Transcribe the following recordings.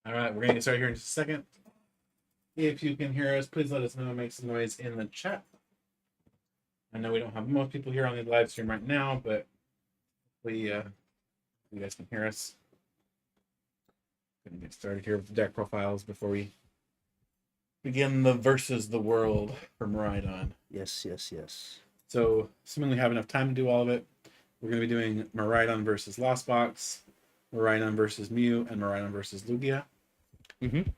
All right, we're gonna get started here in just a second. If you can hear us, please let us know. Make some noise in the chat. I know we don't have most people here on the live stream right now, but you guys can hear us. Gonna get started here with deck profiles before we begin the versus the world for Miraidon. Yes. So, assuming we have enough time to do all of it, we're going to be doing Miraidon versus Lost Box, Miraidon versus Mew, and Miraidon versus Lugia.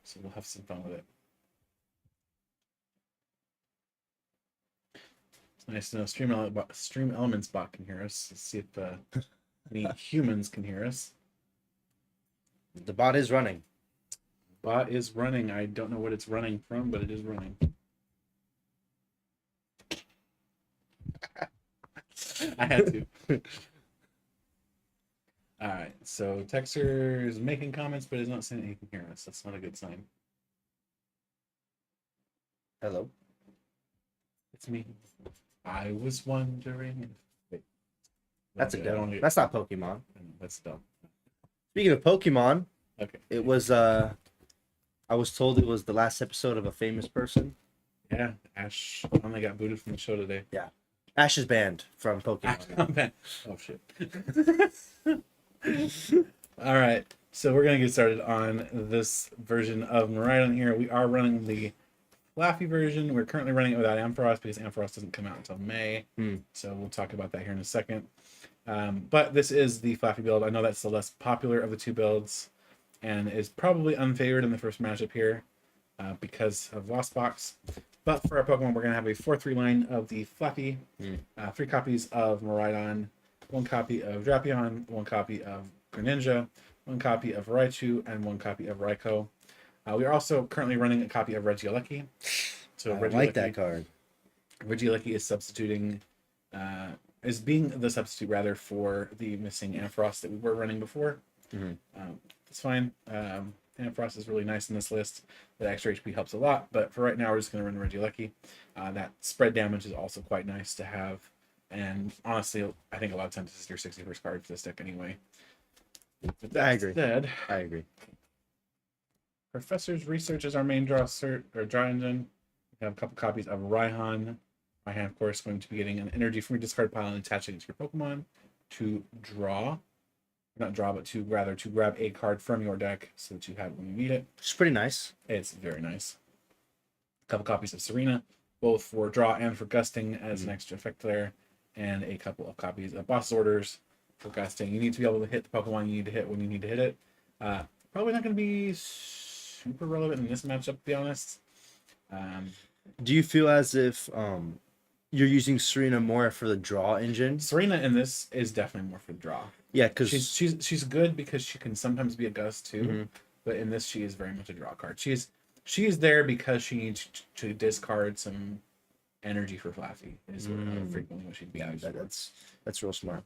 So we'll have some fun with it. It's nice to know Stream Elements bot can hear us. Let's see if any humans can hear us. The bot is running. Bot is running. I don't know what it's running from, but it is running. I had to. All right. So Texter is making comments, but is not saying that he can hear us. That's not a good sign. Hello. It's me. I was wondering. Wait. That's a good. That's not Pokemon. That's dumb. Speaking of Pokemon, okay. It was I was told it was the last episode of a famous person. Yeah, Ash only got booted from the show today. Yeah. Ash is banned from Pokemon. Oh shit. All right. So we're gonna get started on this version of Miraidon here. We are running the Fluffy version. We're currently running it without Ampharos because Ampharos doesn't come out until May. So we'll talk about that here in a second. But this is the Fluffy build. I know that's the less popular of the two builds and is probably unfavored in the first matchup here because of Lost Box. But for our Pokemon, we're going to have a 4-3 line of the Fluffy, 3 copies of Miraidon, 1 copy of Drapion, 1 copy of Greninja, 1 copy of Raichu, and 1 copy of Raikou. We are also currently running a copy of Regieleki. So I like that card. Regieleki is substituting, is being the substitute rather for the missing Ampharos that we were running before. It's fine. Ampharos is really nice in this list. The extra HP helps a lot, but for right now we're just going to run Regieleki. That spread damage is also quite nice to have, and honestly, I think a lot of times this is your 61st card for this deck anyway. With that I agree. Said, I agree. Professor's Research is our main draw engine. We have a couple copies of Raihan. Raihan, of course, going to be getting an energy from your discard pile and attaching it to your Pokemon to draw. Not draw, but to grab a card from your deck so that you have it when you need it. It's pretty nice. It's very nice. A couple copies of Serena, both for draw and for gusting as an extra effect there, and a couple of copies of Boss Orders for gusting. You need to be able to hit the Pokemon you need to hit when you need to hit it. Probably not going to be super relevant in this matchup, to be honest. Do you feel as if you're using Serena more for the draw engine? Serena in this is definitely more for the draw. Yeah, because she's good because she can sometimes be a gust too, but in this she is very much a draw card. She is there because she needs to discard some energy for Fluffy. Is frequently what she'd be used for. That's real smart.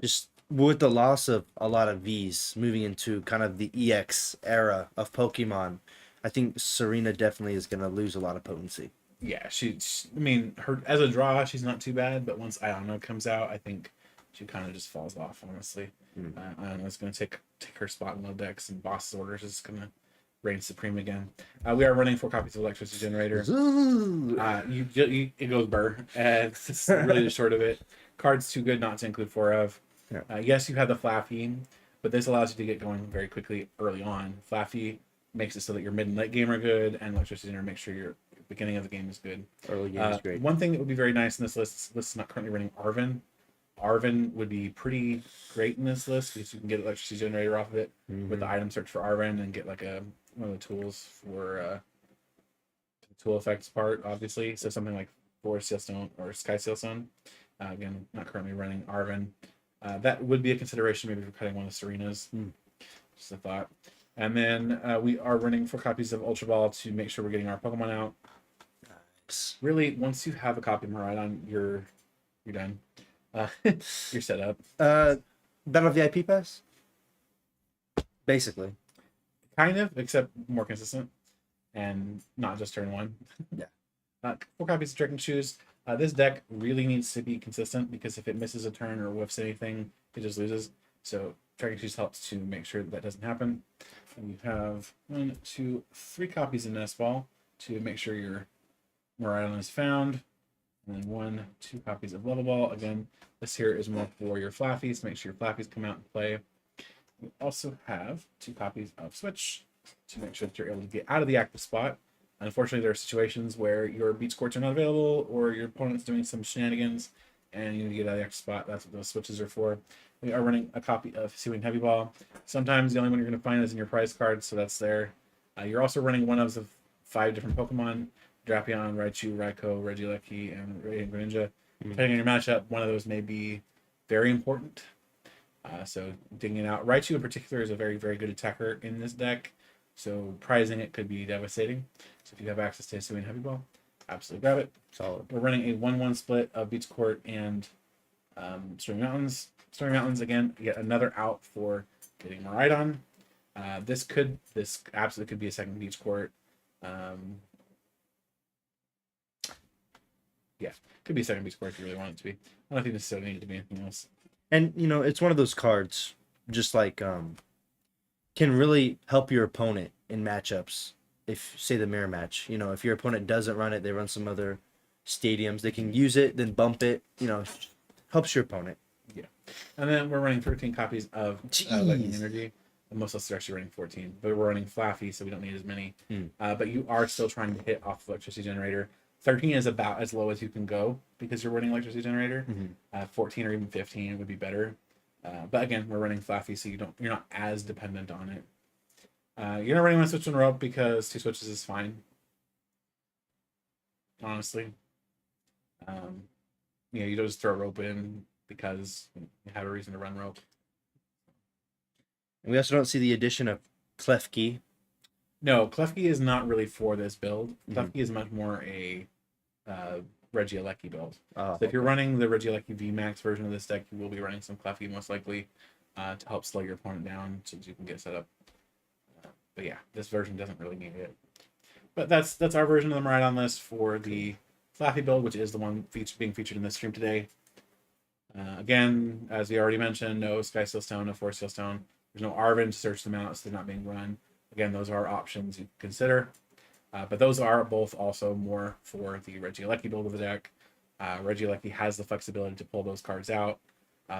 Just with the loss of a lot of Vs moving into kind of the EX era of Pokemon, I think Serena definitely is going to lose a lot of potency. Yeah, I mean, her as a draw, she's not too bad, but once Iono comes out, I think she kind of just falls off, honestly. Iono's going to take her spot in low decks, and Boss Orders is going to reign supreme again. We are running 4 copies of Electricity Generator. It goes burr. It's really the short of it. Card's too good not to include 4 of. Yes, you have the Fluffy, but this allows you to get going very quickly early on. Fluffy makes it so that your mid and late game are good, and Electricity Generator makes sure your beginning of the game is good. Early game is great. One thing that would be very nice in this list is not currently running Arven. Arven would be pretty great in this list because you can get Electricity Generator off of it with the item search for Arven and get like one of the tools for the tool effects part, obviously. So something like Forest Sealstone or Sky Sealstone. Again, not currently running Arven. That would be a consideration maybe for cutting one of Serena's. Just a thought. And then we are running 4 copies of Ultra Ball to make sure we're getting our Pokemon out. Really, once you have a copy of Miraidon, you're done. You're set up. Battle VIP Pass? Basically. Kind of, except more consistent. And not just turn 1. Yeah. 4 copies of Dragon Shoes. This deck really needs to be consistent because if it misses a turn or whiffs anything, it just loses. So tracking sheets helps to make sure that doesn't happen. And you have 1, 2, 3 copies of Nest Ball to make sure your Miraidon is found. And then 1, 2 copies of Level Ball. Again, this here is more for your Flaffies, to make sure your Flaffies come out and play. You also have 2 copies of Switch to make sure that you're able to get out of the active spot. Unfortunately, there are situations where your beach courts are not available or your opponent's doing some shenanigans and you need to get out of the active spot. That's what those switches are for. We are running a copy of Seaweed Heavy Ball. Sometimes the only one you're going to find is in your prize card, so that's there. You're also running one of the 5 different Pokemon: Drapion, Raichu, Raikou, Regieleki, and Radiant Greninja. Depending on your matchup, one of those may be very important. So digging it out. Raichu in particular is a very, very good attacker in this deck, so prizing it could be devastating. So if you have access to Seaweed Heavy Ball, absolutely grab it. Solid. We're running a 1-1 split of Beach Court and Stormy Mountains. Stormy Mountains, again, yet another out for getting Miraidon. This absolutely could be a second Beach Court. Yeah, could be a second Beach Court if you really want it to be. I don't think necessarily need it to be anything else. And it's one of those cards, just like can really help your opponent in matchups. If say the mirror match, if your opponent doesn't run it, they run some other stadiums. They can use it, then bump it. Helps your opponent. Yeah, and then we're running 13 copies of Lightning Energy. And most of us are actually running 14, but we're running Flaffy, so we don't need as many. But you are still trying to hit off the electricity generator. 13 is about as low as you can go because you're running electricity generator. 14 or even 15 would be better. But again, we're running Flaffy, so you're not as dependent on it. You're not running one switch and rope because 2 switches is fine. Honestly, you don't just throw rope in because you have a reason to run rope. And we also don't see the addition of Klefki. No, Klefki is not really for this build. Klefki is much more a Regieleki build. So if you're running the Regieleki VMAX version of this deck, you will be running some Klefki most likely to help slow your opponent down so that you can get set up. But yeah, this version doesn't really need it. But that's our version of the Miraidon list for the Flaffy build, which is the one being featured in this stream today. Again, as we already mentioned, no Sky Seal Stone, no Force Seal Stone. There's no Arven to search them out, so they're not being run. Again, those are options you consider. But those are both also more for the Regieleki build of the deck. Regieleki has the flexibility to pull those cards out.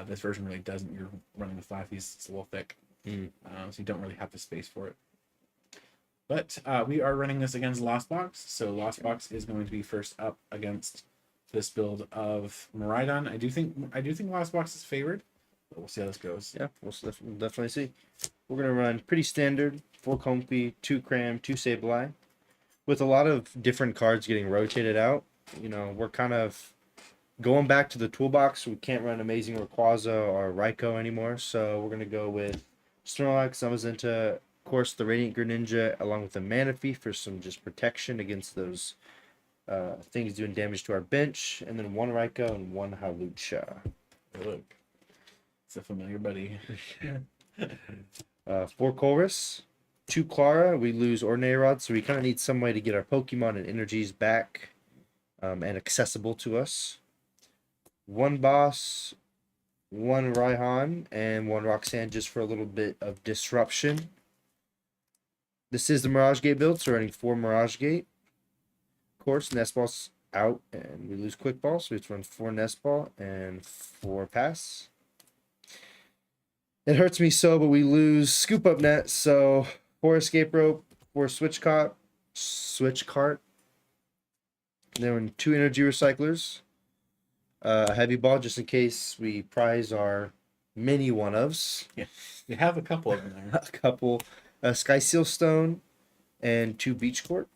This version really doesn't. You're running the Flaffies, it's a little thick. So you don't really have the space for it. But we are running this against Lost Box. So Lost Box is going to be first up against this build of Miraidon. I do think Lost Box is favored. But we'll see how this goes. Yeah, we'll definitely see. We're going to run pretty standard, 4 Comfy, 2 Cram, 2 Sableye. With a lot of different cards getting rotated out. We're kind of going back to the toolbox. We can't run Amazing Rayquaza or Raikou anymore. So we're going to go with Snorlax, Zamazenta, of course, the Radiant Greninja, along with the Manaphy for some just protection against those things doing damage to our bench. And then 1 Raikou and 1 Hawlucha. Look. It's a familiar buddy. 4 Chorus, 2 Clara. We lose Ordinary Rod, so we kind of need some way to get our Pokemon and energies back and accessible to us. 1 Boss, 1 Raihan, and 1 Roxanne just for a little bit of disruption. This is the Mirage Gate build, so we're running 4 Mirage Gate. Of course, Nest Ball's out, and we lose Quick Ball, so we have to run 4 Nest Ball and 4 Pass. It hurts me so, but we lose Scoop Up Net, so 4 Escape Rope, 4 Switch Cart. And then 2 Energy Recyclers. A Heavy Ball, just in case we prize our mini one-ofs. Yeah, we have a couple of them there. A couple. Sky Seal Stone and 2 Beach Court.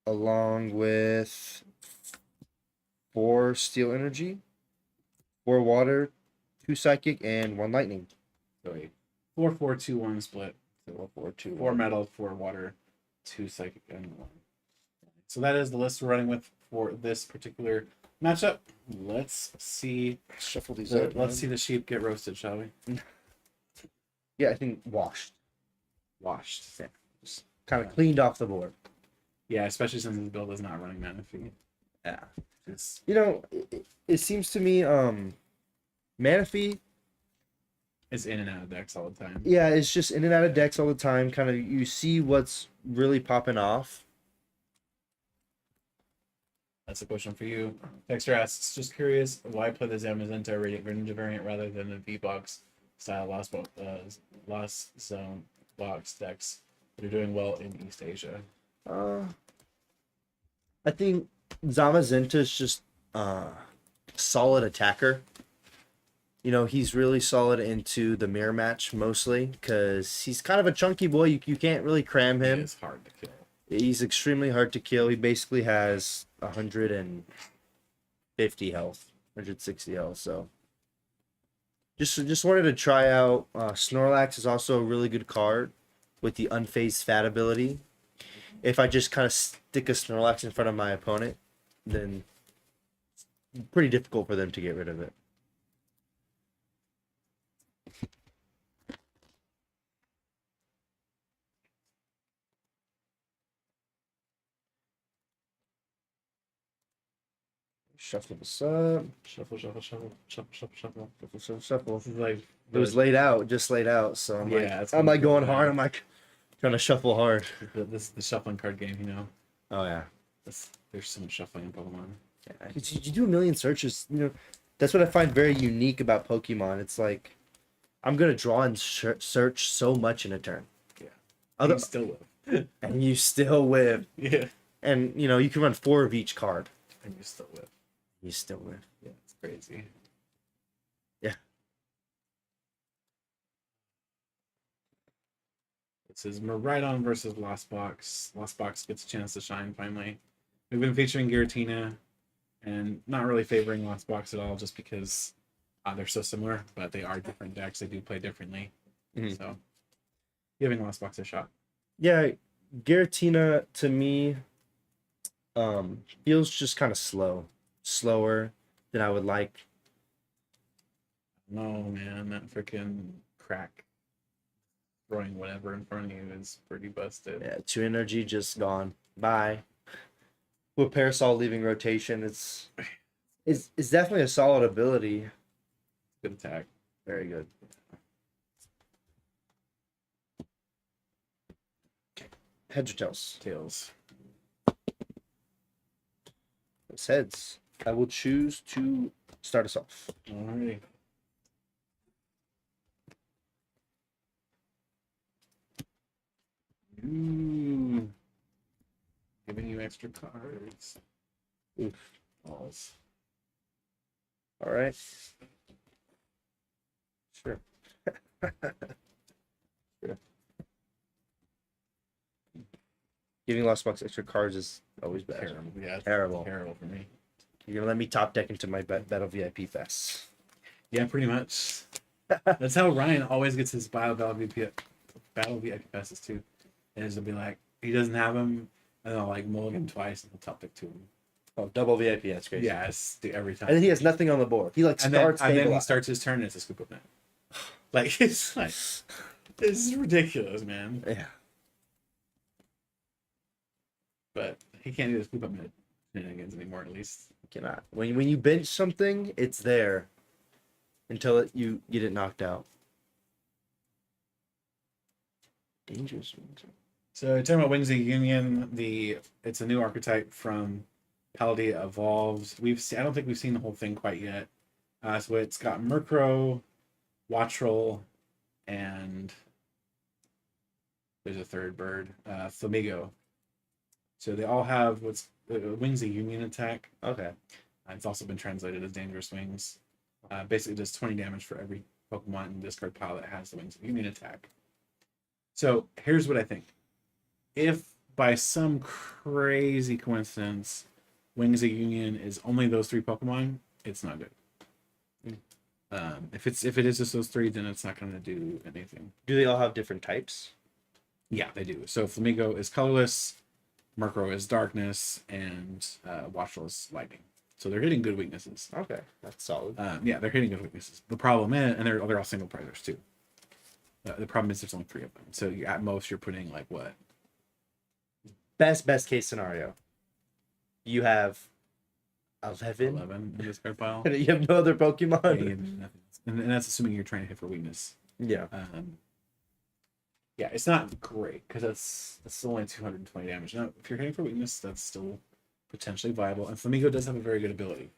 Along with 4 Steel Energy, 4 Water, 2 Psychic, and 1 Lightning. So a 4-4-2-1 split. 4-4-2. 4 metal, 4 water, 2 psychic, and 1. So that is the list we're running with for this particular matchup. Let's see. Shuffle these up. Let's see the sheep get roasted, shall we? Yeah, I think washed. Yeah. Just kind of cleaned off the board. Yeah, especially since this build is not running Manaphy. Yeah. It's... It seems to me Manaphy It's in and out of decks all the time. Yeah, it's just in and out of decks all the time. Kind of, you see what's really popping off. That's a question for you. Dexter asks, just curious, why play the Zamazenta Radiant Greninja variant rather than the V-Box style Lost Zone box decks that are doing well in East Asia? I think Zamazenta is just solid attacker. You know, he's really solid into the mirror match mostly because he's kind of a chunky boy. You can't really cram him. It's hard to kill. He's extremely hard to kill. He basically has 150 health, 160 health. So just wanted to try out. Snorlax is also a really good card with the unfazed fat ability. If I just kind of stick a Snorlax in front of my opponent, then it's pretty difficult for them to get rid of it. Shuffle this up. Shuffle. Shuffle, shuffle. This is like It was laid out, just laid out. So I'm it's like going bad. hard. I'm like trying to shuffle hard. This is the shuffling card game, you know. Oh yeah. There's so much shuffling in Pokemon. Yeah, 'cause you do a million searches. You know, that's what I find very unique about Pokemon. It's like I'm gonna draw and search so much in a turn. Yeah. Other You still live. and you still live. Yeah. And you know you can run 4 of each card. And you still live. You still live. Yeah, it's crazy. Yeah. It says Miraidon versus Lost Box. Lost Box gets a chance to shine finally. We've been featuring Giratina and not really favoring Lost Box at all just because they're so similar, but they are different decks. They do play differently. Mhm. So giving Lost Box a shot. Yeah, Giratina to me feels just kind of slower than I would like. No, man, that freaking crack throwing whatever in front of you is pretty busted. Yeah, 2 energy just gone. Bye. With Parasol leaving rotation, it's definitely a solid ability. Good attack. Very good. Heads or tails? Tails. It's heads. I will choose to start us off. Alrighty. Ooh. Giving you extra cards. Oof. Balls. All right. Sure. Sure. Giving Lost Box extra cards is always bad. Terrible. Yeah, Terrible. Terrible for me. You're gonna let me top deck into my Battle VIP Fest. Yeah, pretty much. That's how Ryan always gets his Battle VIP passes too. Is he'll be like, he doesn't have them, and I'll like mulligan twice and he'll top deck 2 of them. Oh, double VIP, that's crazy. Yes, every time. And then he has nothing on the board. He like and starts then he starts his turn and it's a scoop up net. Like it's like this is ridiculous, man. Yeah. But he can't do the scoop up net shenanigans anymore, at least. Cannot. When you bench something, it's there until you get it knocked out. Dangerous. So talking about Wings of Union, it's a new archetype from Paldea Evolved. I don't think we've seen the whole thing quite yet. So it's got Murkrow, Wattrel, and there's a third bird, Flamigo. So they all have what's Wings of Union attack. Okay. It's also been translated as Dangerous Wings. Basically does 20 damage for every Pokemon in the discard pile that has the Wings of Union attack. So here's what I think. If by some crazy coincidence Wings of Union is only those 3 Pokemon, it's not good. If it is just those 3, then it's not going to do anything. Do they all have different types? Yeah, they do. So Flamigo is colorless, Murkrow is darkness, and Wattrel is lightning. So they're hitting good weaknesses. Okay, that's solid. Yeah, they're hitting good weaknesses. The problem is, and they're all single prizers too. The problem is there's only 3 of them. So at most you're putting like what? Best case scenario. You have 11. 11 in this card pile. You have no other Pokemon. Yeah, you have nothing. And that's assuming you're trying to hit for weakness. Yeah. Yeah, it's not great because that's still only 220 damage. Now, if you're hitting for weakness, that's still potentially viable. And Flamigo does have a very good ability.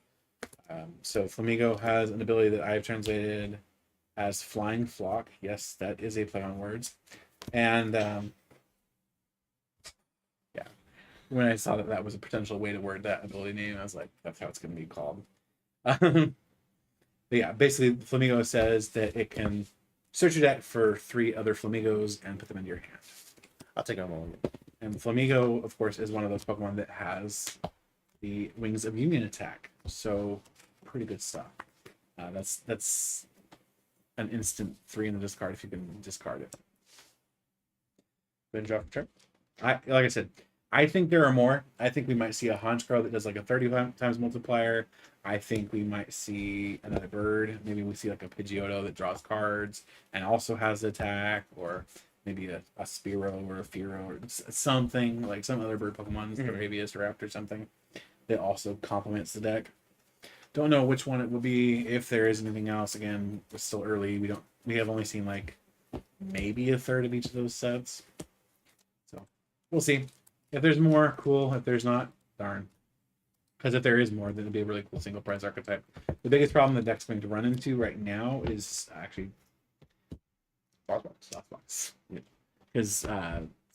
So Flamigo has an ability that I've translated as Flying Flock. Yes, that is a play on words. And yeah, when I saw that was a potential way to word that ability name, I was like, that's how it's going to be called. But yeah, basically, Flamigo says that it can search your deck for 3 other Flamigos and put them into your hand. I'll take them all. And Flamigo, of course, is one of those Pokemon that has the Wings of Union attack. So, pretty good stuff. That's an instant 3 in the discard if you can discard it. Then drop a turn. Like I said, I think there are more. I think we might see a Honchkrow that does like a 30 times multiplier. I think we might see another bird. Maybe we see like a Pidgeotto that draws cards and also has attack, or maybe a Spearow or a Fearow or something like some other bird Pokemon, Arabius or Raptor, something that also complements the deck. Don't know which one it will be. If there is anything else, again, it's still early. We have only seen like maybe a third of each of those sets. So we'll see. If there's more, cool. If there's not, darn. Because if there is more, then it'll be a really cool single prize archetype. The biggest problem the deck's going to run into right now is actually Softbox. Because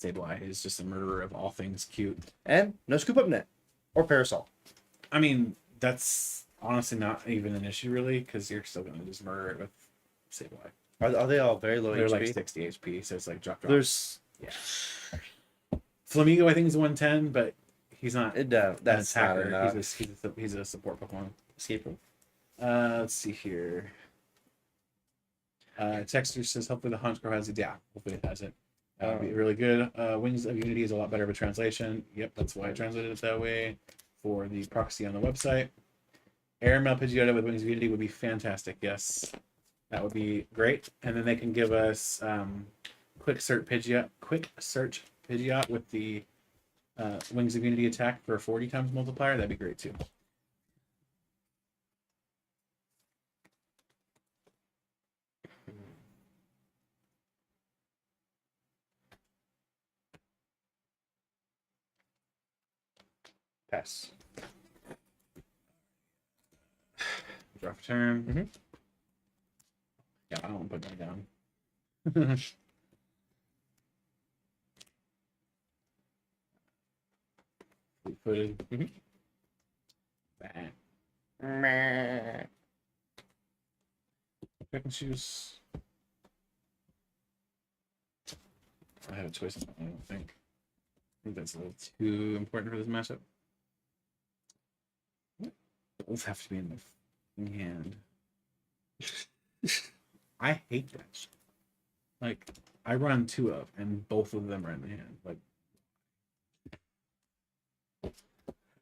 Sableye is just a murderer of all things cute. And no scoop up net or parasol. I mean, that's honestly not even an issue really, because you're still going to just murder it with Sableye. Are they all very low They're HP? like 60 HP, so it's like drop. There's Flamigo, I think, is 110, but he's not. That's not enough. He's a support Pokemon. Escape room. Let's see here. Texter says hopefully the Honchkrow has it. Yeah, hopefully it has it. Be really good. Wings of Unity is a lot better of a translation. Yep, that's why I translated it that way for the proxy on the website. Airmail Pidgeotto with Wings of Unity would be fantastic. Yes, that would be great. And then they can give us quick search Pidgeot with the Wings of Unity attack for a 40 times multiplier. That'd be great too. Pass. Drop a turn. Mhm. Yeah, I don't want to put that down. Footed. Bang. Pick and choose. I have a choice. I don't think. I think that's a little too important for this matchup. Both have to be in the fucking hand. I hate that shit. Like, I run 2 of, and both of them are in the hand. Like,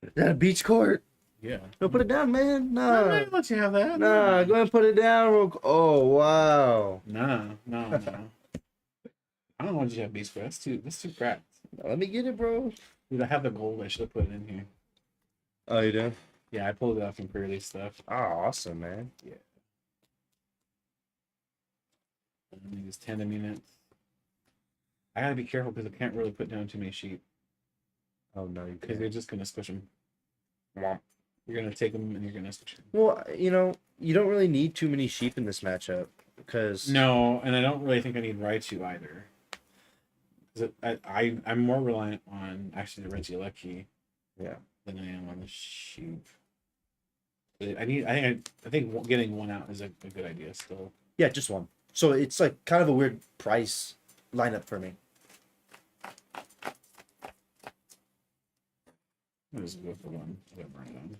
Is that a beach court? yeah. No, put it down, man. I'm Nah. not gonna let you have that. Nah, go ahead and put it down real quick. Oh, wow. No. I don't want you to have beast for that's too cracked. Let me get it, bro. Dude, I have the gold. I should have put it in here. Oh, you do? Yeah, I pulled it out from pre-release stuff. Oh, awesome, man. Yeah. I think it's 10 units. I gotta be careful because I can't really put down too many sheep. Oh, no, you Because can't. they're just gonna squish them. You're gonna take them and you're gonna squish them. Well, you don't really need too many sheep in this matchup because No, and I don't really think I need Raichu either. Because I'm more reliant on actually the Regieleki, yeah, than I am on the sheep. But I think getting one out is a good idea still. yeah, just one. So it's like kind of a weird price lineup for me. I'll just go for one. I got Miraidon.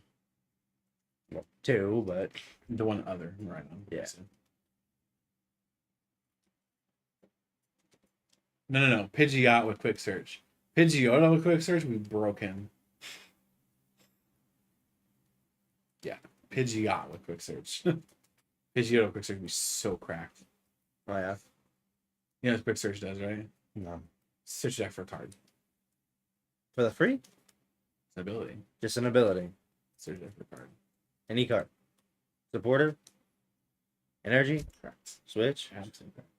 Well, 2, but The one other Miraidon. Yeah. No. Pidgeot with quick search. Pidgeotto with quick search, we broke him. Yeah, Pidgeot with quick search. Pidgeotto with quick search would be so cracked. oh yeah, You know what quick search does, right? no. Search deck for a card. For the free, It's an ability. just an ability. Search deck for a card. Any card. Supporter. Energy? Correct. Switch? Absolutely correct.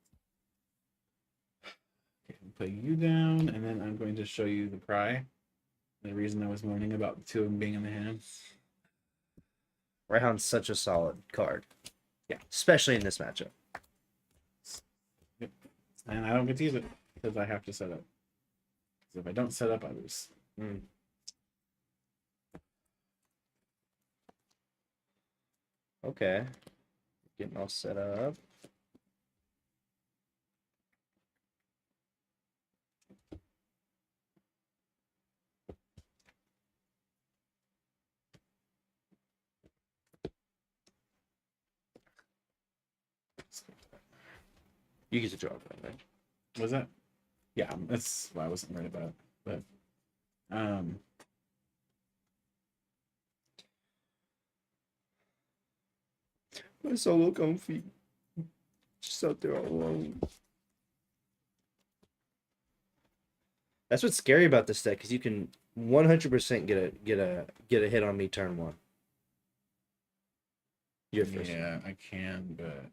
Okay, I'll put you down, and then I'm going to show you the pry. The reason I was moaning about the two of them being in the hand. Raihan's such a solid card. Yeah. Especially in this matchup. Yep. And I don't get to use it because I have to set up. So if I don't set up, I lose. Okay. Getting all set up. You get to draw that, right? Was that? Yeah, that's why I wasn't worried about it. But My solo comfy. Just out there all alone. That's what's scary about this deck, because you can 100% get a hit on me turn one. You're first. yeah, I can, but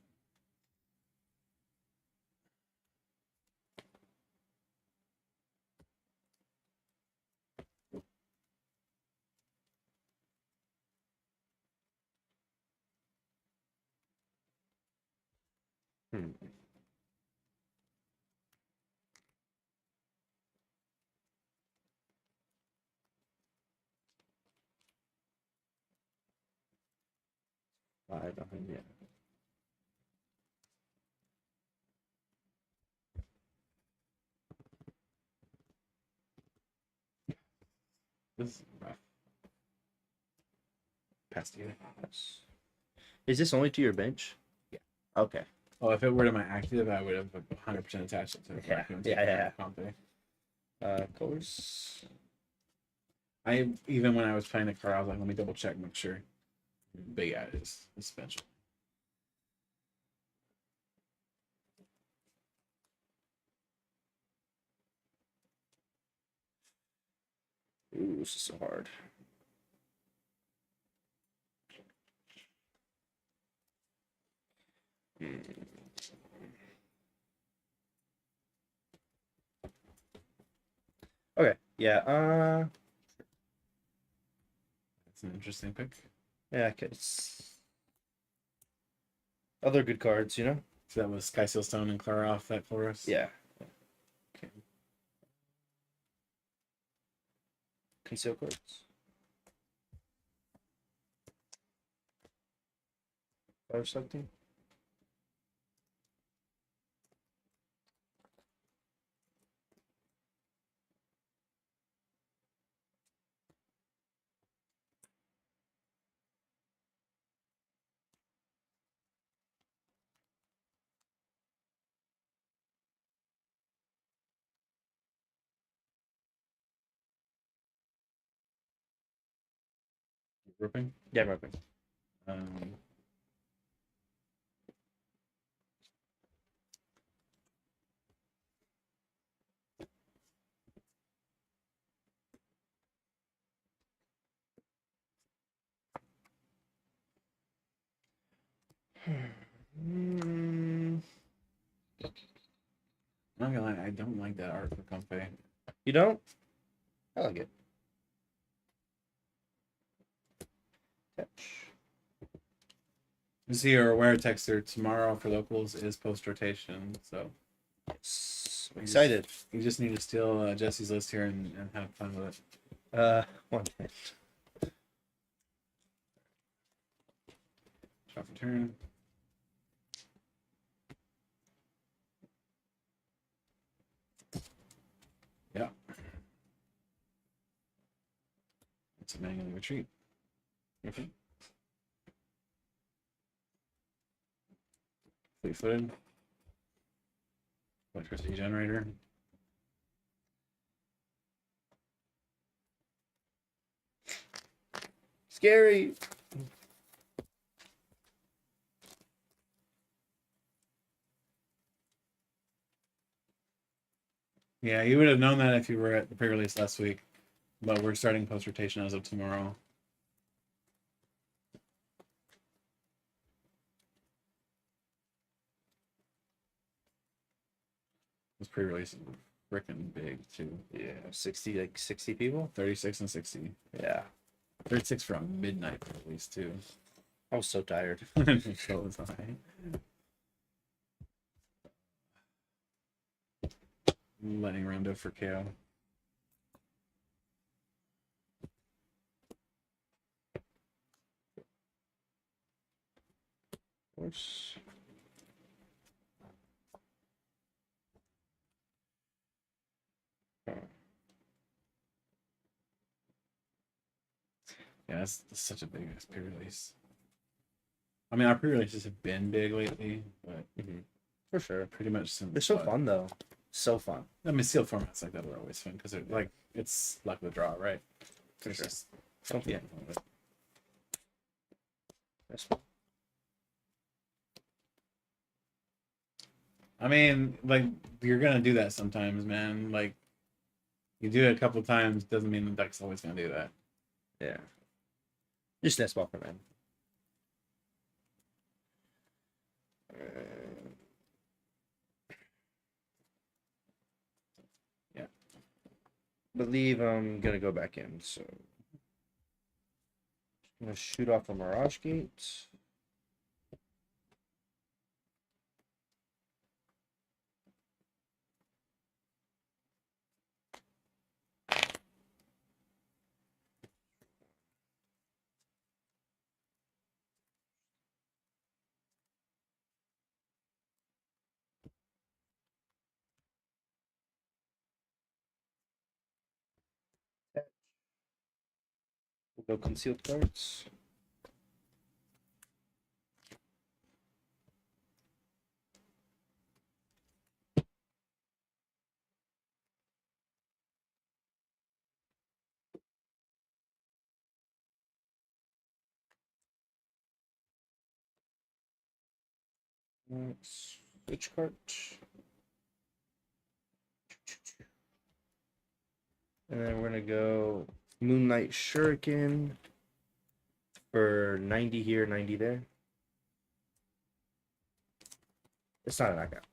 Five behind, yeah. this is rough. Past you. Is this only to your bench? Yeah. Okay. Oh, if it were to my active, I would have 100% attached it to the Yeah, raccoon. yeah. Company. Colors. I even when I was playing the card, I was like, let me double check, make sure. But yeah, it's special. Ooh, this is so hard. Okay. Yeah. It's an interesting pick. Yeah. Okay. Other good cards, you know. So that was Sky Seal Stone and Clear off that for us. Yeah. Okay. Conceal cards. Or something. Ripping. Yeah, I'm ripping. Um, I'm not gonna lie, I don't like that art for Comfy. You don't? I like it. Touch. Just so you're aware, Texter, tomorrow for locals is post rotation, so Yes. I'm excited. you just need to steal Jesse's list here and have fun with it. One minute. Drop for turn. Yeah. It's a manual retreat. Mm-hmm. Fleet footed. Electricity generator. Scary. Yeah, you would have known that if you were at the pre-release last week. But we're starting post rotation as of tomorrow. was pre-release freaking big too. Yeah, 60 people. 36 and 60. Yeah, 36 from midnight release too. I was so tired. So was I. Lightning Rondo for KO. Where's... Yeah, that's such a big ass pre-release. I mean, our pre-releases have been big lately, but For sure. pretty much since. They're so fun though. So fun. I mean, sealed formats like that are always fun because they're like it's luck of the draw, right? For sure. Just, yeah. That's fun. I mean, like you're gonna do that sometimes, man. Like you do it a couple times doesn't mean the deck's always gonna do that. Yeah. Just nest ball for man. Yeah. Believe I'm gonna go back in, so I'm gonna shoot off a Mirage Gate. We'll go concealed cards. Switch card. And then we're gonna go Moonlight Shuriken for 90 here, 90 there. It's not a knockout.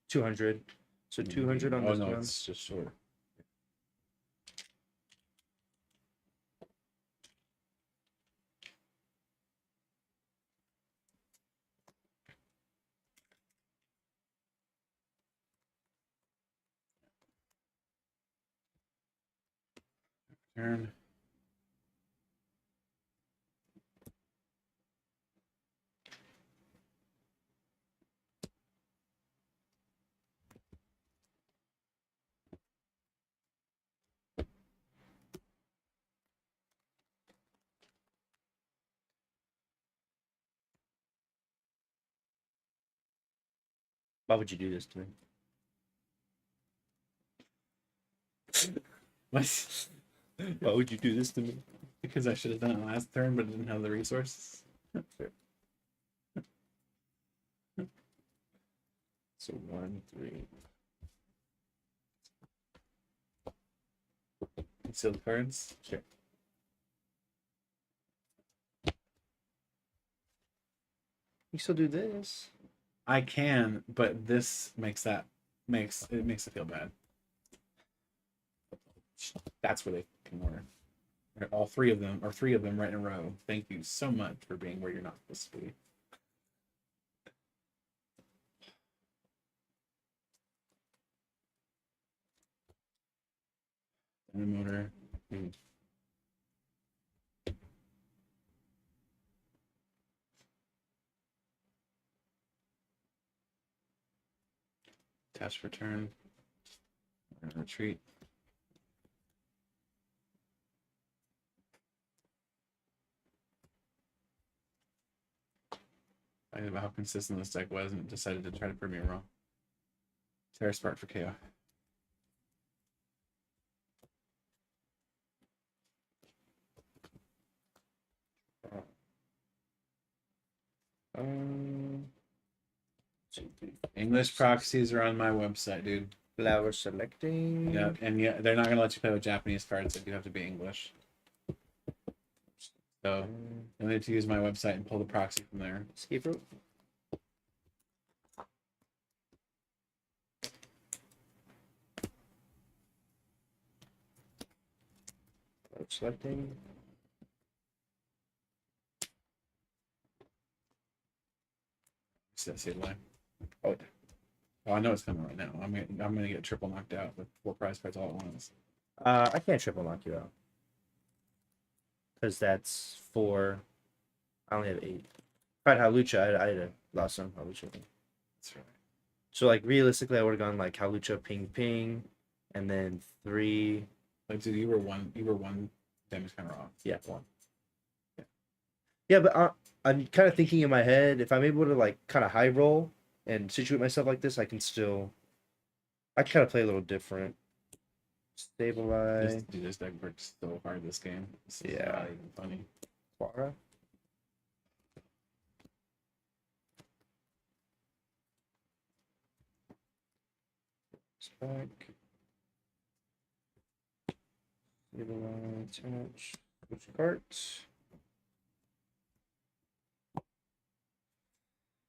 200. So 200 on this no, one. it's just short. Turn. Why would you do this to me? What? Why would you do this to me? Because I should have done it last turn, but didn't have the resources. So 1, 3. Sealed cards. Sure. You still do this? I can, but this makes it feel bad. That's where they can order. All three of them, or three of them right in a row. Thank you so much for being where you're not supposed to be. And the motor. Test return. Retreat. I think about how consistent this deck was and decided to try to prove me wrong. Terra Spark for KO. English proxies are on my website, dude. Flower selecting. Yeah, and yeah, they're not gonna let you play with Japanese cards if you have to be English. So I need to use my website and pull the proxy from there. Escape rope. Selecting. Say live. Oh, Oh, I know it's coming right now. I'm gonna get triple knocked out with 4 prize cards all at once. I can't triple knock you out. Because that's 4. I only have 8. If I had Halucha, I'd have lost some Halucha. That's right. So, like, realistically, I would have gone, like, Halucha, Ping, Ping, and then 3. Like, dude, you were one damage counter off. Yeah, 1. Yeah, but I'm kind of thinking in my head, if I'm able to, like, kind of high roll and situate myself like this, I can kind of play a little different. Stabilize. Dude, this deck works so hard this game. This is Yeah. not even funny. Clara. Back. Stabilize. Touch. Switch cards.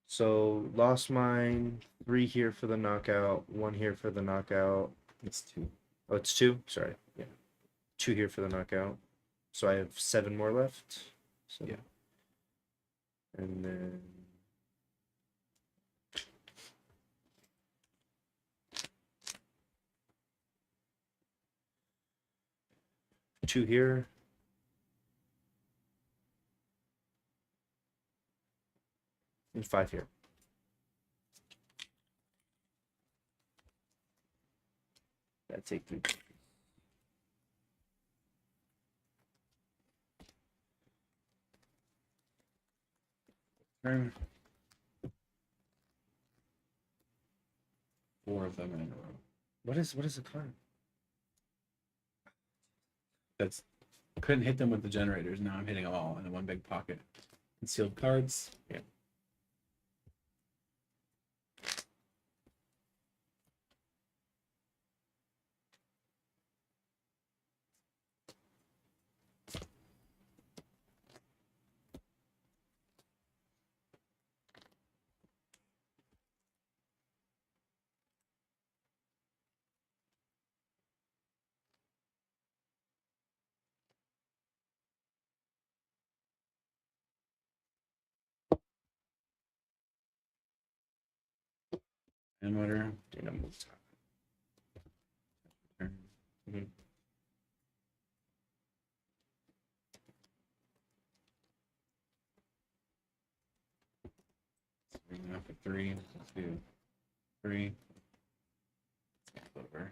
So lost mine. 3 here for the knockout. 1 here for the knockout. It's 2. Oh, it's 2. Sorry. Yeah. 2 here for the knockout. So I have 7 more left. So Yeah. And then 2 here. And 5 here. That take 3. Turn. 4 of them in a row. What is the card? That's couldn't hit them with the generators. Now I'm hitting them all in one big pocket. Concealed cards. Yeah. And motor. Dynamo. Turn. Mm-hmm. Swing up for 3. 2, 3. Over.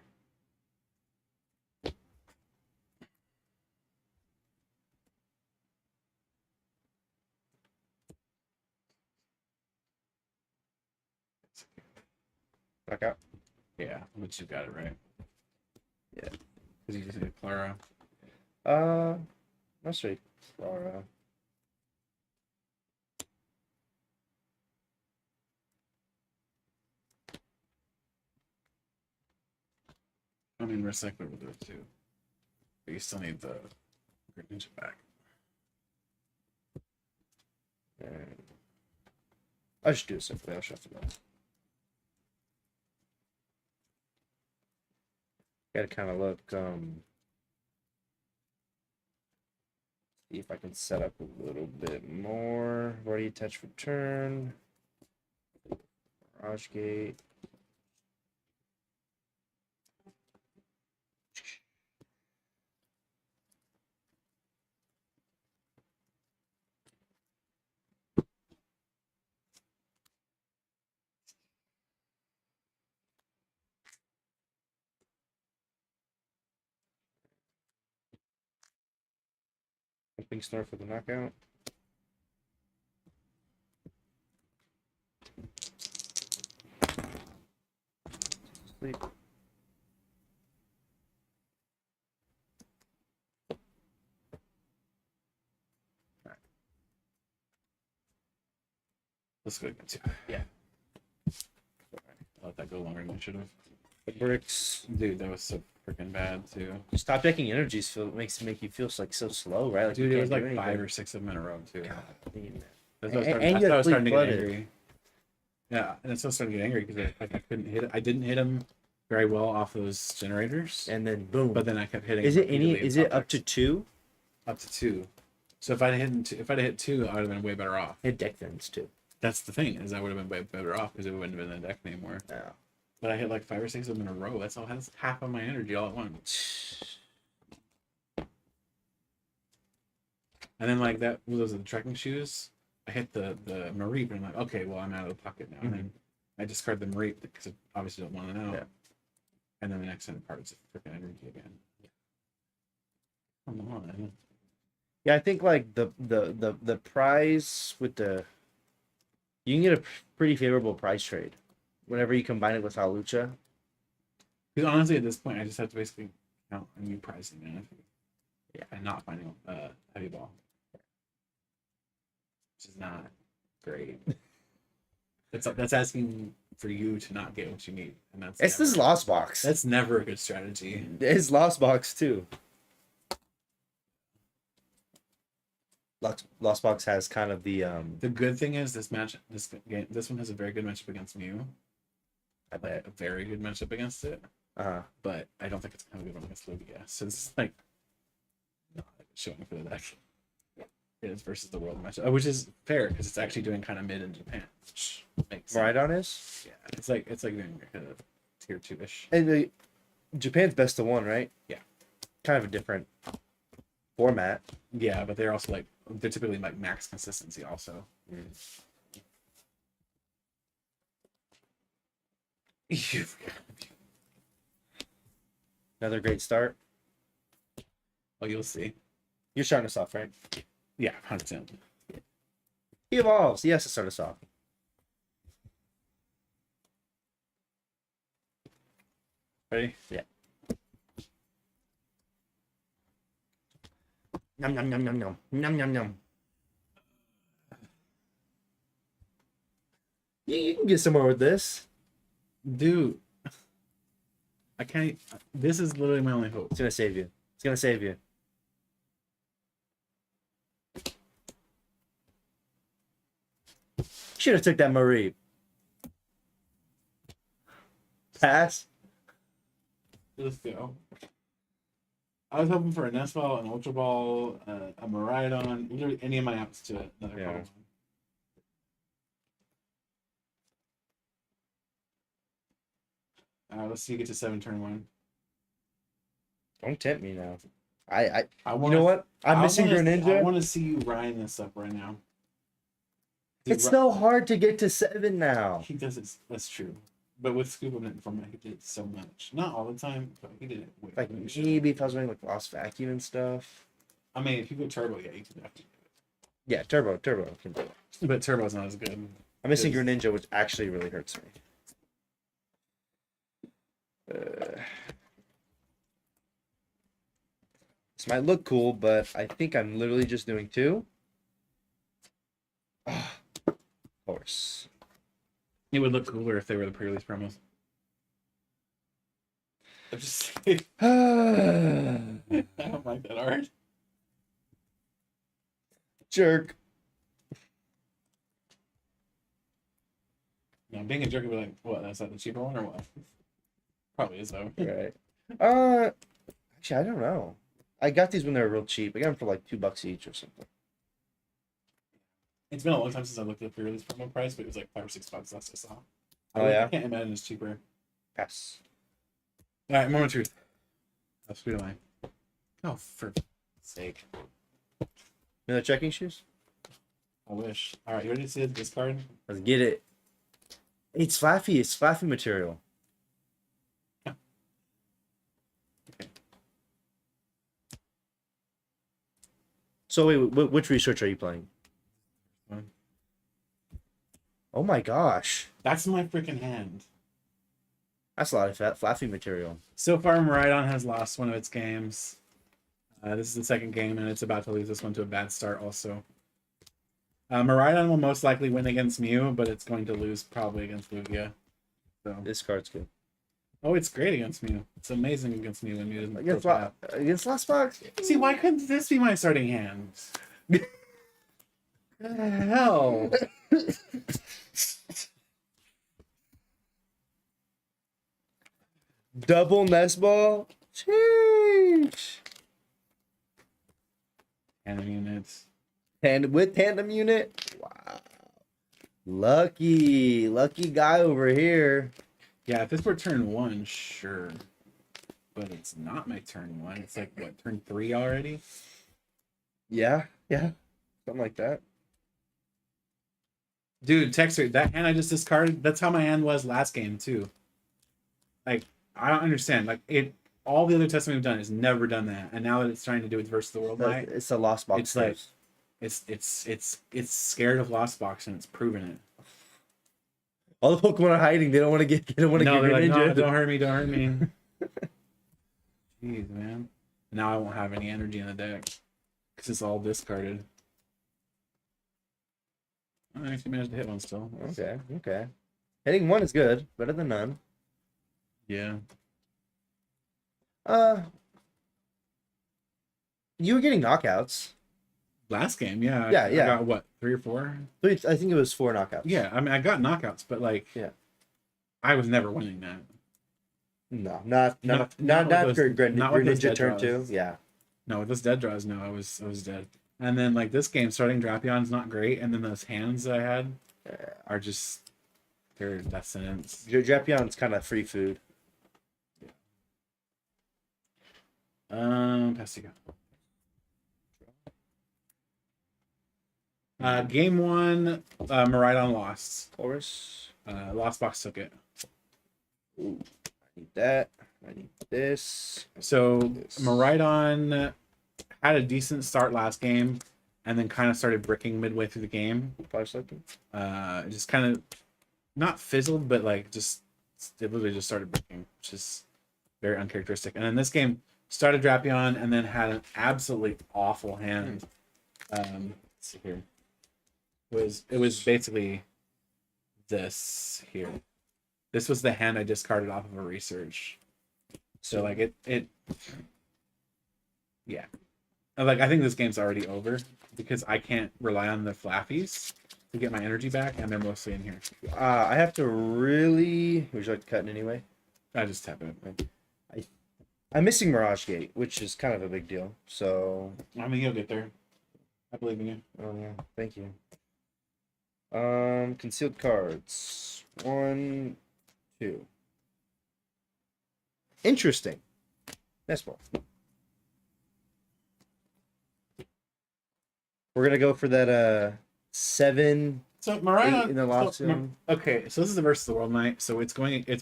Knockout. Yeah, but you got it right. Yeah. Because you just hit Clara. Not straight. Clara. I mean, recycler will do it too. But you still need the Great Ninja back. And I should do it simply. I'll shuffle that. Gotta kind of look. See if I can set up a little bit more. Ready, touch, return. Garage gate. Jumping snore for the knockout. Sleep. Let's go against you. Yeah. Let that go longer than I should have. The bricks. Dude, that was so freaking bad too. Just top decking energies make you feel like so slow, right? Like Dude, you it was can't like do 5 anything. or 6 of them in a row too. God, man. That's why And you I had was starting to get fleet-footed. angry. Yeah, and it's so starting to get angry because I couldn't hit it. I didn't hit him very well off those generators, And then boom. but then I kept hitting. Is it repeatedly in is it top up to decks. 2? up to 2. So if I'd hit 2, I would have been way better off. Hit deck thins too. That's the thing, is I would have been way better off because it wouldn't have been in the deck anymore. Yeah. But I hit like 5 or 6 of them in a row. That's half of my energy all at once. And then like that, those are the trekking shoes. I hit the Mareep and I'm like, okay, well I'm out of the pocket now. And then I discard the Mareep because I obviously don't want to know. Yeah. And then the next 10 parts of freaking energy again. Come on. Yeah, I think like the prize with the, you can get a pretty favorable price trade whenever you combine it with Lucha. Because honestly, at this point, I just have to basically count on you pricing it. Yeah. And not finding heavy ball. Which is not great. That's asking for you to not get what you need. And It's this Lost Box. That's never a good strategy. It's Lost Box too. Lost Box has kind of the good thing is this one has a very good matchup against Mew. I bet a very good matchup against it. But I don't think it's gonna be a good one against Lugia. So this is like not showing for the deck. It is versus the world matchup, which is fair because it's actually doing kind of mid in Japan, which makes sense. Miraidon is. Yeah, it's like doing kind of tier 2-ish. And Japan's best of 1, right? Yeah. Kind of a different format. Yeah, but they're also they're typically like max consistency also. Another great start. Oh, you'll see. You're starting us off, right? Yeah, 100%. He evolves. He has to start us off. Ready? Yeah. Nom nom nom nom nom nom nom nom. You can get somewhere with this. Dude. I can't. This is literally my only hope. It's gonna save you. It's gonna save you. Should have took that Marie. Pass. Let's go. I was hoping for a Nest Ball, an Ultra Ball, a Miraidon, literally any of my outs to another Yeah. Pokemon. Let's see you get to 7 turn 1. Don't tempt me now. I wanna, you know what? I'm missing your Greninja. I want to see you riding this up right now. Dude, It's so hard to get to 7 now. He does it. That's true. But with Scoop of Informa, he did it so much. Not all the time, but he did it way Like more. maybe if I was running like Lost Vacuum and stuff. I mean, if you go Turbo, yeah, you can definitely do Yeah, Turbo can do it. it. But Turbo's not as good. I'm missing Greninja, which actually really hurts me. This might look cool, but I think I'm literally just doing 2. Of course. It would look cooler if they were the pre-release promos. I'm just saying. I don't like that art. Jerk. No, being a jerk would be like, what? That's not the cheaper one or what? Probably is though. Right. Actually, I don't know. I got these when they were real cheap. I got them for like $2 each or something. It's been a long time since I looked at the pre-release promo price, but it was like $5 or $6 last I saw. Yeah? I can't imagine it's cheaper. Pass. All right, moment of truth. How sweet am I? Oh, for sake. Another checking shoes? I wish. All right, you ready to see the discard? Let's get it. It's fluffy. It's fluffy material. Yeah. Okay. So wait, which research are you playing? Oh my gosh. That's my freaking hand. That's a lot of fluffy material. So far, Miraidon has lost one of its games. This is the second game, and it's about to lose this one to a bad start also. Miraidon will most likely win against Mew, but it's going to lose probably against Lugia. So. This card's good. Oh, it's great against Mew. It's amazing against Mew when Mew doesn't Against Lost Box? See, why couldn't this be my starting hand? The hell? Double Nest Ball? Sheesh. Tandem units. And with tandem unit, wow, lucky guy over here. Yeah, if this were turn 1, sure. But it's not my turn 1. It's like, what, turn 3 already? Yeah, something like that. Dude, Texter, that hand I just discarded, that's how my hand was last game, too. Like, I don't understand. Like, all the other testing we've done has never done that. And now that it's trying to do it versus the World Night, It's a lost box. it's like, it's scared of Lost Box, and it's proven it. All the Pokemon are hiding. They don't want to get. They don't want to get they're like, ninja. no, don't hurt me, don't hurt me. Jeez, man. Now I won't have any energy in the deck because it's all discarded. I actually managed to hit one still. Okay. Hitting one is good. Better than none. Yeah. You were getting knockouts. Last game, yeah. Yeah. I got what, 3 or 4? I think it was 4 knockouts. Yeah, I mean, I got knockouts, but like, yeah, I was never winning that. No, not Not for Greninja turn draws. 2. Yeah. No, with those dead draws, no, I was dead. And then like this game, starting Drapions not great, and then those hands that I had are just they're death sentence. Drapion's kind of free food. Pastigo. Game 1, Miraidon lost. Taurus. Lost Box took it. Ooh, I need that. I need this. So Miraidon had a decent start last game, and then kind of started bricking midway through the game. It just kind of not fizzled, but like it literally just started bricking, which is very uncharacteristic. And then this game started Drapion, and then had an absolutely awful hand. Let's see here. It was basically this here. This was the hand I discarded off of a research. So like it yeah. Like I think this game's already over because I can't rely on the flappies to get my energy back, and they're mostly in here. I have to really. Would you like to cut in anyway? I just tap it. I'm missing Mirage Gate, which is kind of a big deal. So I mean, you'll get there. I believe in you. Oh yeah, thank you. Concealed cards. 1, 2. Interesting. That's one. We're gonna go for that 7. So Miraidon in the last zone. Okay, so this is the versus the World Night, so it's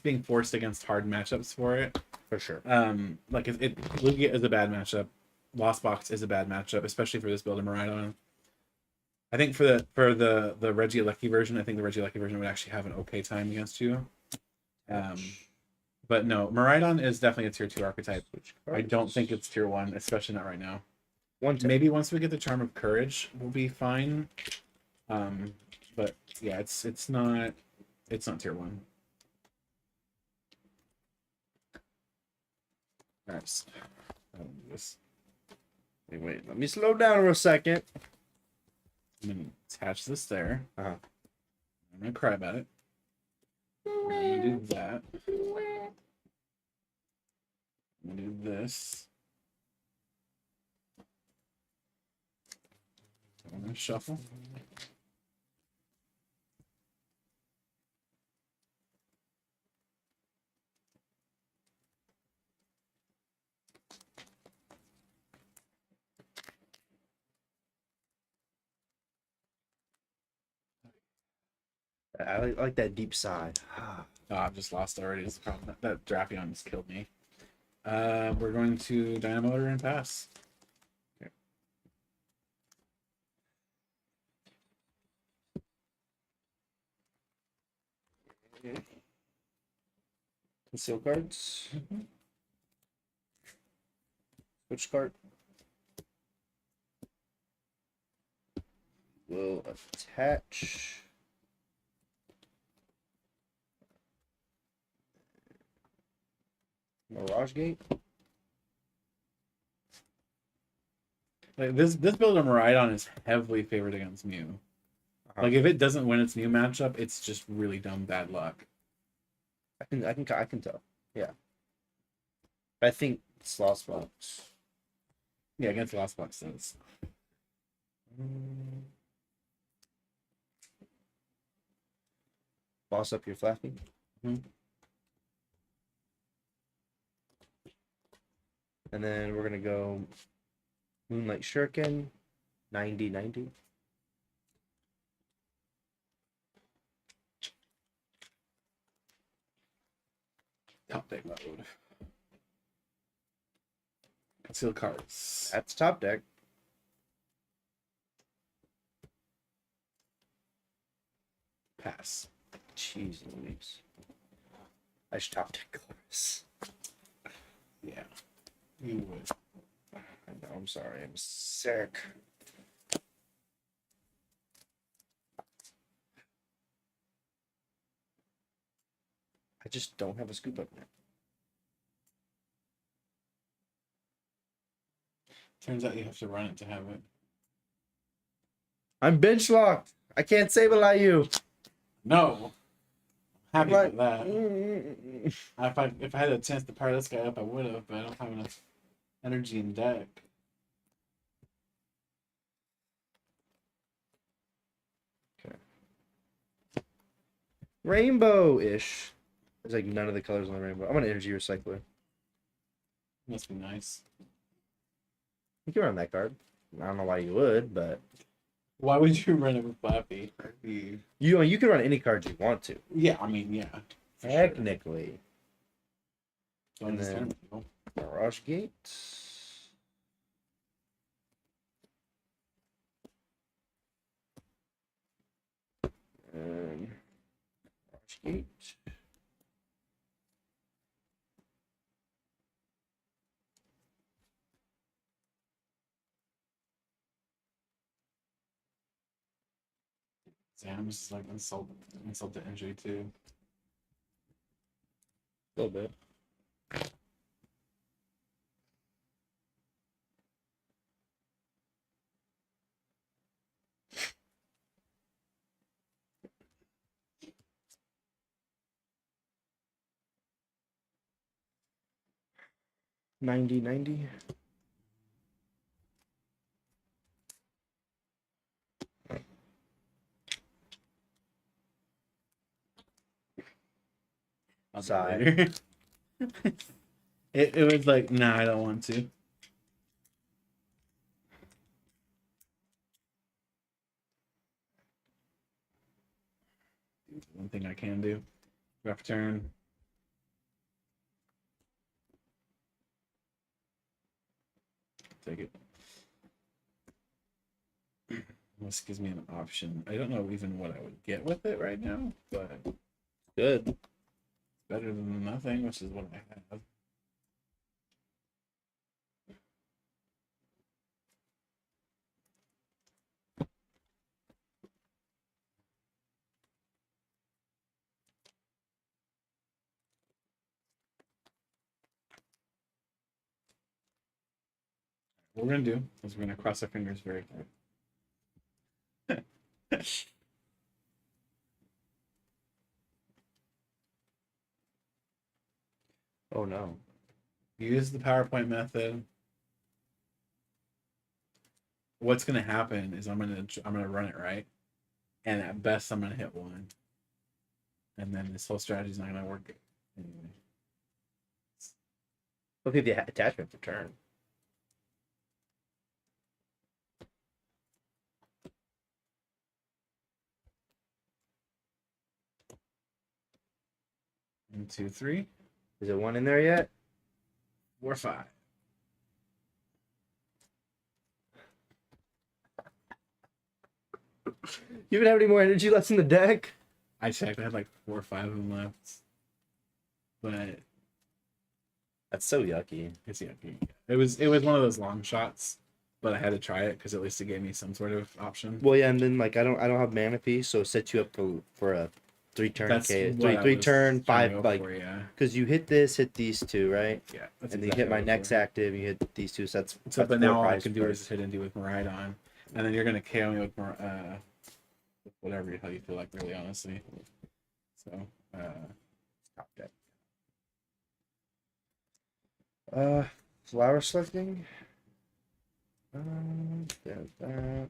being forced against hard matchups for it. For sure. Like Lugia is a bad matchup. Lost Box is a bad matchup, especially for this build of Miraidon. I think for the Regieleki version, I think the Regieleki version would actually have an okay time against you. But no, Miraidon is definitely a tier 2 archetype. I don't think it's tier 1, especially not right now. Maybe once we get the Charm of Courage, we'll be fine. But yeah, it's not tier 1. Alright. Wait, let me slow down for a second. I'm gonna attach this there. Uh-huh. I'm gonna cry about it. I'm gonna do that. I'm gonna do this. I'm gonna shuffle. I like that deep sigh. Oh, I've just lost already. It's the problem. That Drapion just killed me. We're going to Dynamotor and pass. Okay. Conceal cards. Switch card. We'll attach. Mirage Gate. Like this build of Miraidon is heavily favored against Mew. Like if it doesn't win its Mew matchup, it's just really dumb bad luck. I can tell. Yeah. I think it's Lost Box. Yeah, against Lost Box does. Boss up your Flappy. Mhm. And then we're gonna go Moonlight Shuriken, 90-90. Top deck mode. Conceal cards. That's top deck. Pass. Jeez Louise. I should top deck colors. Yeah. You would. I know, I'm sorry, I'm sick. I just don't have a scoop up yet. Turns out you have to run it to have it. I'm bench locked. I can't Sableye you. No. Happy I'm with that. If I had a chance to power this guy up, I would have, but I don't have enough energy in deck. Rainbow-ish. There's like none of the colors on the rainbow. I'm an energy recycler. Must be nice. You can run that card. I don't know why you would, but Why would you run it with Flappy? you can run any cards you want to. Yeah, I mean, yeah. for sure. Technically. So And this then- tournament, people. Mirage Gate. Mirage Gate. Zams is like insult to injury too. A little bit. $90. I'll do it Sigh. later. it was like, nah, I don't want to. One thing I can do. Draft turn. Take it. This gives me an option. I don't know even what I would get with it right now, but Good. it's better than nothing, which is what I have. What we're gonna do is we're gonna cross our fingers very quick. Oh no. Use the PowerPoint method. What's gonna happen is I'm gonna run it right, and at best I'm gonna hit one, and then this whole strategy is not gonna work anyway. Look at the attachment for turn. One, two, three, Is it one in there yet? 4, 5. You even have any more energy left in the deck? I checked. I had like 4 or 5 of them left, but That's so yucky. it's yucky. It was one of those long shots, but I had to try it because at least it gave me some sort of option. Well, yeah, and then like I don't have mana piece, so it sets you up for a 3-turn That's K, what I three was turn trying to 5 go like for, yeah. because you hit these two, right? Yeah, that's And then you exactly hit my what I was next for. active, you hit these two sets. So, but now all I can do is hit and do with Miraidon, and then you're gonna KO me with with whatever the hell you feel like, really, honestly. So, Top deck. Flower selecting. There's that.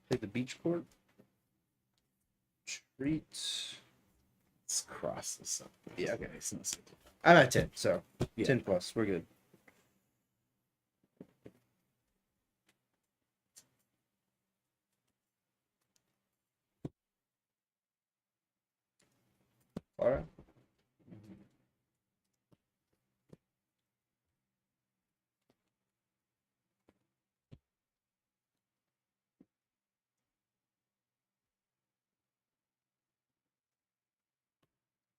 Take the beach court. Treat. Let's cross this up. Yeah. Okay. So let's see. I'm at 10, so Yeah. 10 plus. We're good. All right.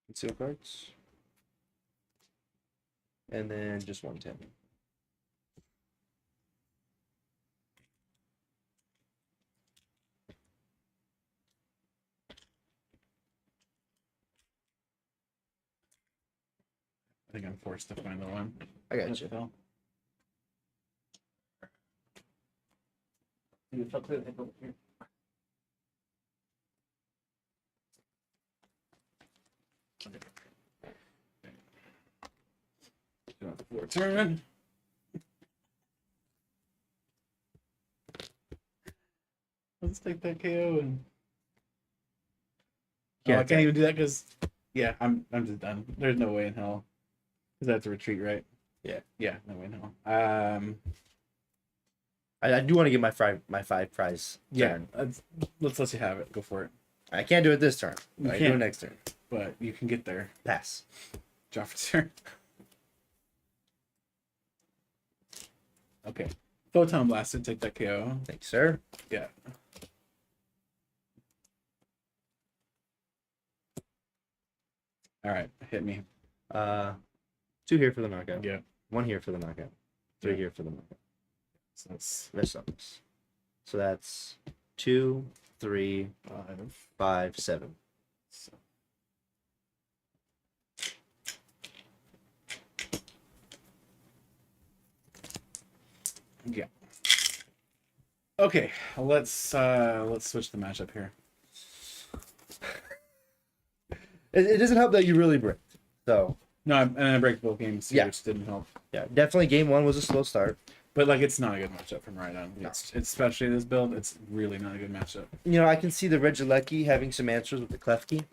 Conceal cards. And then just 110. I think I'm forced to find the one. I got you. Phil. Turn. Let's take that KO and. Oh, Yeah, I can't even do that because, yeah, I'm just done. There's no way in hell. Because I have to retreat, right? Yeah. Yeah, no way in hell. I do want to get my five prize. Yeah. Turn. Let's let you have it. Go for it. I can't do it this turn. You I can do it can't. next turn. But you can get there. Pass. Draw for turn. Okay. Photon Blasted, take that KO. Thanks, sir. Yeah. All right, hit me. 2 here for the knockout. Yeah. 1 here for the knockout. 3 Yeah. here for the knockout. So that's Rest of this. So that's 2, 3, 5. 5, 7. So. Yeah. Okay, let's switch the matchup here. It doesn't help that you really bricked. So No, and I break both games, Yeah. which didn't help. yeah, definitely game 1 was a slow start. But like, it's not a good matchup from Miraidon. No. It's especially this build. It's really not a good matchup. You know, I can see the Regieleki having some answers with the Klefki.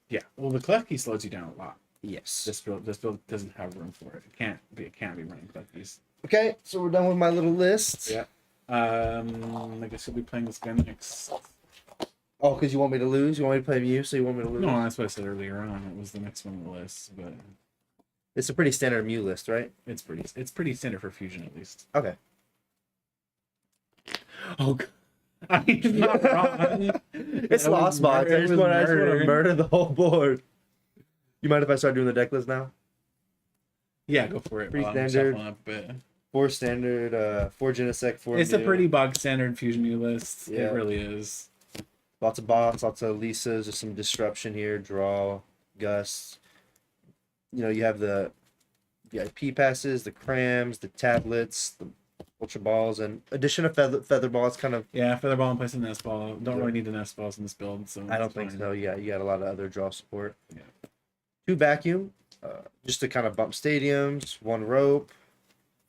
Yeah. Well, the Klefki slows you down a lot. Yes. This build doesn't have room for it. It can't be running Klefkis. Okay, so we're done with my little list. Yeah. I guess you'll be playing this guy next. Oh, because you want me to lose? You want me to play Mew, so you want me to lose? No, that's what I said earlier on. It was the next one on the list, but It's a pretty standard Mew list, right? it's pretty standard for fusion at least. Okay. Oh, I mean, you're not wrong. It's That was Lost Box. murder. I It just was want to murder. murder the whole board. You mind if I start doing the deck list now? Yeah, go for it. Pretty while I'm standard. shuffling up a bit. 4 standard, 4 Genesect, 4 It's a Mew. pretty bog standard fusion Mew list. Yeah. It really is. Lots of bots, lots of Lisas, there's some disruption here, draw, gust. You know, you have the VIP passes, the crams, the tablets, the ultra balls, and addition of feather balls kind of. Yeah, featherball and place a nest ball. Don't Yeah. really need the nest balls in this build, so I don't it's think fine. so. Yeah, you got a lot of other draw support. Yeah. 2 vacuum, just to kind of bump stadiums, 1 rope,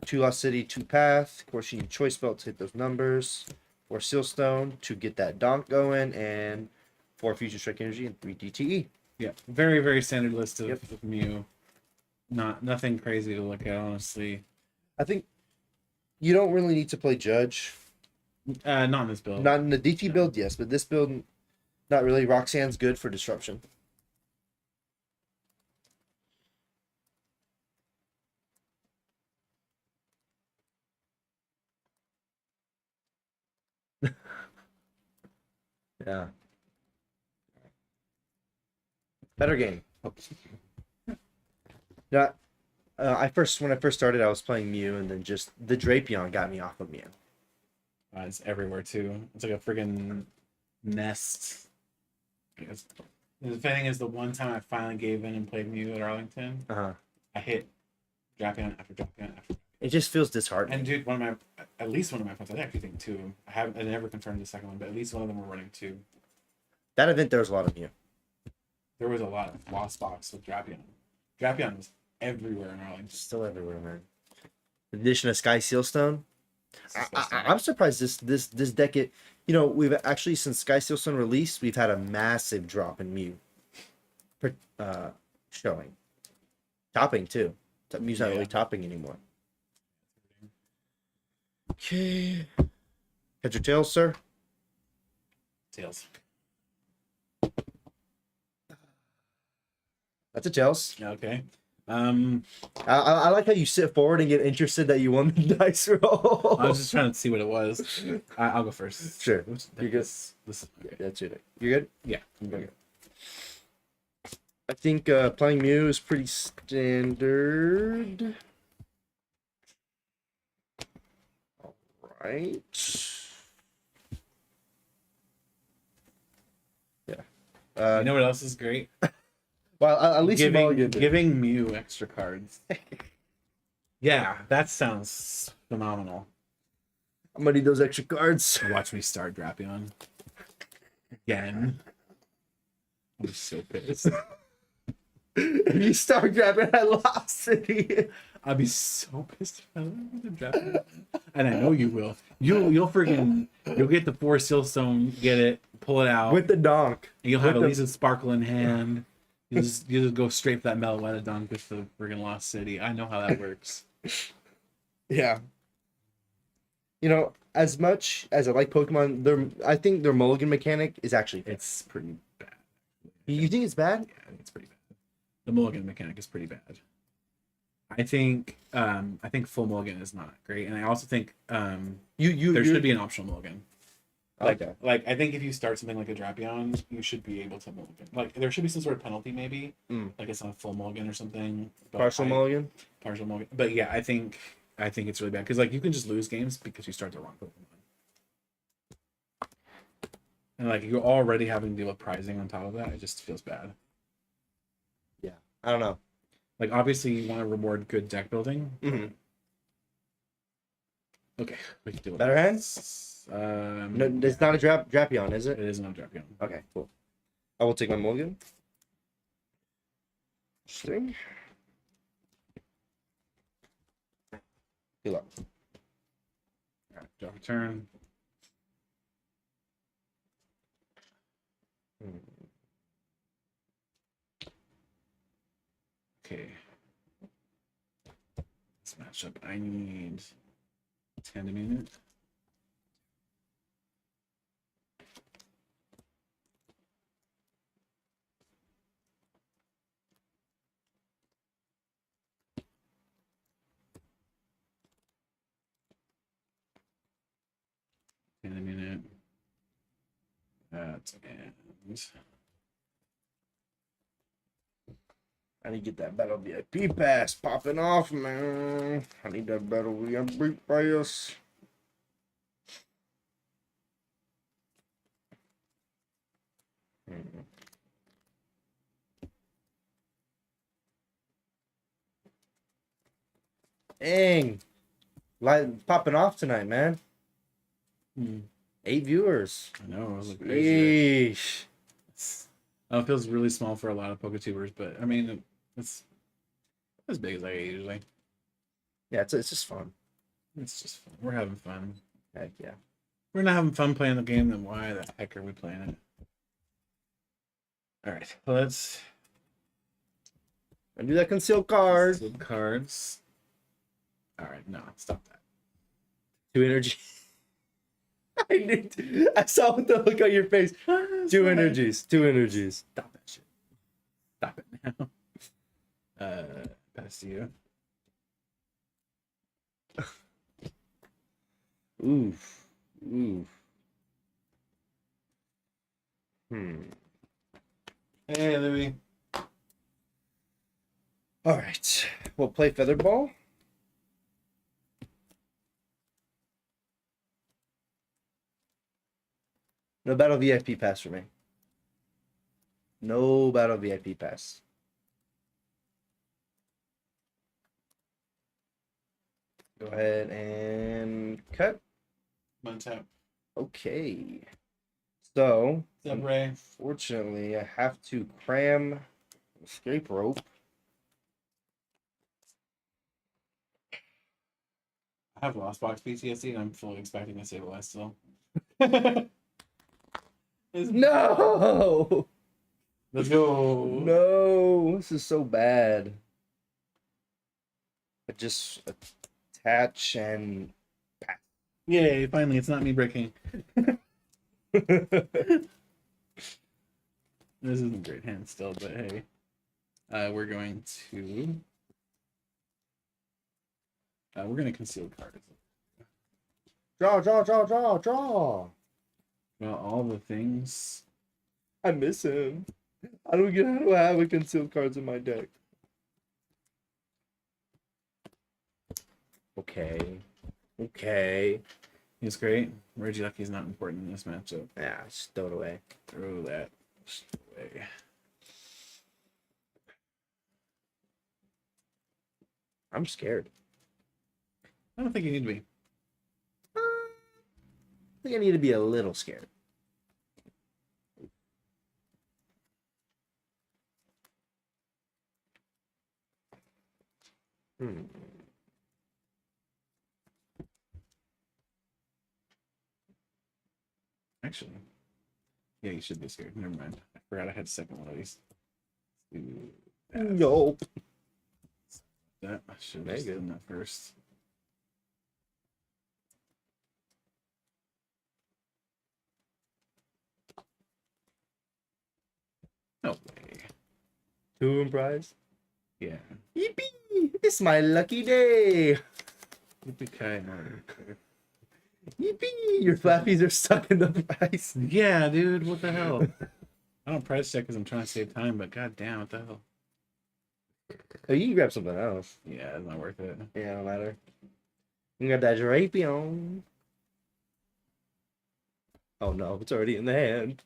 2 Lost City, 2 path. Of course, you need choice belt to hit those numbers. 4 seal stone to get that donk going, and 4 fusion strike energy and 3 DTE. Yeah, very very standard list of, Yep. of Mew. Nothing crazy to look at, honestly. I think you don't really need to play Judge. Not in this build. Not in the DT build, yes, but this build, not really. Roxanne's good for disruption. Yeah. Better game. Yeah. When I first started, I was playing Mew, and then just the Drapion got me off of Mew. It's everywhere too. It's like a friggin' nest. Because the thing is, the one time I finally gave in and played Mew at Arlington, I hit Drapion after Drapion after. It just feels disheartening. And dude, at least one of my friends, I actually think 2. I never confirmed the second one, but at least one of them were running 2. That event, there was a lot of Mew. There was a lot of Lost Box with Drapion. Drapion was everywhere in Arlington. Still everywhere, man. The addition of Sky Sealstone. It's disgusting. I'm surprised this decade. You know, we've actually since Sky Sealstone released, we've had a massive drop in Mew. Showing. Topping too. Mew's not really topping anymore. Okay. Head your tails, sir. Tails. That's a tails. Okay. I like how you sit forward and get interested that you won the dice roll. I was just trying to see what it was. I'll go first. Sure. You're good. This, okay. That's it. You're good? Yeah. I'm good. I think playing Mew is pretty standard. All right. Yeah. You know what else is great? Well, at least giving Mew extra cards. Yeah, that sounds phenomenal. I'm gonna need those extra cards. Watch me start Drapion. Again. I'm so pissed. If you start grabbing at Lost City, I'll be so pissed if I don't get the Drapion. And I know you will. You'll get the 4 Sealstone, get it, pull it out. with the donk. And you'll have at least a Sparkle in hand. You just go straight for that Meloetta with the friggin' Lost City. I know how that works. Yeah. You know, as much as I like Pokemon, I think their mulligan mechanic is actually It's pretty bad. You think it's bad? Yeah, I think it's pretty bad. The mulligan mechanic is pretty bad. I think full mulligan is not great, and I also think there should be an optional mulligan. Okay. Like I think if you start something like a Drapion, you should be able to mulligan. Like there should be some sort of penalty, maybe. Like it's not a full mulligan or something. Partial mulligan. Partial mulligan. But yeah, I think it's really bad because like you can just lose games because you start the wrong Pokemon. And like you're already having to deal with prizing on top of that. It just feels bad. Yeah. I don't know. Like obviously you want to reward good deck building. Mm-hmm. Okay, we can deal with Better this. hands? No, it's not a Drapion, is it? It is not a Drapion. Okay, cool. I will take my mulligan. Interesting. Good luck. Alright, draw a turn. Okay. This matchup, I need 10 a minute. In a minute. That and I need to get that Battle VIP pass popping off, man. I need that Battle VIP pass. Dang. Light popping off tonight, man. 8 viewers. I know it was like crazy. Yeesh. It feels really small for a lot of PokeTubers, but I mean it's as big as I get usually. Yeah, it's just fun. It's just fun. We're having fun. Heck yeah. We're not having fun playing the game, then why the heck are we playing it? Alright, let's And do that concealed card. flip cards. Alright, no, stop that. 2 energy. I saw the look on your face. 2 energies. 2 energies. Stop that shit. Stop it now. Pass to you. Oof. Hey, Louie. All right. We'll play Featherball. No Battle VIP pass for me. No Battle VIP pass. Go ahead and cut. One tap. Okay. So, What's up, Ray? unfortunately, I have to cram escape rope I have Lost Box PTSD, and I'm fully expecting to save West still. No! Let's go. No! This is so bad. I just attach and Yay! Finally, it's not me breaking. This isn't a great hand still, but hey, we're going to conceal cards. draw. Well, all the things. I miss him. I don't get how to have a concealed cards in my deck. Okay. He's great. Regieleki is not important in this matchup. Yeah, just throw it away. Throw that away. I'm scared. I don't think you need to be. I think I need to be a little scared. Actually, yeah, you should be scared. Never mind. I forgot I had a second one of these. Nope. That I should have just done that first. No way. 2 in prize? Yeah. Yippee! It's my lucky day! Yippee-ki-yay. Yippee! Your flappies are stuck in the prize. Yeah, dude, what the hell? I don't price check because I'm trying to save time, but goddamn, what the hell? Oh, you can grab something else. Yeah, it's not worth it. Yeah, no matter. You got that Drapion. Oh no, it's already in the hand.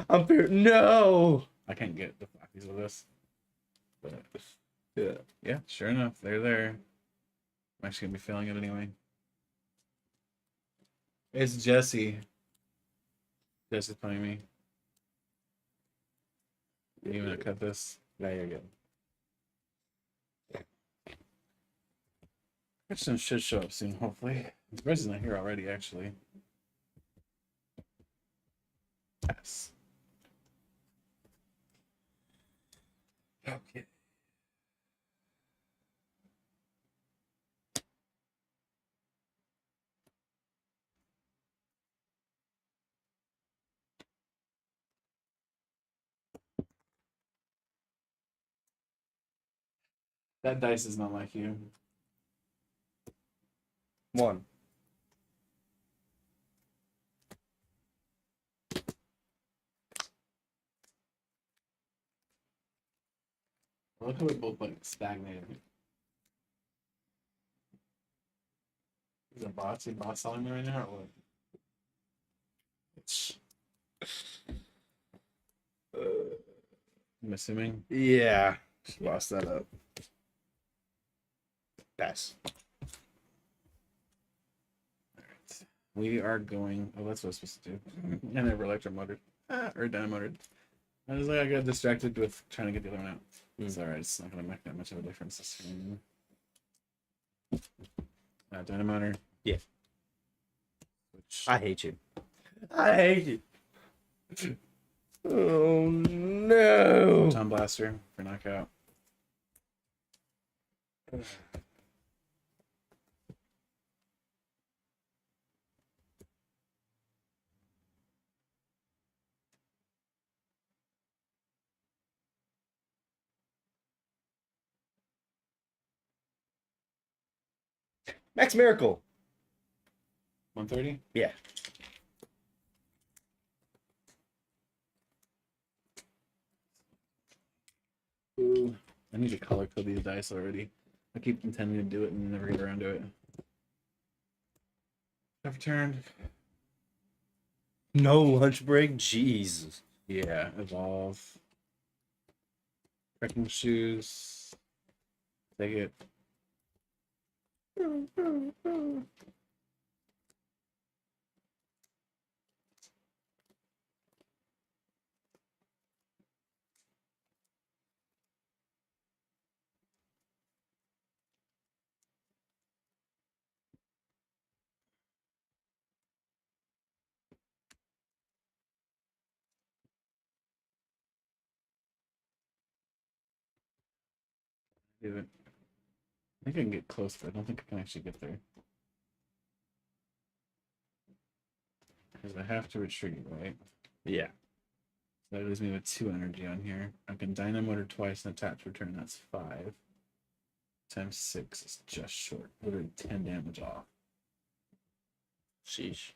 I'm fear. No! I can't get the flappies with this. But yeah, sure enough, they're there. I'm actually gonna be failing it anyway. It's Jesse. Jesse's playing me. You gonna cut this? No, you're good. Christian should show up soon, hopefully. His price is not here already, actually. Yes. Okay. That dice is not like you. 1. I look how we both like stagnated. Is a boss selling me right now or what? I'm assuming. Yeah. Just lost that up. Pass. Alright. We are going. Oh, that's what I was supposed to do. I never electromotored. Or dynamotored. I was like, I got distracted with trying to get the other one out. It's alright, it's not going to make that much of a difference this game. Dynamotor. Yeah. Which... I hate you. I hate you. Oh no! Photon Blaster for knockout. Max Miracle. 130? Yeah. Ooh, I need to color code these dice already. I keep intending to do it and never get around to it. I've turned. No lunch break? Jeez. Yeah, evolve. Trekking shoes. Take it. Do it. I think I can get close, but I don't think I can actually get there. Because I have to retreat, right? Yeah. So that leaves me with 2 energy on here. I can Dynamotor twice and attach return. That's 5. Times 6 is just short. Literally 10 damage off. Sheesh.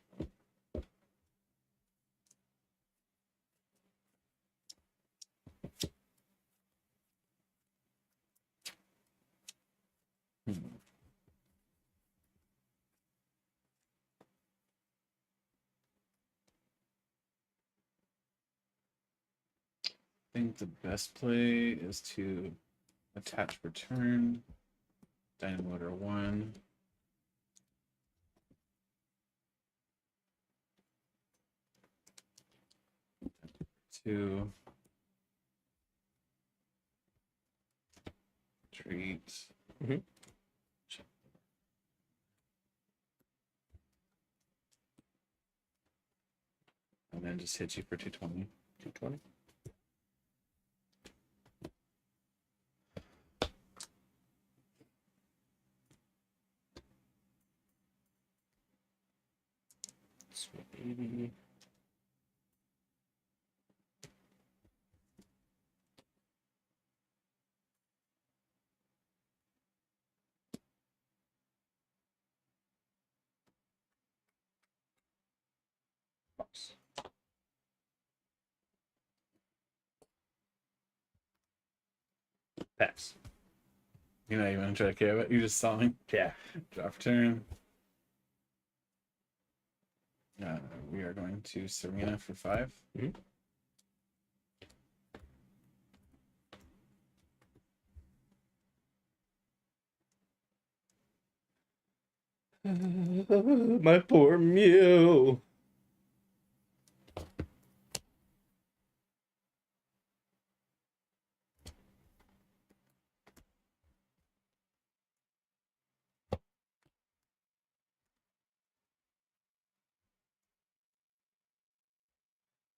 I think the best play is to attach return. Dynamotor 1. Two. Treat. Mhm. And then just hit you for 220. 220. Sweet baby. Box. Pass. You know, you want to try to KO it? You just saw me. Yeah. Drop return. We are going to Serena for 5. Mhm. My poor Mew.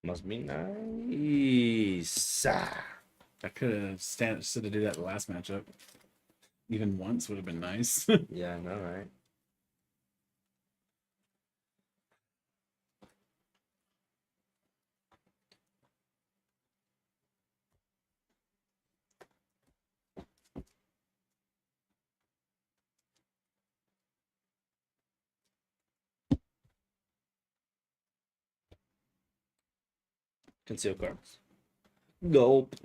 Must be nice. I could have stood to do that the last matchup. Even once would have been nice. Yeah, I know, right? Conceal cards. Gulp.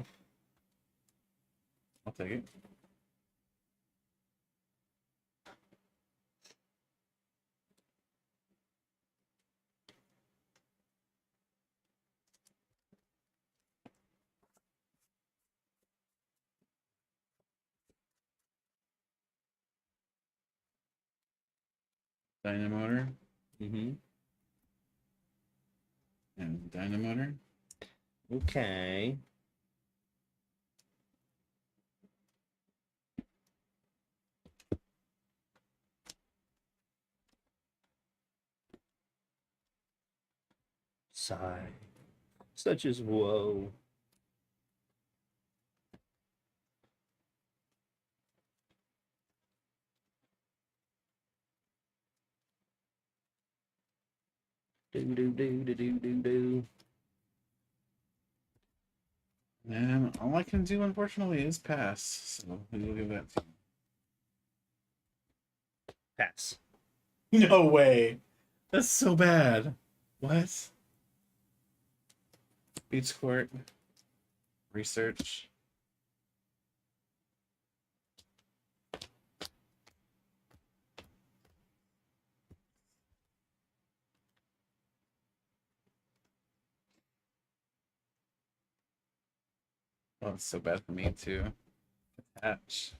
I'll take it. Dynamotor Mm-hmm. and Dynamotor. Okay. Sigh. Such as woe. Do do do do do do do. And all I can do, unfortunately, is pass. So we will give that to Pass. you. No way. That's so bad. What? Beach court. Research. Oh, it's so bad for me too. Attach.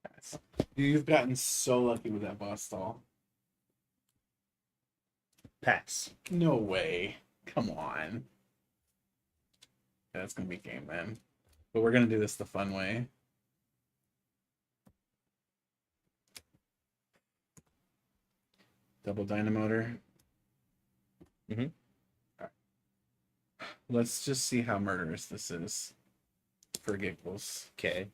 Pass. You've gotten so lucky with that boss stall. Pass. No way. Come on. That's gonna be game then. But we're gonna do this the fun way. Double Dynamotor. Mhm. Let's just see how murderous this is. just for giggles. Okay.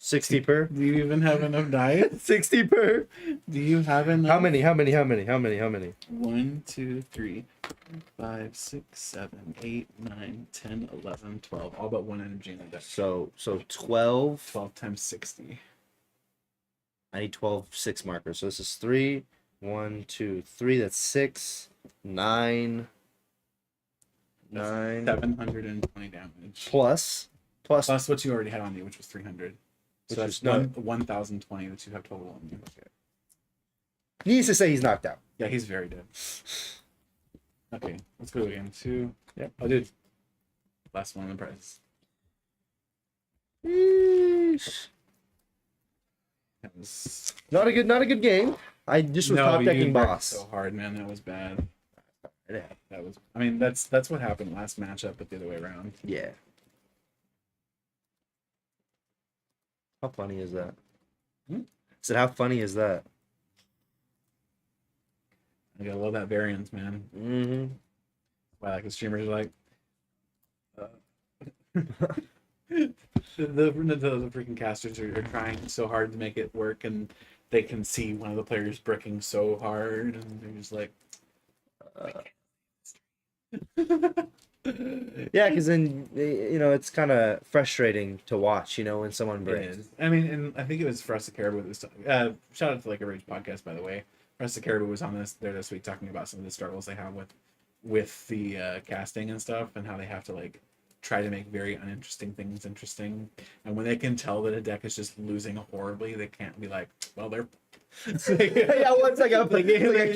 $60 per. Do you even have enough dice? $60 per. Do you have enough? How many? 1, 2, 3, 5, 6, 7, 8, 9, 10, 11, 12. All but one energy in the deck. So 12. 12 times 60. I need 12 6 markers. So this is 3, 1, 2, 3. That's 6, 9. 9 720 damage. plus Plus what you already had on you, which was 300. So Which that's is 1,020 that you have total on you. Okay. needs to say he's knocked out. Yeah, he's very dead. Okay, let's go again. 2. Yep. Oh, dude. Last one on the prize. Yeesh. That was Not a good game. I just was top you decking worked boss. so hard, man. That was bad. Yeah. That was. I mean, that's what happened last matchup, but the other way around. Yeah. How funny is that? So how funny is that? I gotta love that variance, man. Mm-hmm. Why, like the streamers are like, the freaking casters are trying so hard to make it work, and they can see one of the players bricking so hard, and they're just like, Yeah, because then it's kind of frustrating to watch. When someone it breaks. is. I mean, and I think it was Fresta Caribou this shout out to like a Rage podcast, by the way. Fresta Caribou was on this week talking about some of the struggles they have with the casting and stuff, and how they have to like try to make very uninteresting things interesting. And when they can tell that a deck is just losing horribly, they can't be like, well, they're Yeah, once I got like a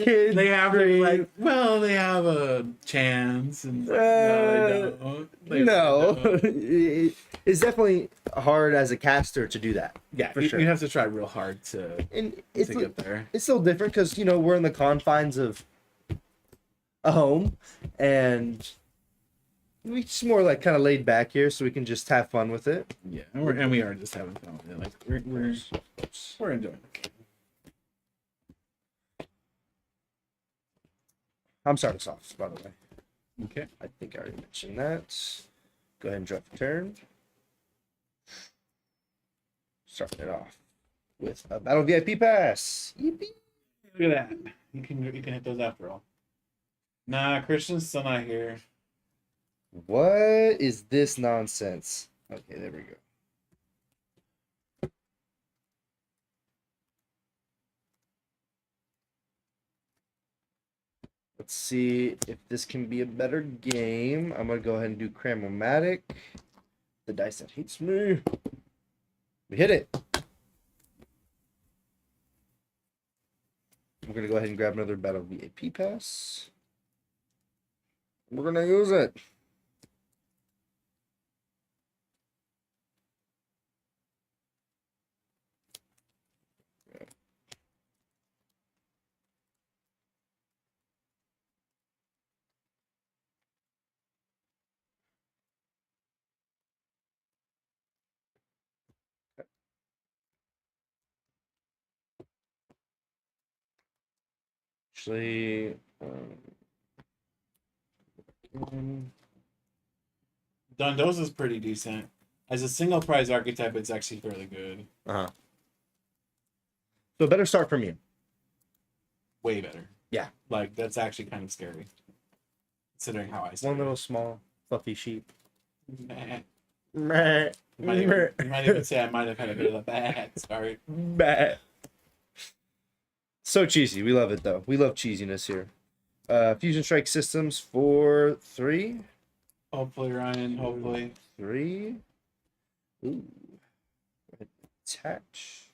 kid. they have to be like, well, they have a chance, and no, they don't. They No, don't. it's definitely hard as a caster to do that. Yeah, for you, sure. you have to try real hard to And it's get there. it's still different because we're in the confines of a home, and we just more like kind of laid back here, so we can just have fun with it. Yeah, and we are just having fun with it. Like we're enjoying it. I'm starting us off, by the way. Okay. I think I already mentioned that. Go ahead and drop a turn. Starting it off with a Battle VIP pass. Yippee. Look at that. You can hit those after all. Nah, Christian's still not here. What is this nonsense? Okay, there we go. Let's see if this can be a better game. I'm going to go ahead and do Cramomatic. The dice that hates me. We hit it. We're going to go ahead and grab another Battle VIP pass. We're going to use it. Actually, Dondoza's pretty decent. As a single prize archetype, it's actually fairly good. so a better start from you. Way better. Yeah. Like, that's actually kind of scary. Considering how I started. One little small fluffy sheep. Meh. Meh. You might even say I might have had a bit of a bad start. Meh. So cheesy. We love it though. We love cheesiness here. Fusion Strike Systems for 3. Hopefully, Ryan. Hopefully. 3. Ooh. Attach.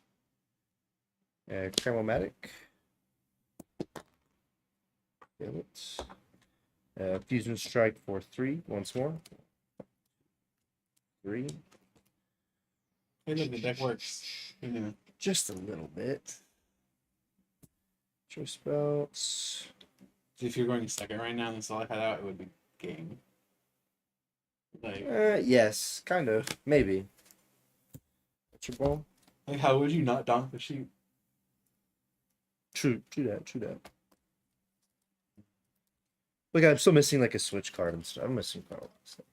Cramomatic. Damn it. Fusion Strike for 3. Once more. 3. Hey, look, the deck works. Yeah. Just a little bit. Choice belts. If you're going second right now and that's all I had out, it would be game. Like, Yes, kind of. Maybe. What's your ball? like, how would you not donk the sheep? True that. Look, I'm still missing like a switch card and stuff. I'm missing quite a lot of stuff.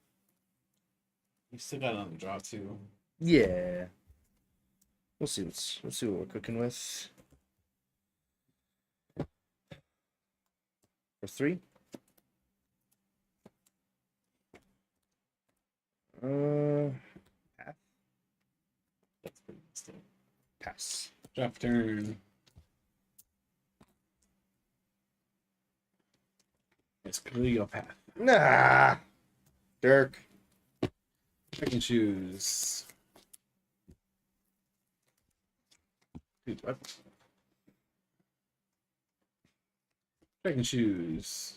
You still got another draw too. Yeah. Let's see what we're cooking with. For 3. Pass. That's pretty still. Pass. Drop turn. It's clearly your path. Nah. Dirk. I can choose. Dude, what? I can choose.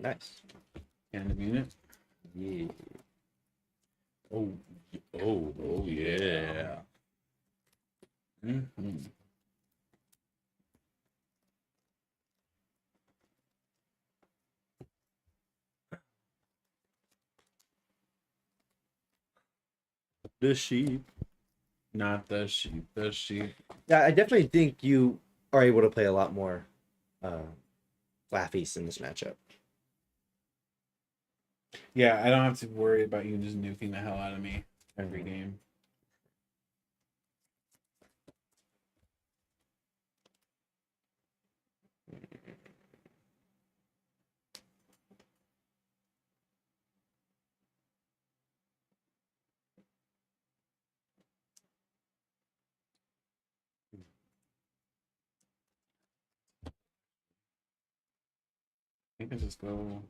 Nice. End of unit. Yeah. Oh, oh yeah. Mm-hmm. The sheep. Not the sheep. The sheep. Yeah, I definitely think you are able to play a lot more Flaffies in this matchup. Yeah, I don't have to worry about you just nuking the hell out of me every game. I think I just go.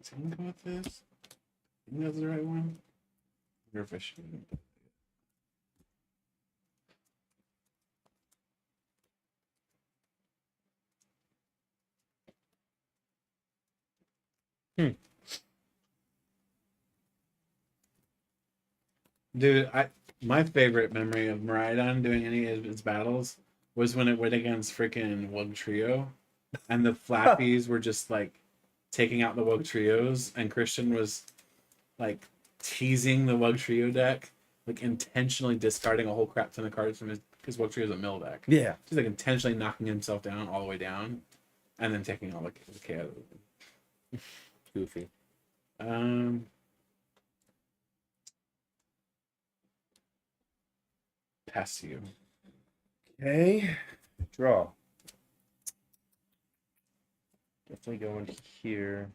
Is he gonna go with this? I think that's the right one. I wonder if I should. Dude, my favorite memory of Miraidon doing any of its battles was when it went against freaking Wug Trio, and the Flappies were just like taking out the Wug Trios, and Christian was like teasing the Wug Trio deck, like intentionally discarding a whole crap ton of cards from his Wug Trio is a mill deck. Yeah. He's like intentionally knocking himself down all the way down, and then taking all the KO. Goofy. Pass you. Okay. Draw. Definitely going here.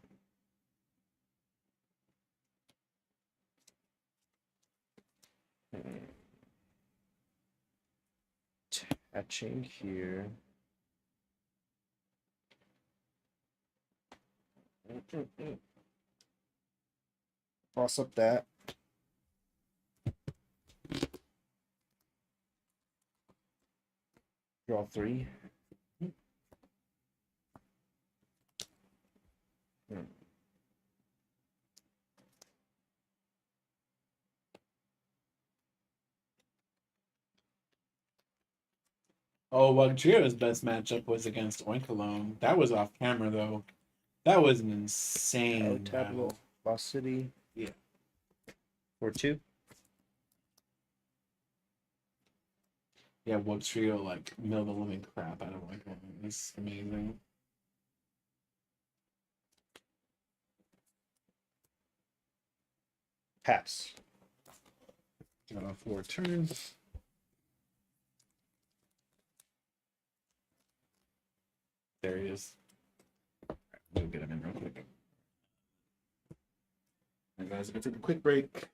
Attaching here. Toss up that. Draw 3. Oh, Wug Trio's best matchup was against Oinkalone. That was off camera though. That was an insane battle. Velocity. Yeah. For 2. Yeah, Wug Trio like milled the living crap out of Oinkalone. It's amazing. Pass. Got off 4 turns. There he is. Right, we'll get him in real quick. Alright, guys, we're gonna take a quick break.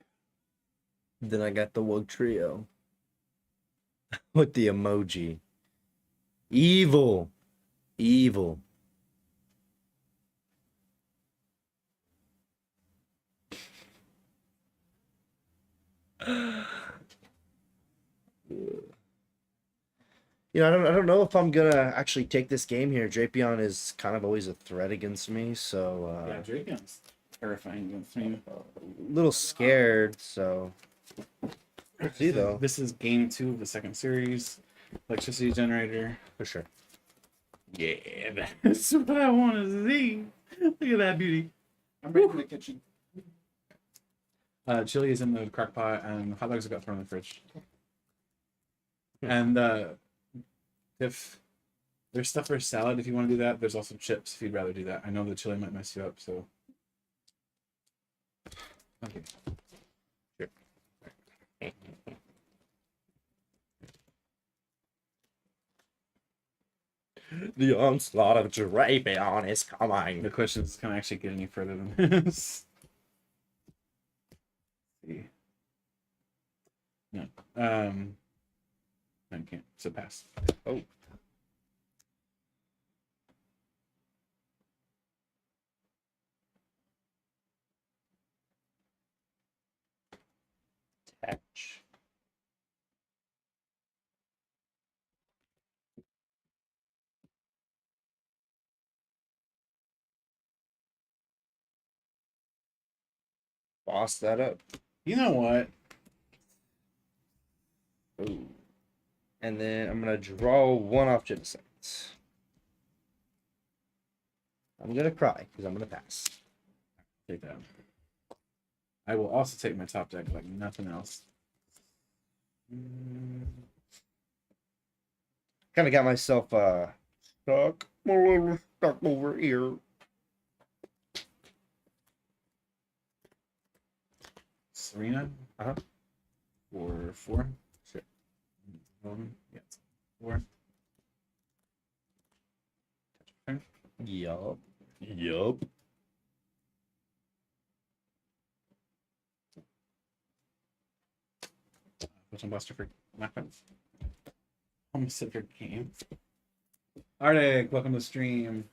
Then I got the Wug Trio. With the emoji. Evil. Evil. I don't know if I'm gonna actually take this game here. Drapion is kind of always a threat against me, so Yeah, Drapion's terrifying against me. a little scared. So let's see though. This is game 2 of the second series. Electricity generator. For sure. Yeah, that's what I want to see. Look at that beauty. I'm ready for the kitchen. Chili is in the crock pot, and hot dogs have got thrown in the fridge. And if There's stuff for salad if you want to do that. There's also chips if you'd rather do that. I know the chili might mess you up, so. Okay. Sure. The onslaught of Drapion is coming. The question is, can I actually get any further than this? Let's see. No. I can't. So pass. Oh. Attach. Boss that up. You know what? Ooh. And then I'm gonna draw one off Genocide. I'm gonna cry because I'm gonna pass. Take that. I will also take my top deck like nothing else. Kind of got myself stuck. I'm a little stuck over here. Serena. Uh-huh. For 4. Sure. Yeah. 4. Yup. Yup. Which Buster for knockouts? Almost said your game. Arctic, welcome to the stream.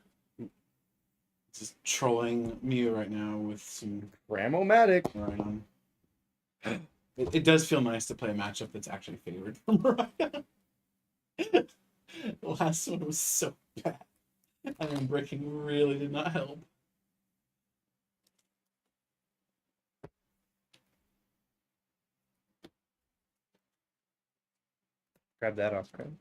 Just trolling Mew right now with some Ramomatic. Miraidon. It does feel nice to play a matchup that's actually favored for Miraidon. The last one was so bad. I mean, breaking really did not help. Grab that off card.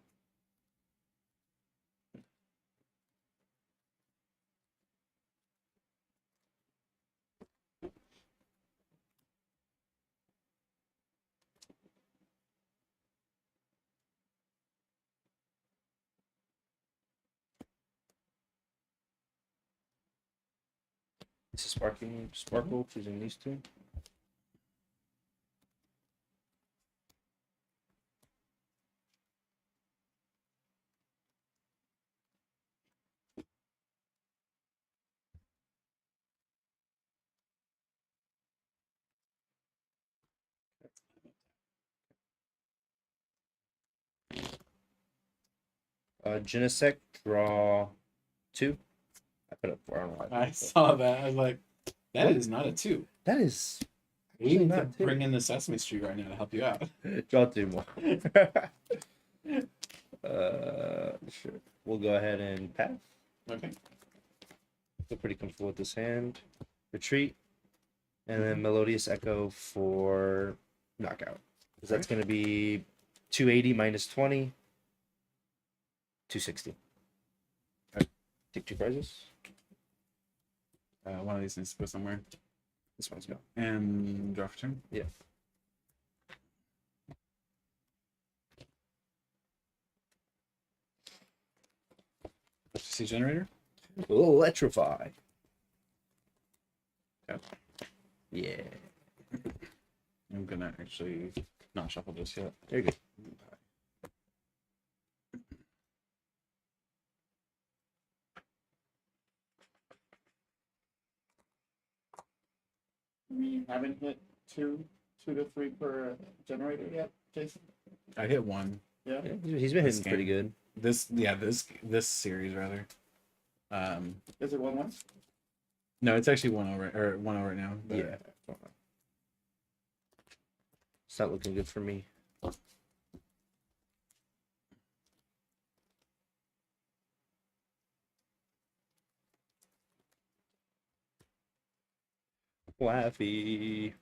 This is Sparkle, choosing these two. Genesect, draw 2. I put up 4. I don't know why. I saw that. I was like, that is not a 2. That is. We need to not two. bring in the Sesame Street right now to help you out. Draw 2 more. Sure. We'll go ahead and pass. Okay. Feel pretty comfortable with this hand. Retreat. And then Melodious Echo for knockout. Because that's going to be 280 minus 20. 260. Take 2 prizes. One of these needs to go somewhere. This one's go. And draw for turn. Yeah. See generator. Electrify. Okay. Yeah. I'm gonna actually not shuffle just yet. There you go. We haven't hit two to 3 per generator yet, Jason. I hit 1. Yeah. Yeah, he's been This hitting pretty good. This series rather. Is it 1-1? No, it's actually 1-0 or 1-0 right now. But Yeah. It's not looking good for me. Laffy.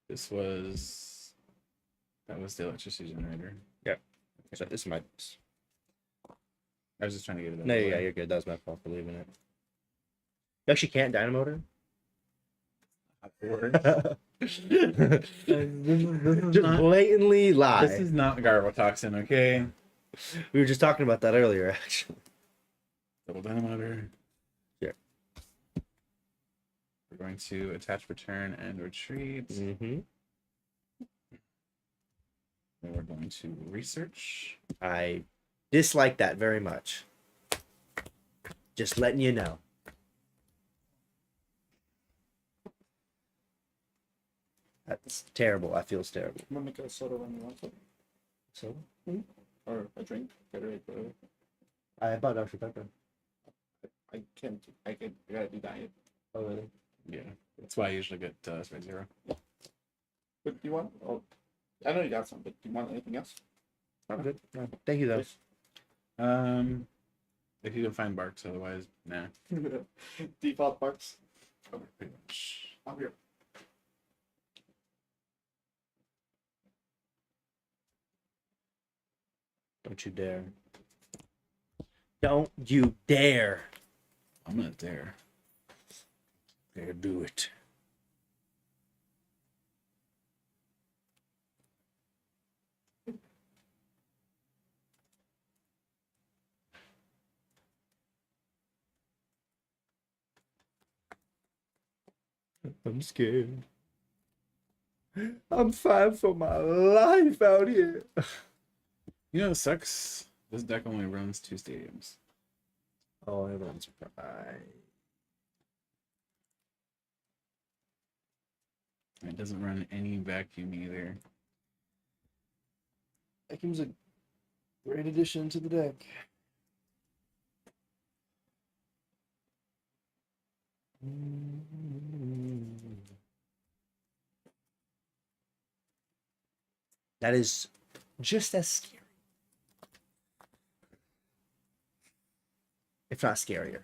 This was that was the electricity generator. So this might. I was just trying to get it. No, yeah, you're good. That was my fault for leaving it. You actually can't dynamo her? Just blatantly lie. This is not Garbotoxin, okay? We were just talking about that earlier, actually. Double dynamotor. Yeah. We're going to attach, return, and retreat. Mm-hmm. And we're going to research. I dislike that very much. Just letting you know. That's terrible. I feel it's terrible. I'm gonna make a soda when you want to. So Or a drink. Gatorade, whatever. I bought Dr. Pepper. I can't. I gotta do diet. Oh really? Yeah, that's why I usually get Sprite Zero. But do you want? Oh, I know you got some. But do you want anything else? I'm good. No, thank you though. If you can find Barks, otherwise, nah. Default parts. Okay, pretty much. I'm here. Don't you dare. Don't you dare. I'm not there. Dare do it. I'm scared. I'm fighting for my life out here. You know, it sucks. This deck only runs 2 stadiums. Oh, everyone's right. It doesn't run any vacuum either. Vacuum's a great addition to the deck. That is just as scary. If not scarier.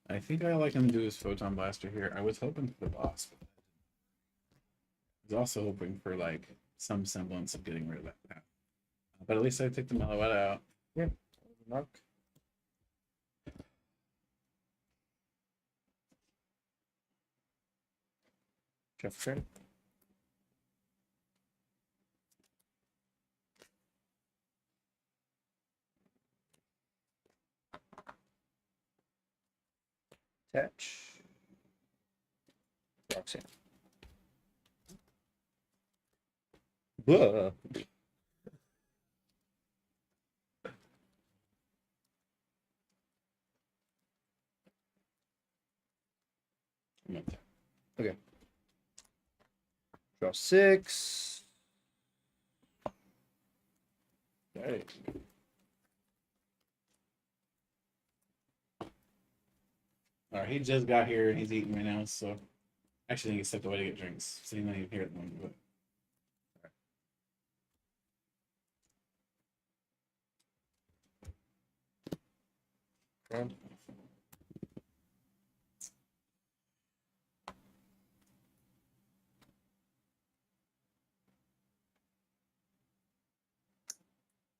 I think I like him to do his Photon Blaster here. I was hoping for the boss, but I was also hoping for like some semblance of getting rid of that path. But at least I took the Meloetta out. Yeah. Mark. Jefferson. Attach. Roxanne. Blah. Okay. Draw 6. Hey. Alright, he just got here and he's eating right now, so actually he stepped away to get drinks. So he's not even here at the moment, but And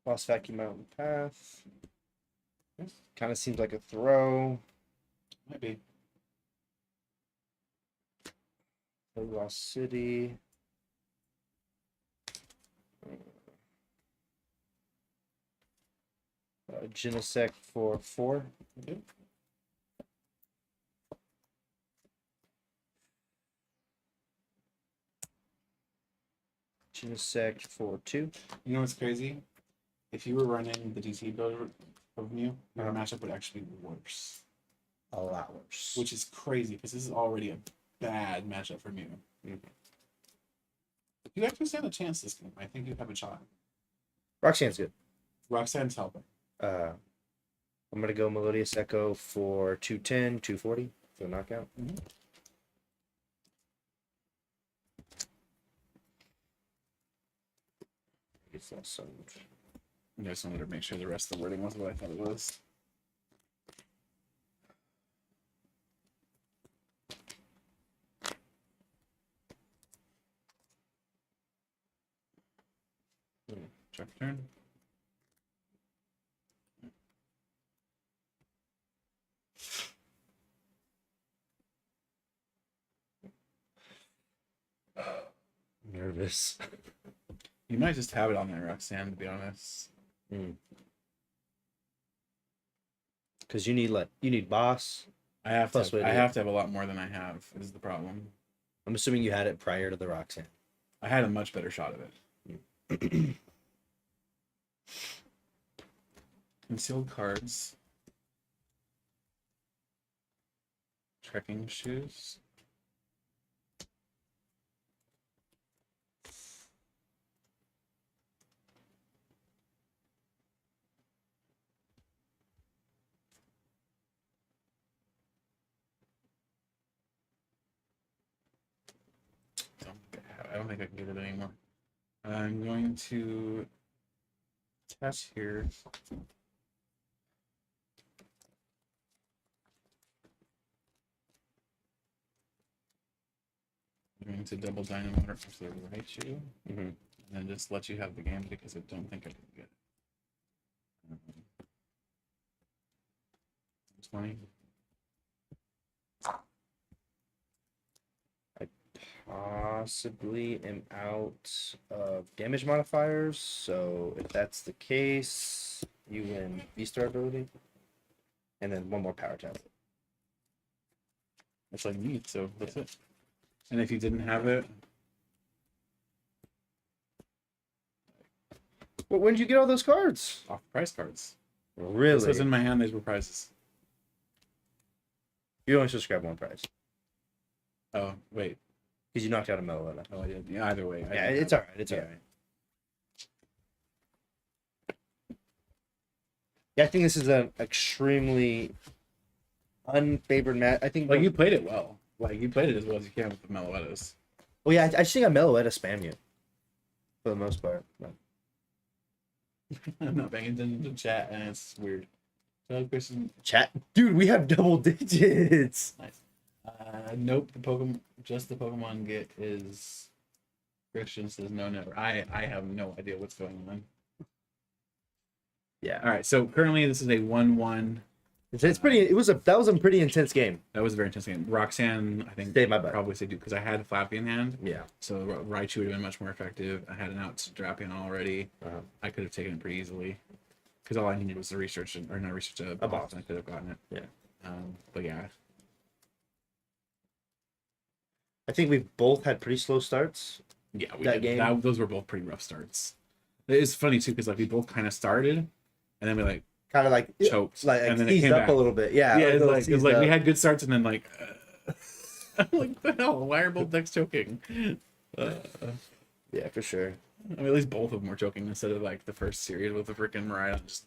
Lost Vacuum Mountain Path. Kind of seems like a throw. might be. Lost City. Genesect for 4. Okay. Genesect for 2. You know what's crazy? If you were running the DT build of Mew, your matchup would actually be worse. A lot worse. Which is crazy because this is already a bad matchup for Mew. Mhm. If you actually stand a chance this game, I think you have a shot. Roxanne's good. Roxanne's helping. I'm going to go Melodious Echo for 210, 240 for the knockout. Mm-hmm. It's not so much. I just wanted to make sure the rest of the wording was what I thought it was. Check turn. Nervous. You might just have it on there, Roxanne, to be honest. Because you need boss. I have Plus to. what I it have to have a lot more than I have. Is the problem? I'm assuming you had it prior to the Roxanne. I had a much better shot of it. Concealed cards. Trekking shoes. I don't think I can get it anymore. I'm going to test here. I'm going to double dynamo it to the right shoe, and then just let you have the game because I don't think I can get it. 20. Possibly am out of damage modifiers, so if that's the case, you win V-Star ability. And then one more power tap. That's all you need, so that's it. And if you didn't have it, Well, when did you get all those cards? off price cards. Really? This was in my hand, these were prizes. You only supposed to grab one prize. Oh, wait. Because you knocked out a Meloetta. Oh, I did. Yeah, either way. Yeah, it's alright. It's alright. Yeah, I think this is an extremely unfavored match. I think. Like, you played it well. Like, you played it as well as you can with the Meloettas. Well, yeah, I just think a Meloetta spam you. For the most part. But... I'm not paying attention to chat, and it's weird. Chat? Dude, we have double digits! Nice. Nope, just the Pokemon get is... Christian says no, never. I have no idea what's going on. Yeah. Alright, so currently this is a 1-1. It's pretty. That was a pretty intense game. That was a very intense game. Roxanne, I think, Saved my butt. probably saved you because I had Flappy in hand. Yeah. So Raichu would have been much more effective. I had an out Drapion already. I could have taken it pretty easily because all I needed was a research or not research a box, and I could have gotten it. Yeah. But yeah. I think we both had pretty slow starts. Yeah, those were both pretty rough starts. It's funny too because like we both kind of started, and then we like kind of like choked, and then it came up back a little bit. Yeah, yeah. It's like we had good starts, and then like, I'm like, the hell? Why are both decks choking? Yeah, for sure. I mean, at least both of them were choking instead of like the first series with the freaking Miraidon just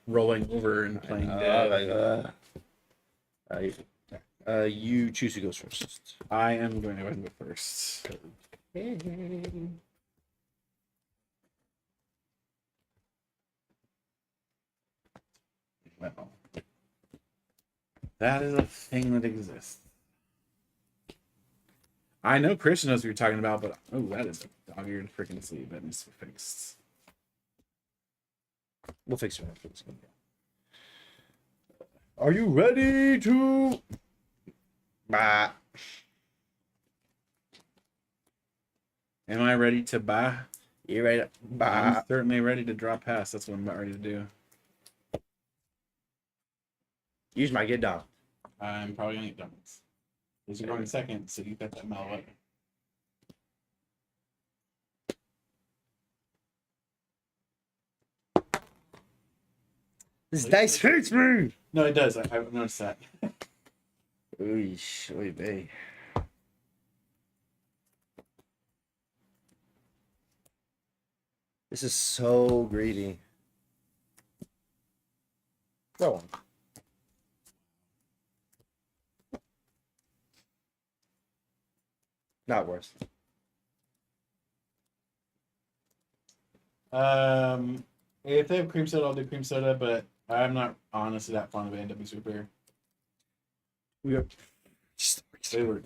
rolling over and playing dead. You choose who goes first. I am going to go ahead and go first. Well, that is a thing that exists. I know Christian knows what you're talking about, but oh, that is a dog-eared freaking sleeve that needs to be fixed. We'll fix it after this game. Are you ready to? Bah. Am I ready to buy? You ready to? Bah. I'm certainly ready to draw pass. That's what I'm about ready to do. Use my get down. I'm probably gonna get doubles. These are going second, so you got that Meloetta. This dice hurts me. No, it does. I've noticed that. Oosh, oy vey. This is so greedy. Go on. Not worse. If they have cream soda, I'll do cream soda, but I'm not honestly that fond of A&W Super. We are. They were.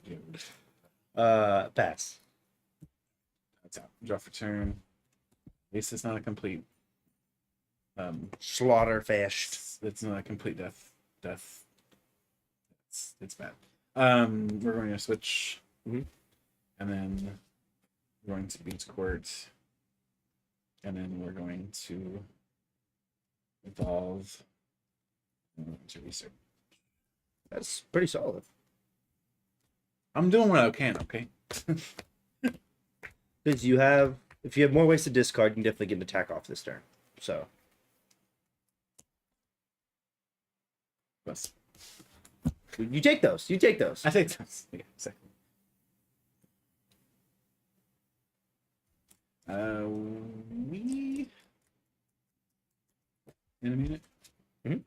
Pass. That's out. Draw for turn. least it's not a complete Slaughterfest. it's not a complete death. It's bad. We're going to switch, Mhm. and then we're going to Beach Court, and then we're going to evolve and we're going to research. That's pretty solid. I'm doing what I can, okay? Because if you have more ways to discard, you can definitely get an attack off this turn. So, Plus, you take those. You take those. I think that's yeah, exactly. We in a minute. Mhm.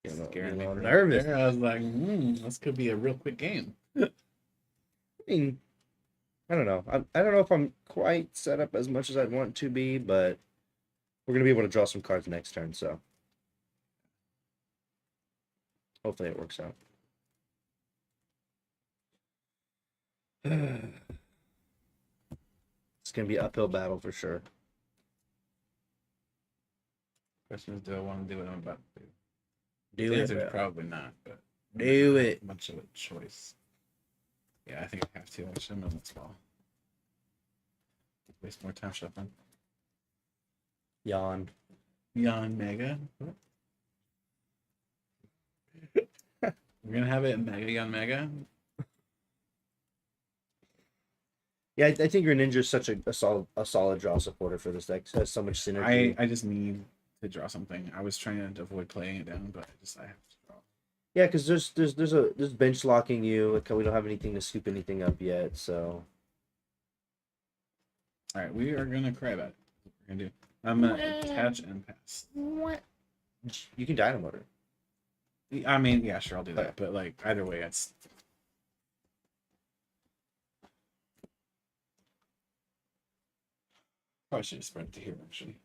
Scared me a little right nervous. there. I was like, this could be a real quick game. I mean, I don't know. I don't know if I'm quite set up as much as I'd want to be, but we're gonna be able to draw some cards next turn, so hopefully it works out. It's gonna be an uphill battle for sure. Question is, do I want to do what I'm about to do? Do The it, answer is bro. probably not, but Do I don't it. have much of a choice. Yeah, I think I have to. Actually, I'm in this ball. Waste more time shuffling. Yawn. Yon Mega. We're gonna have it in Mega Yon Mega. Yeah, I think your ninja is such a solid draw supporter for this deck. It has so much synergy. I just need to draw something. I was trying to avoid playing it down, but I have to draw. Yeah, because there's bench locking you. Like, we don't have anything to scoop anything up yet, so All right, we are gonna cry about it. We're gonna do. I'm gonna attach and pass. you can dynamo it. I mean, yeah, sure, I'll do that. But like either way, it's probably should have spread it to here actually.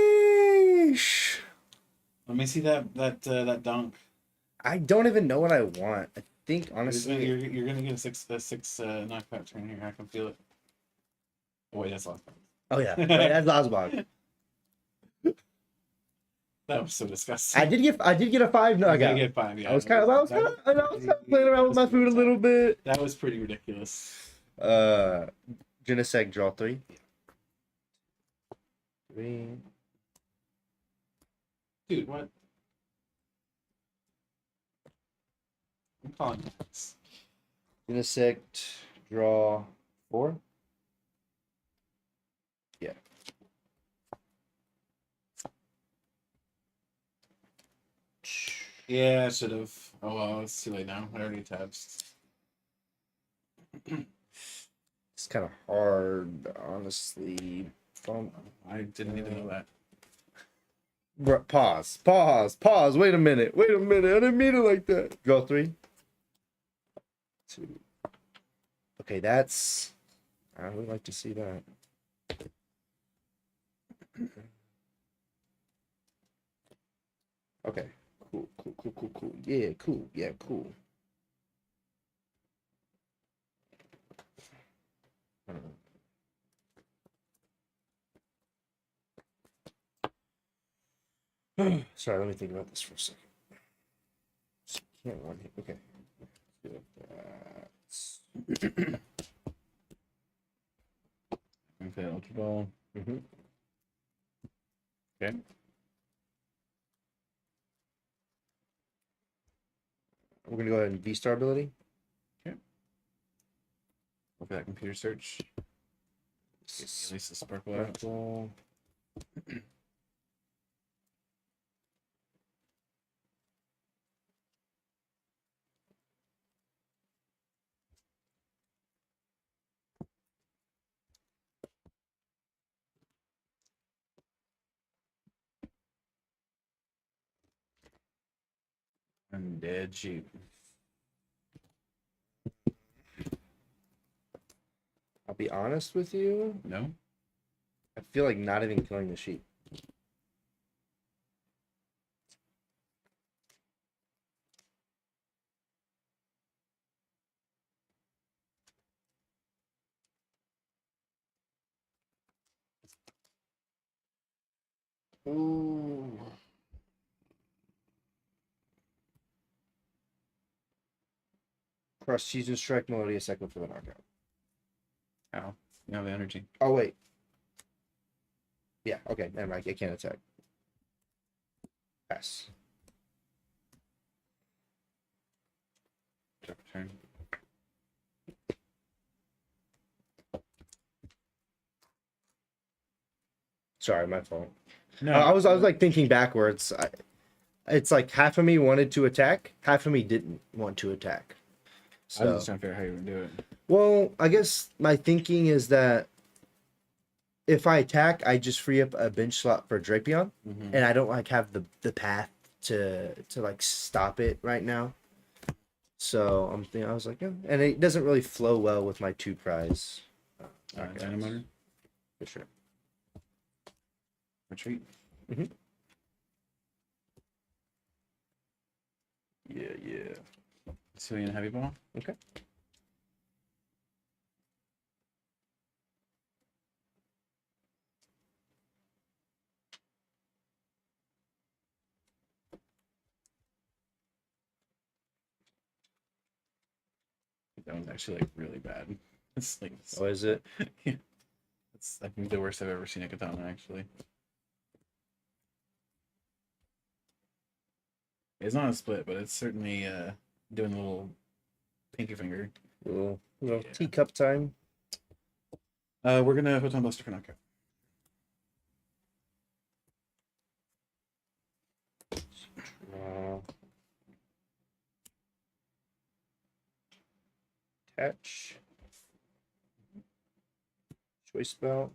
Sheesh. Let me see that donk. I don't even know what I want. I think honestly, You're gonna get a six knockout turn here. I can feel it. Oh wait, that's last time. oh yeah, right, that's Ozbog. That was so disgusting. I did get a 5 You're gonna knockout. get 5. Yeah, I was kind of playing around with my food a little bit. That was pretty ridiculous. Genesec draw 3. 3. Dude, what? I'm calling this. Genesec draw 4. Yeah. Yeah, I should have. Oh well, it's too late now. I already tapped. It's kind of hard, honestly. I didn't even know that. Pause. Wait a minute. I didn't mean it like that. Draw 3. 2. Okay, that's. I would like to see that. Okay. Cool. Yeah, cool. Sorry, let me think about this for a second. Can't one hit. Okay. Okay, Ultra Ball. Mm-hmm. Okay. We're gonna go ahead and V-Star ability. Look at that computer search. At least the sparkle out. Sparkle. Undead sheep. be honest with you. No. I feel like not even killing the sheep. Ooh. Cross season strike Melodious Echo for the knockout. How? You have the energy. Oh wait. Yeah, okay, never mind. I can't attack. Pass. Turn. Sorry, my fault. No. I was like thinking backwards. It's like half of me wanted to attack, half of me didn't want to attack. I was So, just trying to figure out how you were gonna do it. well, I guess my thinking is that if I attack, I just free up a bench slot for Drapion, Mm-hmm. and I don't like have the path to like stop it right now. So I'm thinking, I was like, yeah. And it doesn't really flow well with my 2 prize. Dynamotor. For sure. Retreat. Mhm. Yeah. Sicilian heavy ball. Okay. That one's actually like really bad. It's like Oh, is it? yeah. It's I think the worst I've ever seen a katana actually. It's not a split, but it's certainly doing a little pinky finger. Little Yeah. teacup time. We're gonna put on Buster for knockout. Attach. Choice belt.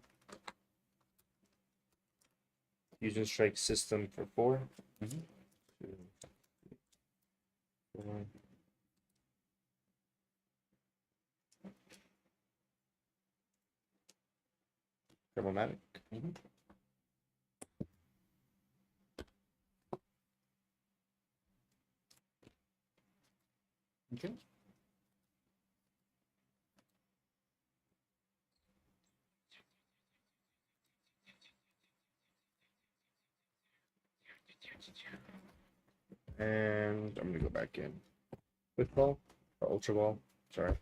Fusion strike system for 4. Mhm. 2, 4. Problematic. Mhm. Okay. And I'm gonna go back in. Quick ball or ultra ball. Sorry.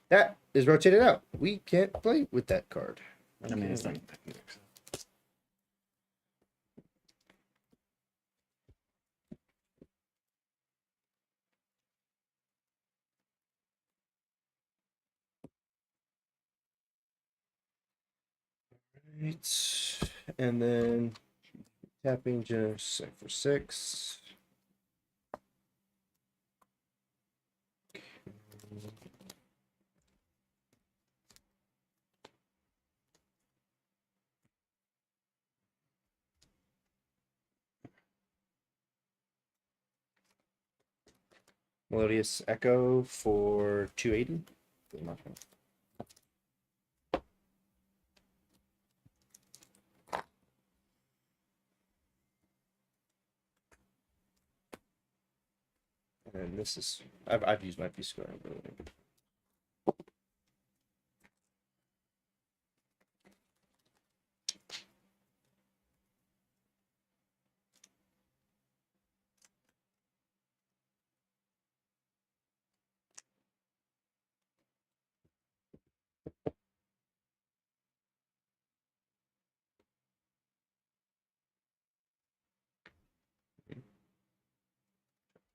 That is rotated out. We can't play with that card. I mean, it's not either, so. Right. And then tapping just for 6. Melodious Echo for 280. And this is I've used my P score.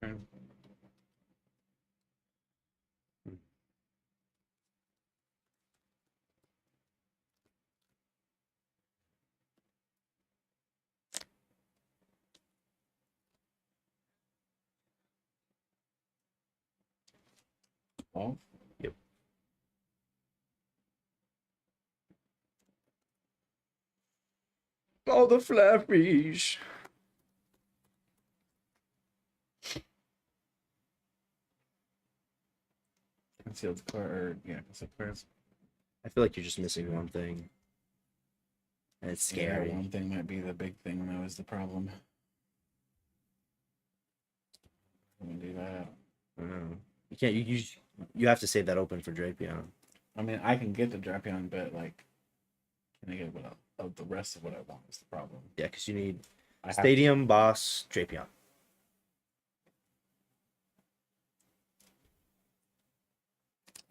Turn. Ball. Yep. All the flappies. Concealed card. Or, yeah, concealed cards. I feel like you're just missing one thing. And it's scary. Yeah, one thing might be the big thing, though, is the problem. Let me do that. I don't know. You can't. You have to save that open for Drapion. I mean, I can get the Drapion, but like, can I get the rest of what I want is the problem. Yeah, because you need I have Stadium, Boss, Drapion.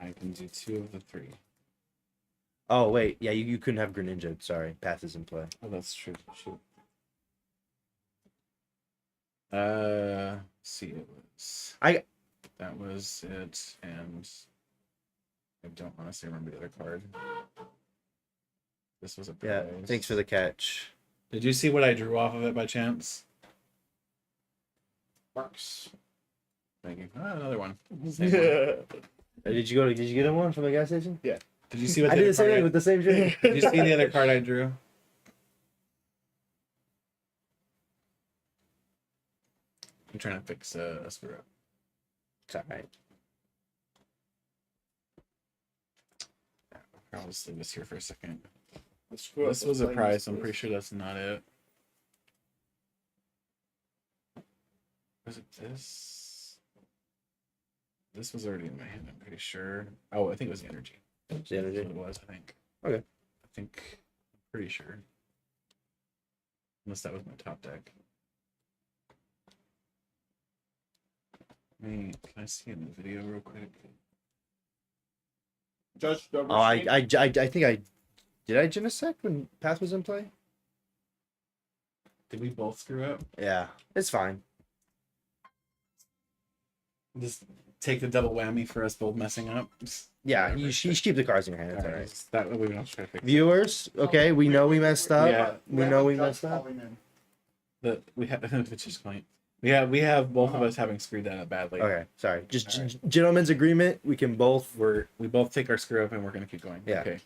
I can do 2 of the 3. Oh wait, yeah, you couldn't have Greninja. Sorry, Path is in play. Oh, that's true. Shoot. See, it was. That was it, and I don't honestly remember the other card. This was a prize. Yeah, thanks for the catch. Did you see what I drew off of it by chance? Marks. Thank you. Ah, another one. Same one. Did you get one from the gas station? Yeah. Did you see what I the did the other same card thing with the same shit. Did you see the other card I drew? I'm trying to fix a screw up. It's alright. I'll just leave this here for a second. This This was a prize. I'm pretty sure that's not it. Was it this? This was already in my hand, I'm pretty sure. Oh, I think it was the energy. It's the energy. That's what it was, I think. Okay. I think, I'm pretty sure. Unless that was my top deck. Can I see in the video real quick? Judge double. Oh, I think I did. I Genesect when Path was in play. Did we both screw up? Yeah, it's fine. Just take the double whammy for us both messing up. Yeah, Whatever. you should keep the cards in your hand. It's All alright. right. That way we don't try to fix it. Viewers, okay, we know we messed up. Yeah. We know we messed up. We have which is point. We have both of us having screwed that up badly. Okay, sorry. Just All right. gentlemen's agreement. We can both. We both take our screw up and we're gonna keep going. Yeah. Okay.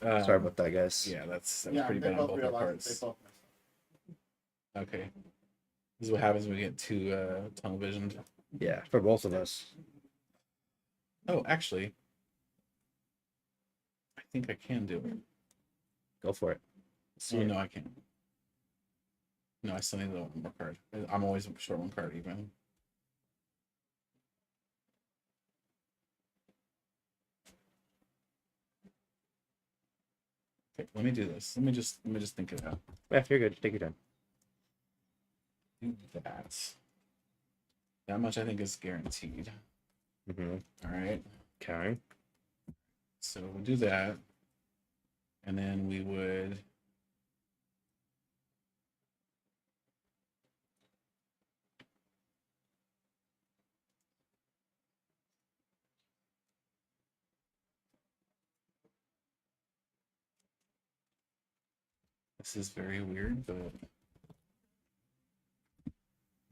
Sorry about that, guys. Yeah, that was pretty bad on both our parts. Okay. This is what happens when we get too tunnel visioned. Yeah, for both of us. Oh, actually, I think I can do it. Go for it. Oh, no, I can't. No, I still need one more card. I'm always short one card even. Okay, let me do this. Let me just think it out. Yeah, you're good. Take your time. Do that. That much I think is guaranteed. Mm-hmm. All right. Okay. So we'll do that. And then we would. This is very weird, but.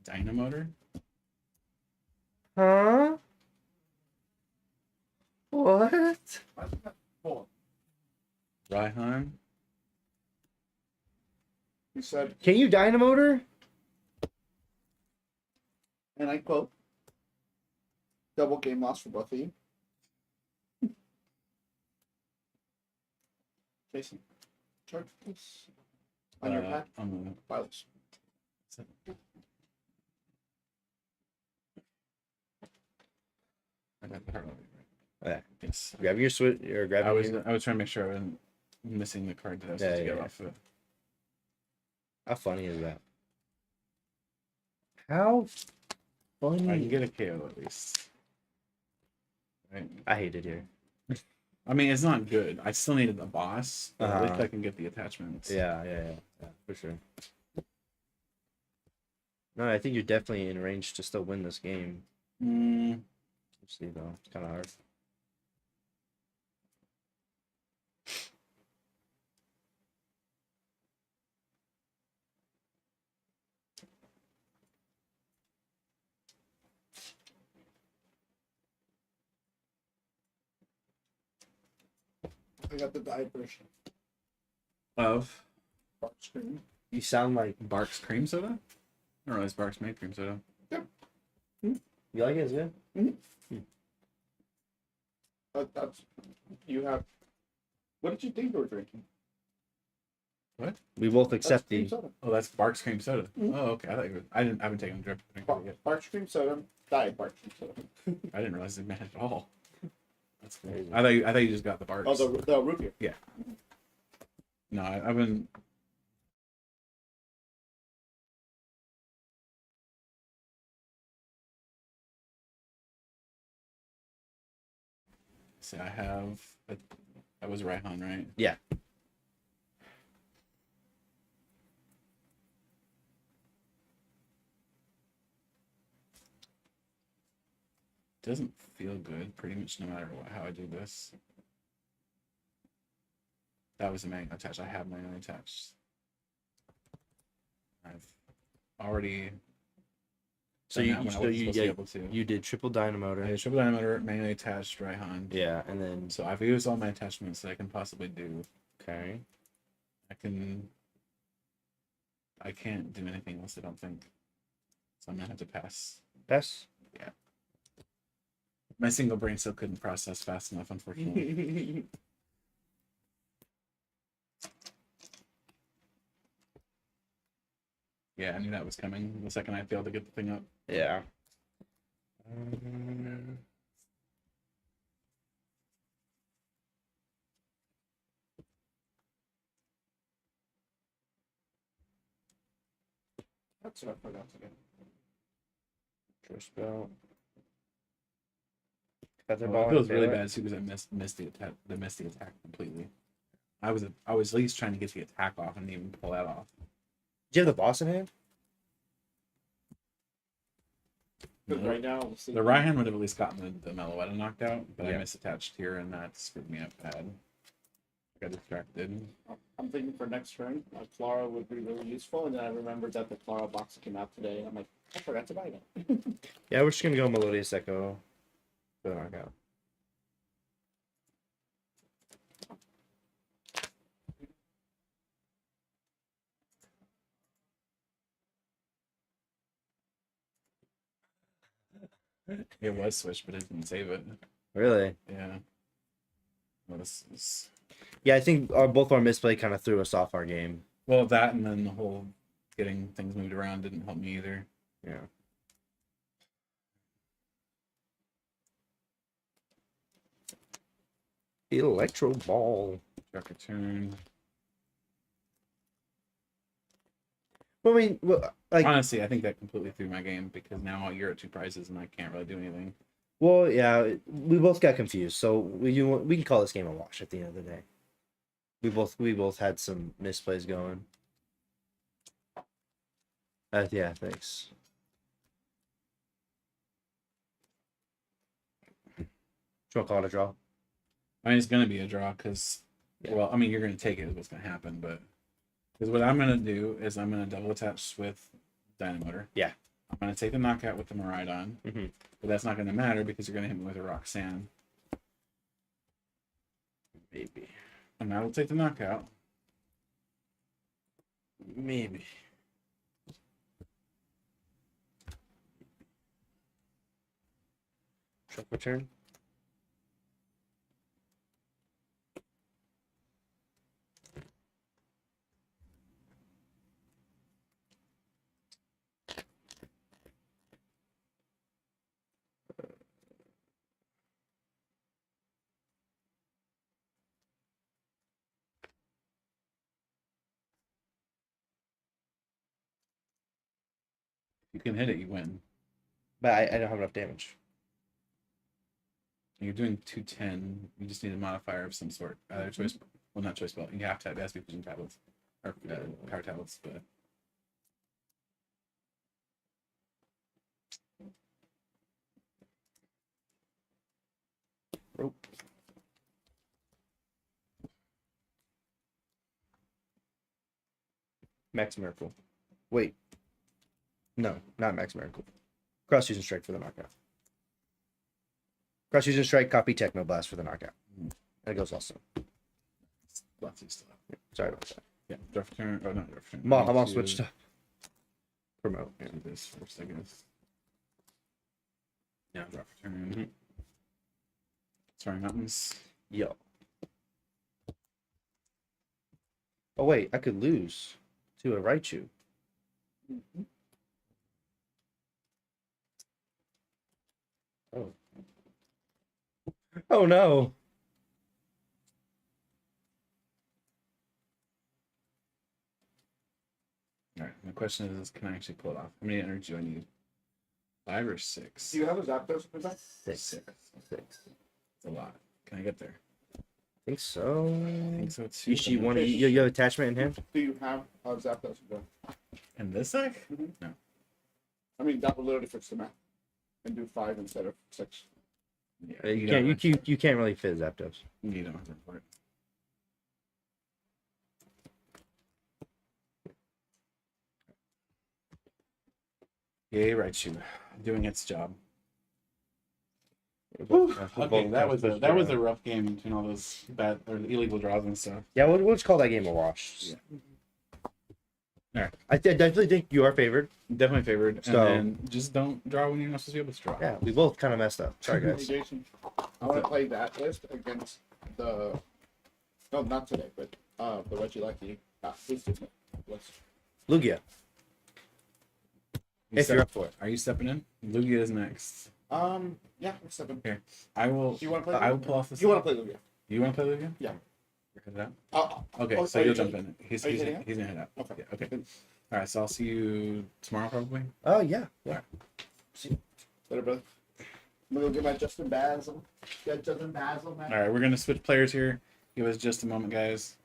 Dynamotor? Huh? What? Raihan? He said, Can you Dynamotor? and I quote, double game loss for both of you. Jason, charge this on your pad. On Violence. I got the heart already, right? Yeah. Yes. Grabbing your switch or grabbing. I was trying to make sure I wasn't missing the card that I was supposed to get off of it. How funny is that? How funny? I can get a KO at least. Right. I hate it here. I mean, it's not good. I still needed the boss, but at least Uh-huh. I can get the attachments. Yeah, for sure. No, I think you're definitely in range to still win this game. Mm, Let's see though, it's kind of hard. I got the diet version. of Bark screen. You sound like Barks cream soda? I don't realize Barks made cream soda. you like it, is it? That's you have What did you think you were drinking? We both accept Cream the. soda. Oh, that's Bark's cream soda. Mhm. Oh, okay. I thought you were, I haven't taken a drink yet. Bark cream soda. Diet Bark cream soda. I didn't realize it meant it at all. That's cool. Crazy. I thought you just got the Barks. Oh, the root beer. No, I've been. See, I have. That was Raihan, right? Yeah. Doesn't feel good, pretty much no matter how I do this. That was a manual attached. I have manually attached. I've already. So done you that when I so wasn't you supposed to be yeah, able to. you did triple dynamotor. I did triple diameter, manually attached Raihan. Yeah, and then So I've used all my attachments that I can possibly do. okay. I can't do anything else, I don't think. So I'm gonna have to pass. Pass. My single brain still couldn't process fast enough, unfortunately. Yeah, I knew that was coming the second I failed to get the thing up. Yeah. That's what I forgot to get. First belt. Feather Well, ball. it feels and really Baylor. bad too because I missed the misty attack completely. I was at least trying to get the attack off and even pull that off. Do you have the boss in hand? But No. right now, we'll see. The Raihan would have at least gotten the Meloetta knocked out, but I Yeah. misattached here and that screwed me up bad. I got distracted. I'm thinking for next turn, Clara would be really useful, and then I remembered that the Clara box came out today. I'm like, I forgot to buy that. Yeah, we're just gonna go Melodious Echo for the knockout. It was switched, but it didn't save it. Really? Yeah. Well, this is... Yeah, I think both our misplay kind of threw us off our game. Well, that and then the whole getting things moved around didn't help me either. Yeah. Electro Ball. Drop your turn. Well, I mean, like, Honestly, I think that completely threw my game because now you're at 2 prizes and I can't really do anything. well, yeah, we both got confused, so we can call this game a wash at the end of the day. We both had some misplays going. Yeah, thanks. Do you want to call it a draw? I mean, it's going to be a draw because, Yeah. well, I mean, you're going to take it is what's going to happen, but because what I'm going to do is I'm going to double attach with Dynamotor. Yeah. I'm going to take the knockout with the Miraidon, Mm-hmm. but that's not going to matter because you're going to hit me with a Roxanne. Maybe. And I will take the knockout. Maybe. Truck return. If you can hit it, you win. But I don't have enough damage. You're doing 210. You just need a modifier of some sort. Either choice, well, not choice belt. You have to have SP fusion tablets or power tablets, but. Rope. Max Miracle. Wait. No, not Max Miracle. Cross Fusion Strike for the knockout. Cross Fusion Strike, copy Techno Blast for the knockout. That goes also. Lots of stuff. Sorry about that. Yeah, draft turn. Oh, not draft turn. I'm all To switched up. Promote. Do this first, I guess. Yeah, draft turn. Mhm. Sorry, mountains. Yo. Oh wait, I could lose to a Raichu. Oh. Oh no. All right. My question is, can I actually pull it off? How many energy do I need? 5 or 6? Do you have a Zapdos for that? Six. It's a lot. Can I get there? I think so. I think so too. You want you have attachment in hand? Do you have a Zapdos for that? In this deck? Mhm. No. I mean, that would literally fix the math. And do 5 instead of 6. Yeah, You can't really fit Zapdos. You don't have room for it. Yay, Raichu, doing its job. Okay, that was a rough game between all those bad or illegal draws and stuff. Yeah, we'll just call that game a wash. Yeah. All right. I definitely think you are favored. Definitely favored. So- And then just don't draw when you're not supposed to be able to draw. Yeah, we both kind of messed up. Sorry, guys. Jason, I want to play that list against the. No, not today, but the Reggie Lucky boosted list. Lugia. If you're up for it. Are you stepping in? Lugia is next. Yeah, I'm 7. Here, I will. Do you want to play? I will pull off this. You want to play Lugia? You want to play Lugia? Yeah. You're headed out. Okay, oh, so are you'll you jump heading- in. He's are you he's heading out? gonna head out. Okay. Yeah, okay. All right, so I'll see you tomorrow probably. Oh yeah. Later, brother. I'm gonna go get my Justin Basil. Got Justin Basil, man. All right, we're gonna switch players here. Give us just a moment, guys.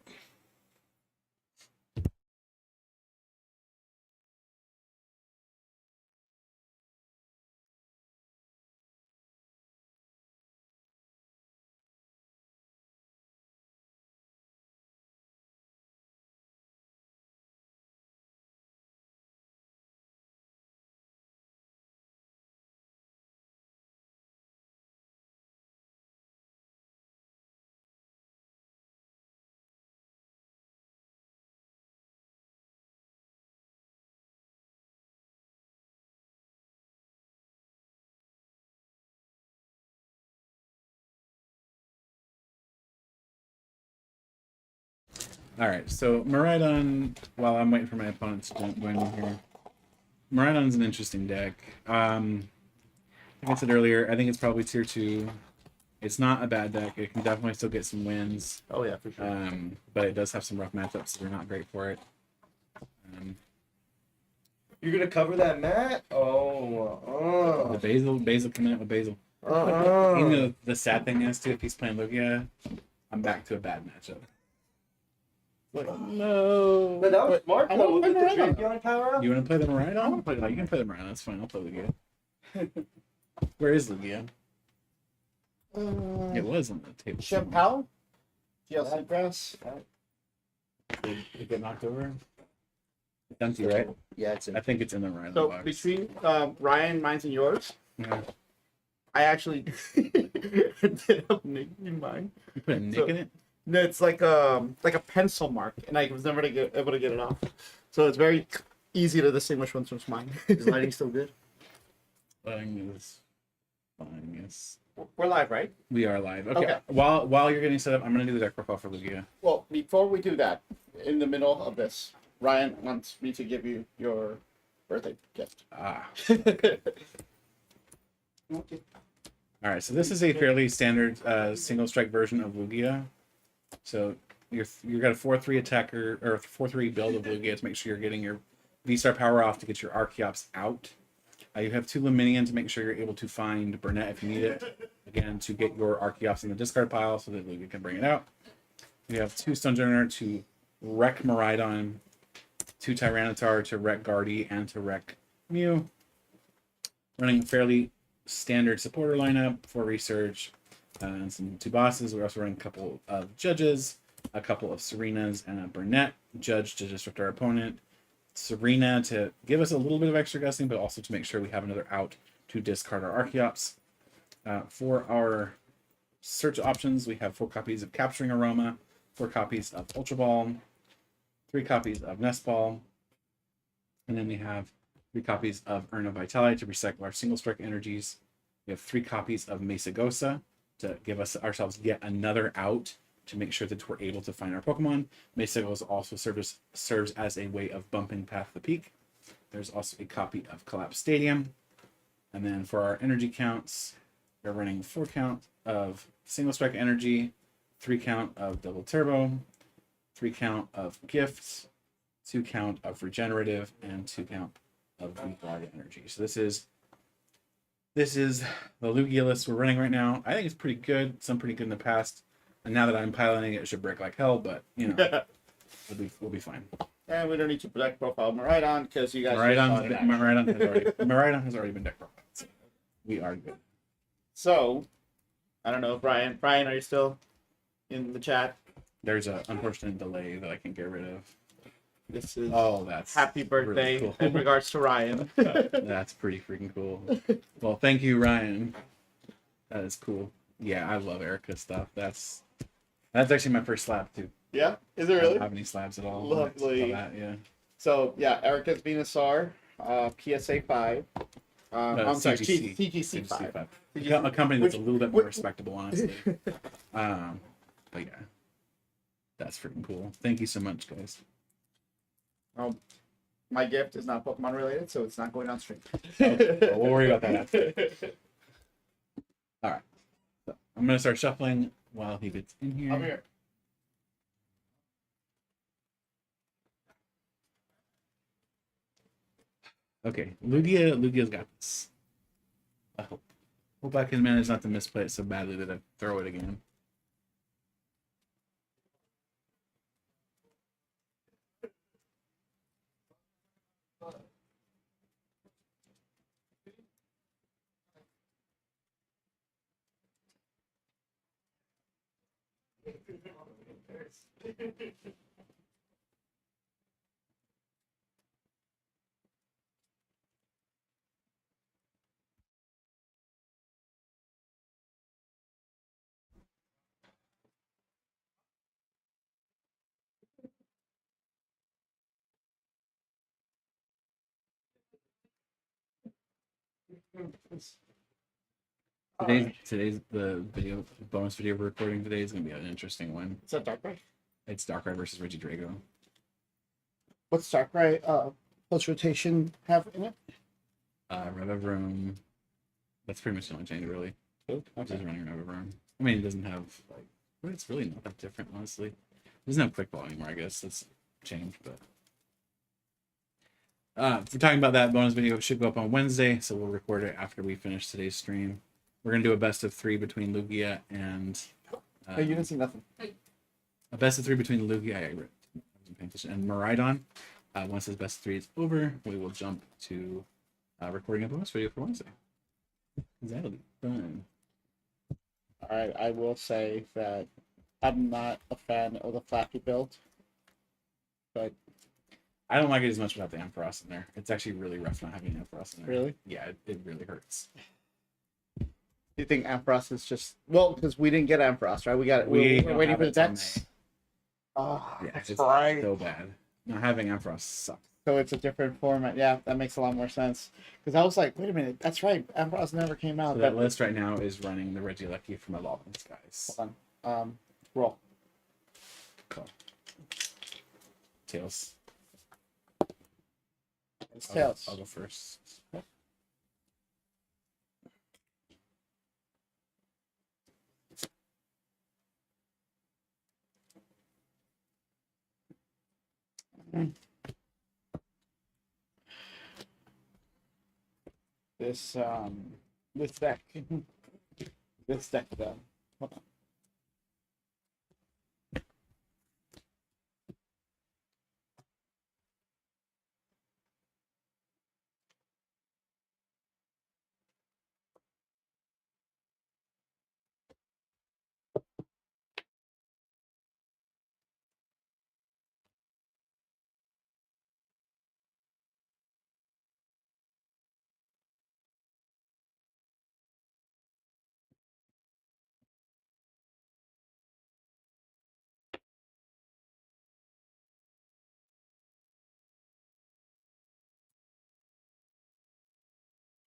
All right, so Miraidon, while I'm waiting for my opponents to join in here, Miraidon's an interesting deck. Like I said earlier, I think it's probably tier 2. It's not a bad deck. It can definitely still get some wins, Oh yeah, for sure. but it does have some rough matchups, so they're not great for it. You're gonna cover that mat? The Basil coming out with Basil. Even though the sad thing is, too, if he's playing Lugia, I'm back to a bad matchup. No. But that was smart I though. wanna With play the Miraidon. champion power up. You want to play the Miraidon? I wanna play the You can play the Miraidon. That's fine. I'll play Lugia. Where is Lugia? It was on the table. Chappelle? GLC grass? Did it get knocked over? It's empty, right? Yeah, it's in. I think it's in the Miraidon So box. between Ryan, mine's, and yours, Yeah. I actually did a nick in mine. You put a nick So- in it? No, it's like a pencil mark, and I was never able to get it off. So it's very easy to distinguish which one's mine. Is lighting still good? Lighting is fine, yes. We're live, right? We are live. Okay. Okay. While you're getting set up, I'm gonna do the deck profile for Lugia. Well, before we do that, in the middle of this, Ryan wants me to give you your birthday gift. Ah. Okay. All right. So this is a fairly standard single strike version of Lugia. So you've got a 4/3 attacker or 4/3 build of Lugia to make sure you're getting your V-Star power off to get your Archeops out. You have 2 Luminion to make sure you're able to find Burnett if you need it. Again, to get your Archeops in the discard pile so that Lugia can bring it out. You have 2 Stungenor to wreck Miraidon, 2 Tyranitar to wreck Guardy and to wreck Mew. Running a fairly standard supporter lineup for research. And some 2 bosses. We're also running a couple of judges, a couple of Serenas, and a Burnett judge to disrupt our opponent. Serena to give us a little bit of extra guessing, but also to make sure we have another out to discard our Archeops. For our search options, we have 4 copies of Capturing Aroma, 4 copies of Ultra Ball, 3 copies of Nest Ball, and then we have 3 copies of Urn of Vitality to recycle our single strike energies. We have 3 copies of Mesagosa to give us ourselves yet another out to make sure that we're able to find our Pokemon. Mace also serves as a way of bumping Path to the Peak. There's also a copy of Collapse Stadium. And then for our energy counts, we're running 4 count of Single Strike Energy, 3 count of Double Turbo, 3 count of Gifts, 2 count of Regenerative, and 2 count of Weak Energy. So this is the Lugia list we're running right now. I think it's pretty good. Some pretty good in the past. And now that I'm piloting it, it should break like hell, but you know, we'll be fine. And we don't need to deck profile Miraidon because you guys Miraidon has already been deck profiled. So we are good. So, I don't know, Brian. Brian, are you still in the chat? There's an unfortunate delay that I can get rid of. This is that's happy birthday really cool. in regards to Ryan. That's pretty freaking cool. Well, thank you, Ryan. That is cool. Yeah, I love Erica's stuff. That's actually my first slab too. Yeah, is it really? I don't have any slabs at all. Lovely. Yeah. So yeah, Erica's Venusaur, PSA 5. I'm sorry, TGC 5. A company that's a little bit more respectable, honestly. But yeah, that's freaking cool. Thank you so much, guys. My gift is not Pokemon related, so it's not going on stream. We'll worry about that after. All right. So I'm going to start shuffling while he gets in here. I'm here. Okay, Lugia's got this. I hope I can manage not to misplay it so badly that I throw it again. Today's the bonus video we're recording today is gonna be an interesting one. Is that Darkrai? It's Darkrai versus Regidrago. What's Darkrai post rotation have in it? Revavroom. That's pretty much the only change really. Okay. Just running Revavroom. I mean, it doesn't have like, well, it's really not that different, honestly. It doesn't have quick ball anymore. I guess that's changed, but. If we're talking about that bonus video, it should go up on Wednesday, so we'll record it after we finish today's stream. We're gonna do a best of 3 between Lugia and. Hey, you didn't see nothing. A best of 3 between Lugia and Miraidon. Once this best of 3 is over, we will jump to recording a bonus video for Wednesday. That'll be fun. All right, I will say that I'm not a fan of the Flappy build, but I don't like it as much without the Ampharos in there. It's actually really rough not having Ampharos in there. Really? Yeah, it really hurts. do you think Ampharos is just because we didn't get Ampharos, right? We're waiting for the decks. Oh, Yeah, that's it's right. so bad. Not having Ampharos sucks. So it's a different format. Yeah, that makes a lot more sense. Because I was like, wait a minute, that's right. Ampharos never came out. So that list right now is running the Regieleki from Evolving Skies. Hold on. Roll. Cool. Tails. It's Tails. I'll go first. This deck. This deck though. Hold on.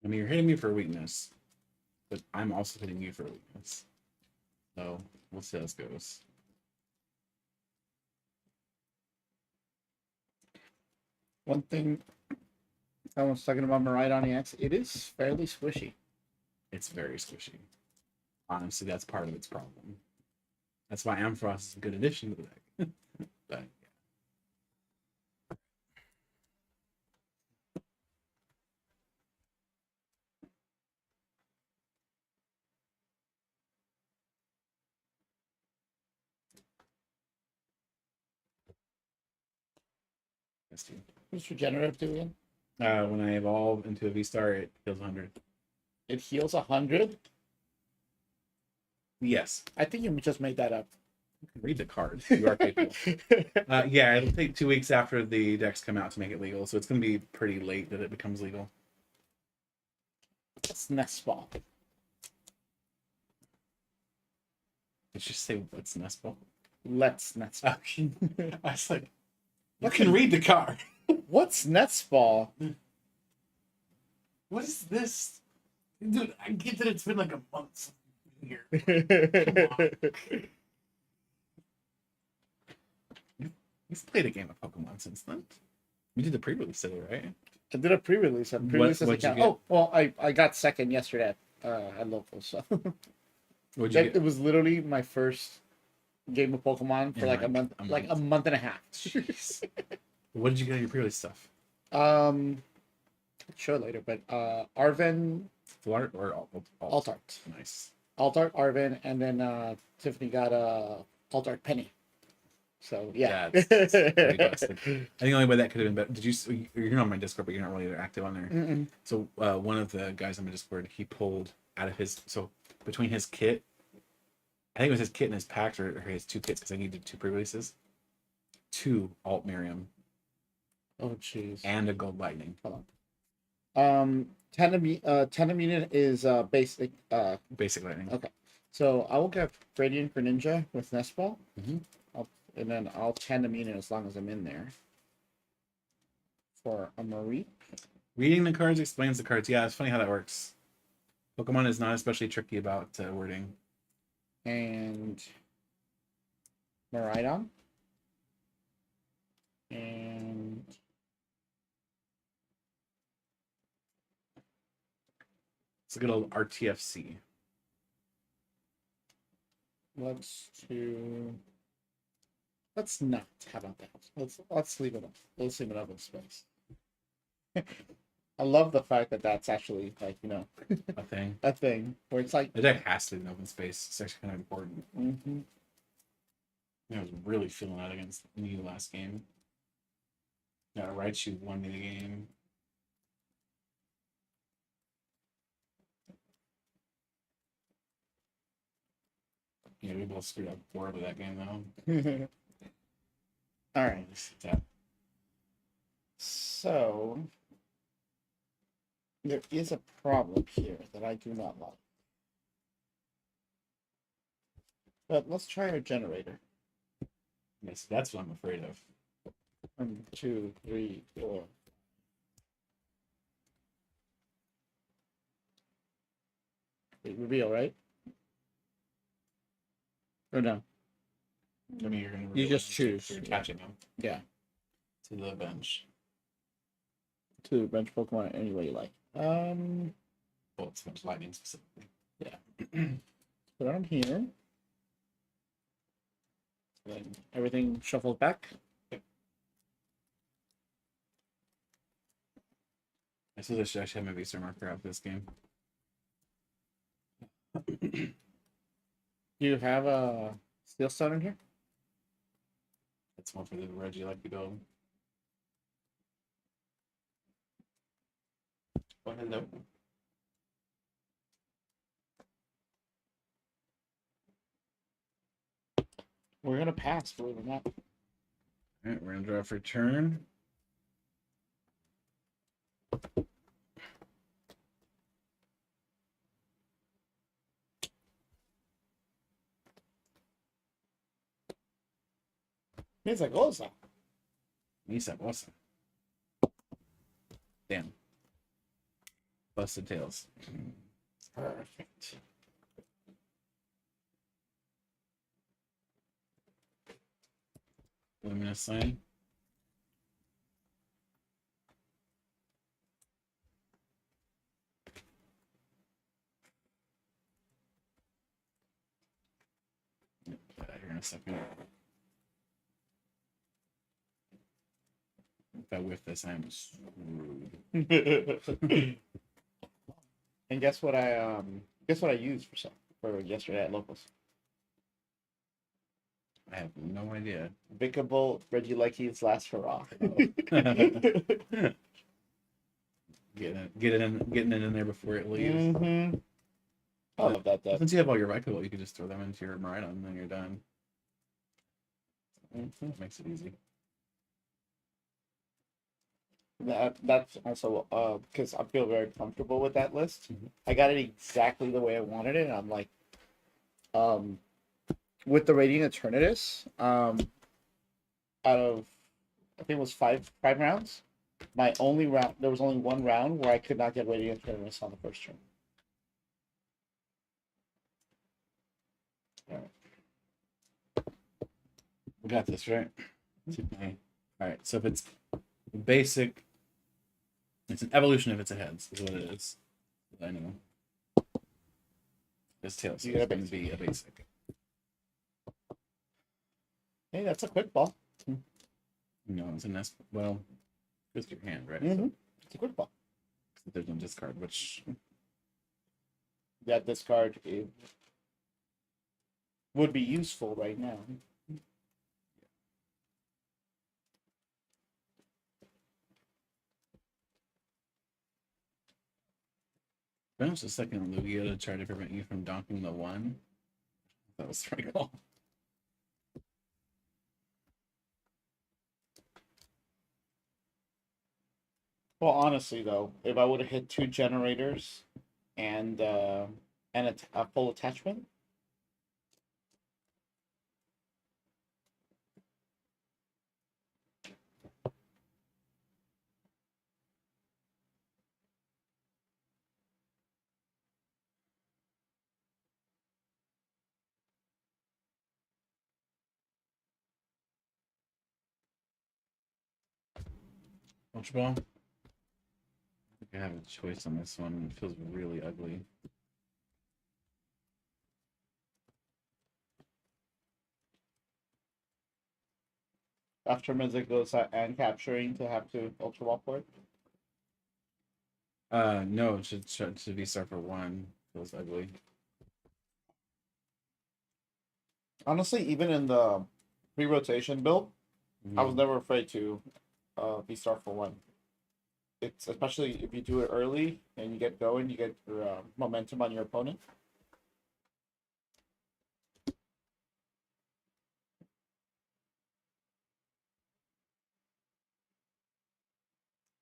I mean, you're hitting me for a weakness, but I'm also hitting you for a weakness. So we'll see how this goes. One thing I was talking about Miraidon EX, it is fairly squishy. It's very squishy. Honestly, that's part of its problem. That's why Ampharos is a good addition to the deck. But yes, dude. What's regenerative do again? When I evolve into a V-Star, it heals 100. It heals 100. Yes. I think you just made that up. You can read the card. You are capable. Yeah, it'll take 2 weeks after the decks come out to make it legal, so it's going to be pretty late that it becomes legal. That's Nest Ball. Let's just say what's Nest Ball. Let's Nest Ball. I was like, you can read the card. What's Nest Ball? What is this? Dude, I get that it's been like a month here. You've played a game of Pokemon since then. You did the pre-release today, right? I did a pre-release. A pre-release What'd you account. get? Oh, well, I got second yesterday at local, so What'd you get? it was literally my first game of Pokemon for In like a like month, a like a month. month and a half. Jeez. What did you get on your pre-release stuff? I'll show it later, but Arven, Full art or Alt Art, Nice. Alt Art, Arven, and then Tiffany got Alt Art Penny. So yeah, That's pretty busted. I think the only way that could have been better. Did you? You're on my Discord, but you're not really active on there. Mm-mm. So one of the guys on my Discord, he pulled out of his between his kit, I think it was his kit and his packs or his 2 kits because I needed 2 pre-releases, 2 Alt Miriam Oh jeez. and a Gold Lightning. Hold on. Tenamina is basic. Basic Lightning. Okay. So I will get Radiant Greninja with Nest Ball. Mhm. And then I'll Tenamina as long as I'm in there. For a Marie. Reading the cards explains the cards. Yeah, it's funny how that works. Pokemon is not especially tricky about wording. And Miraidon. And It's a good old RTFC. let's not. How about that? Let's leave it up. Let's leave it up in space. I love the fact that that's actually like A thing. a thing where it's like The deck has to be in open space. It's actually kind of important. mm-hmm. I was really feeling that against me last game. Yeah, Raichu won me the game. Yeah, we both screwed up horribly that game though. All right. Yeah. So there is a problem here that I do not like. But let's try our generator. Yes, that's what I'm afraid of. 1, 2, 3, 4. Wait, reveal, right? Or no? I mean, you're gonna You just realize choose. you're attaching them Yeah. to the bench. To the bench Pokemon any way you like. Well, it's bench lightning specifically. Put it on here. Then everything shuffled back. I suppose I should actually have my V-Star marker out for this game. Do you have a Steel Stone in here? That's more for the Reggie like to go. Oh, hello. We're gonna pass, believe it or not. Alright, we're gonna draw for turn. He's like, oh, so. Misa Bossa. Damn. Busted tails. Perfect. Luminous sign. second. If I whiff this, I'm screwed. And guess what I used for yesterday at locals? I have no idea. Vicable Regielekki's last hurrah. Getting it in there before it leaves. Mm-hmm. I love that deck. Since you have all your Vicable, you can just throw them into your Miraidon and then you're done. Mm-hmm. That makes it easy. That's also because I feel very comfortable with that list. Mhm. I got it exactly the way I wanted it. And I'm like, with the Radiant Eternatus, out of I think it was five rounds. My only round, there was only one round where I could not get Radiant Eternatus on the first turn. We got this, right? Alright, so if it's basic, it's an evolution if it's a heads, is what it is. I know. This tail, so You get it's a going to be a basic. Hey, that's a quick ball. No, it's a nest. Well, just your hand, right? Mm-hmm. It's a quick ball. So there's no discard, which That discard would be useful right now. Finish the second Lugia to try to prevent you from donking the one. That was pretty cool. Well, honestly, though, if I would have hit 2 generators and a full attachment, Ultra Ball. I think I have a choice on this one. It feels really ugly. after Mizzet and capturing to have to ultra ball for it. No, it should be start for 1. Feels ugly. Honestly, even in the pre-rotation build, I was Mhm. never afraid to be start for 1. It's especially if you do it early and you get going, you get your momentum on your opponent.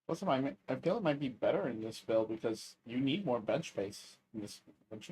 Plus, I feel it might be better in this build because you need more bench space in this bench.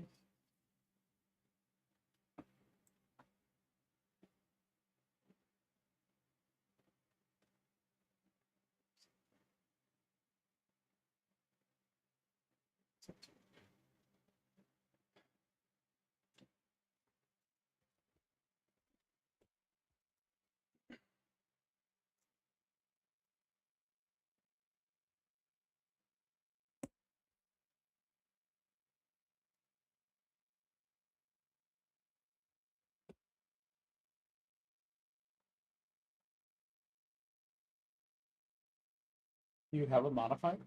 You have a modifier?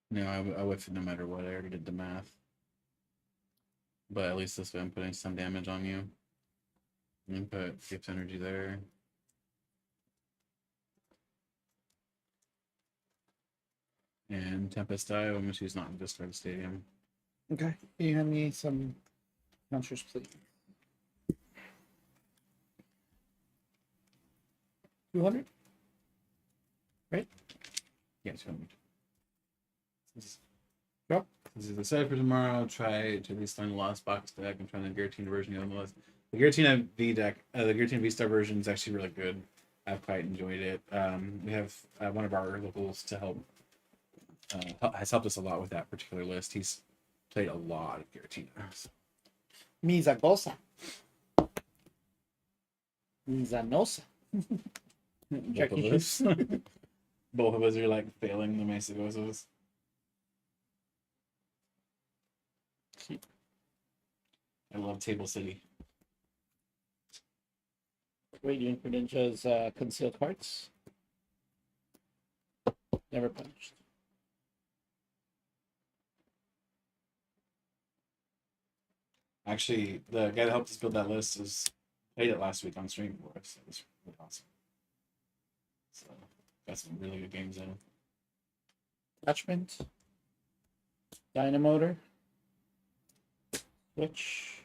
No, I whiffed it no matter what. I already did the math. But at least this way I'm putting some damage on you. And put gift energy there. And Tempest Dive, I'm going to use not in discard stadium. Okay. Can you hand me some counters, please? 200? Right? Yeah, 200. Yep. This is the set for tomorrow. Try to at least find the Lost Box deck. I'm trying the Guillotine version of the list. The Guillotine V deck, the Guillotine V Star version is actually really good. I've quite enjoyed it. We have one of our locals to help, has helped us a lot with that particular list. He's played a lot of Guillotine. Mizagosa. Mizanosa. Both of us. Both of us are like failing the Mesagosas. I love Table City. Radiant Greninja's concealed cards. Never punished. Actually, the guy that helped us build that list played it last week on stream for us. It was really awesome. So got some really good games in. Attachment. Dynamotor. Switch.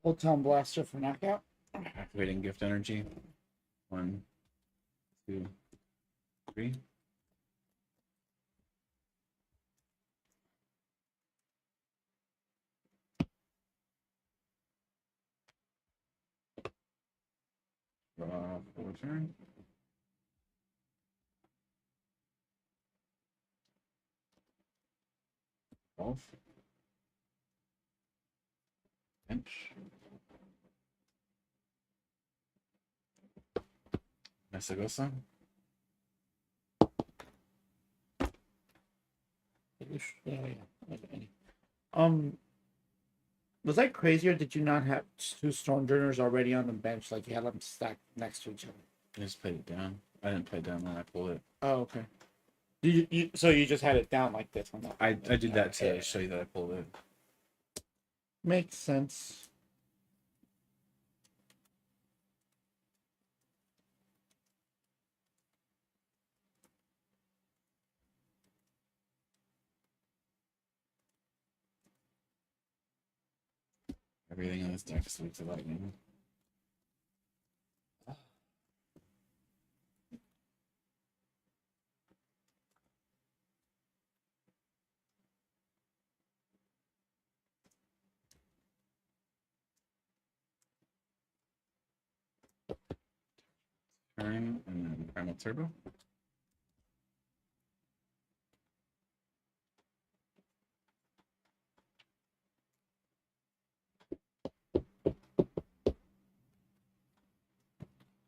Photon Blaster for knockout. Activating gift energy. 1, 2, 3. Draw for turn. Golf. Bench. Mesagosa. Was that crazy, or did you not have two Stormjourners already on the bench? Like you had them stacked next to each other? I just played it down. I didn't play it down when I pulled it. Oh, okay. So you just had it down like this on that? I did that to show you that I pulled it. Makes sense. Everything in this deck is weak to lightning. Turn and then Primal Turbo.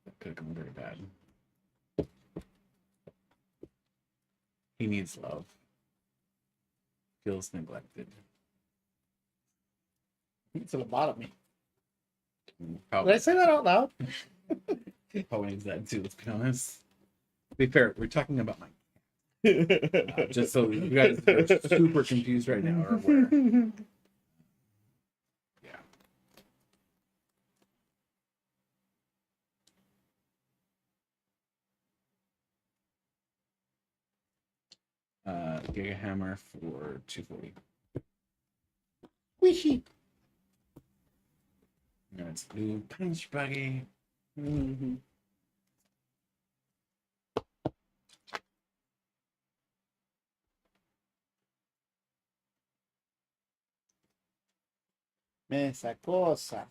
That could have gone very bad. He needs love. Feels neglected. It's a lobotomy. Probably, Did I say that out loud? probably needs that too, let's be honest. To be fair, we're talking about my just so you guys are super confused right now or aware. Yeah. Giga Hammer for 240. Wishy. No, it's blue punch buggy. Mm-hmm. Esa cosa.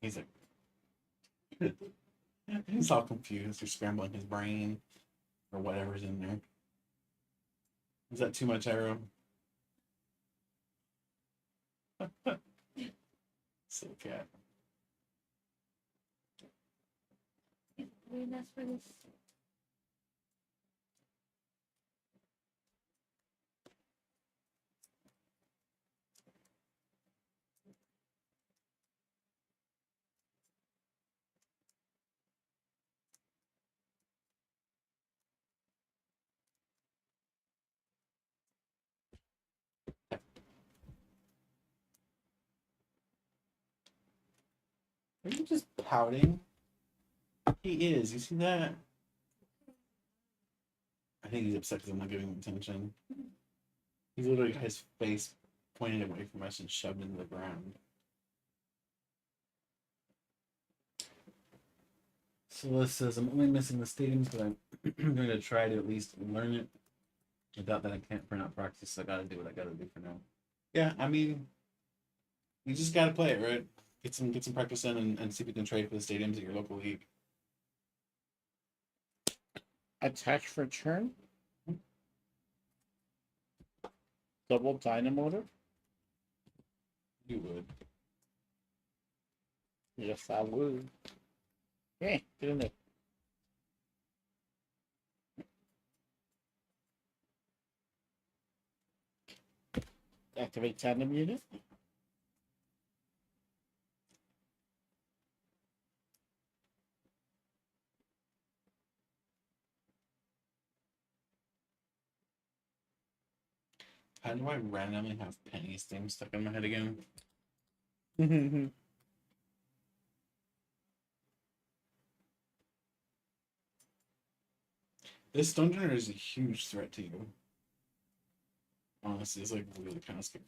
He's like, he's all confused. You're scrambling his brain or whatever's in there. Is that too much arrow? Silly cat. Are you just pouting? He is. You see that? I think he's upset because I'm not giving him attention. He's literally got his face pointed away from us and shoved into the ground. So this says I'm only missing the stadiums, but I'm going to try to at least learn it Without that, I can't print out practice. So I gotta do what I gotta do for now. Yeah, I mean, you just gotta play it, right? Get some practice in and see if you can trade for the stadiums at your local league. Attach for turn. Double dynamotor. You would. Yes, I would. Okay, get in there. Activate tandem unit. How do I randomly have Penny's theme stuck in my head again? This Stonehenge is a huge threat to you. Honestly, it's like really kind of scary.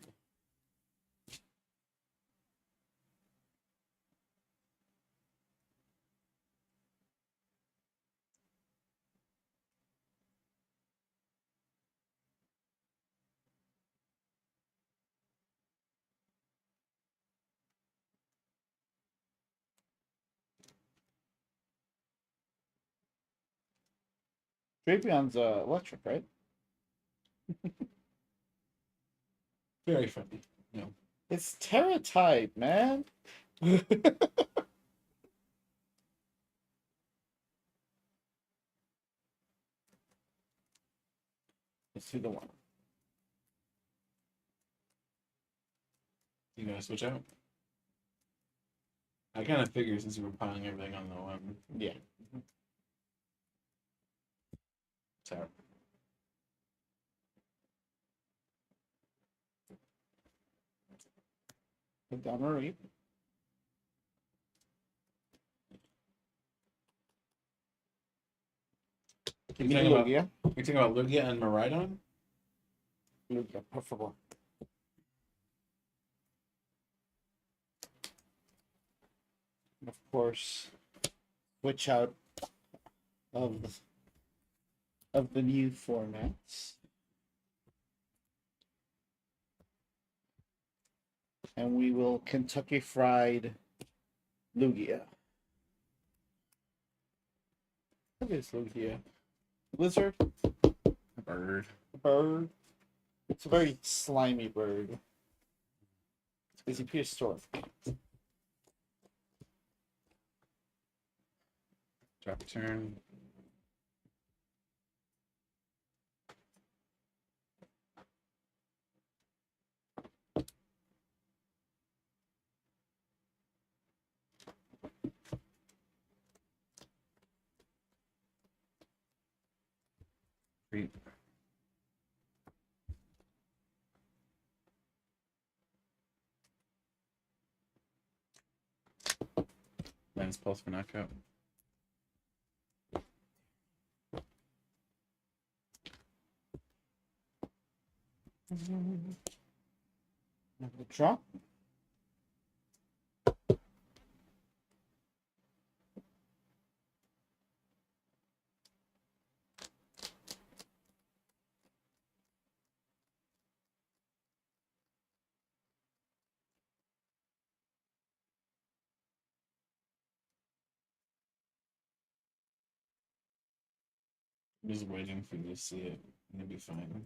Drapion's electric, right? Very friendly. No. It's Terra type, man. Let's do the one. You gotta switch out. I kind of figured since you were piling everything on the one. Yeah. Tower. Put down Marie. Give me You're talking about- Lugia. You're talking about Lugia and Miraidon? Lugia, por favor. Of course, switch out of the new formats. And we will Kentucky Fried Lugia. What is Lugia? Lizard? Bird. Bird? It's a very slimy bird. Is he prehistoric? Drop a turn. Great. Lance Pulse for knockout. Draw? I'm just waiting for you to see it. And you'll be fine.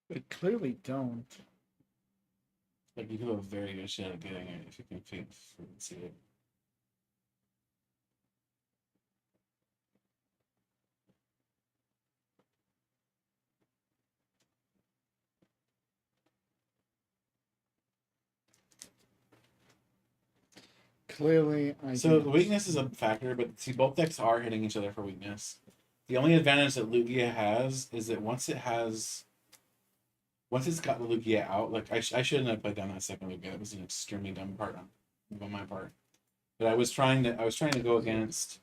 We clearly don't. Like you do a very good shot at getting it if you can see it. Clearly, So the weakness is a factor, but see, both decks are hitting each other for weakness. The only advantage that Lugia has is that once it's got the Lugia out, like I shouldn't have played down that second Lugia. That was an extremely dumb part on my part. But I was trying to go against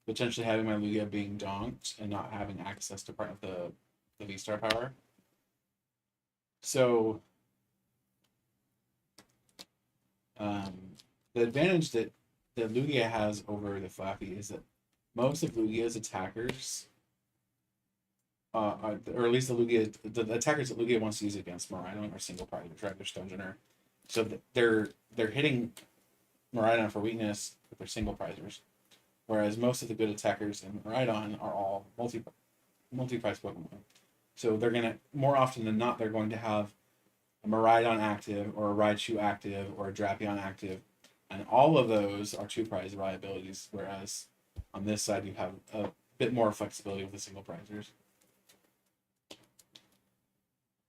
potentially having my Lugia being donked and not having access to part of the the V-Star power. So the advantage that Lugia has over the Flappy is that most of Lugia's attackers, or at least the attackers that Lugia wants to use against Miraidon are single prize Driver Stongener. So they're hitting Miraidon for weakness with their single prizers, whereas most of the good attackers in Miraidon are all multi-prize Pokemon. So they're gonna, more often than not, they're going to have a Miraidon active or a Raichu active or a Drapion active, and all of those are 2-prize abilities. Whereas on this side you have a bit more flexibility with the single prizers.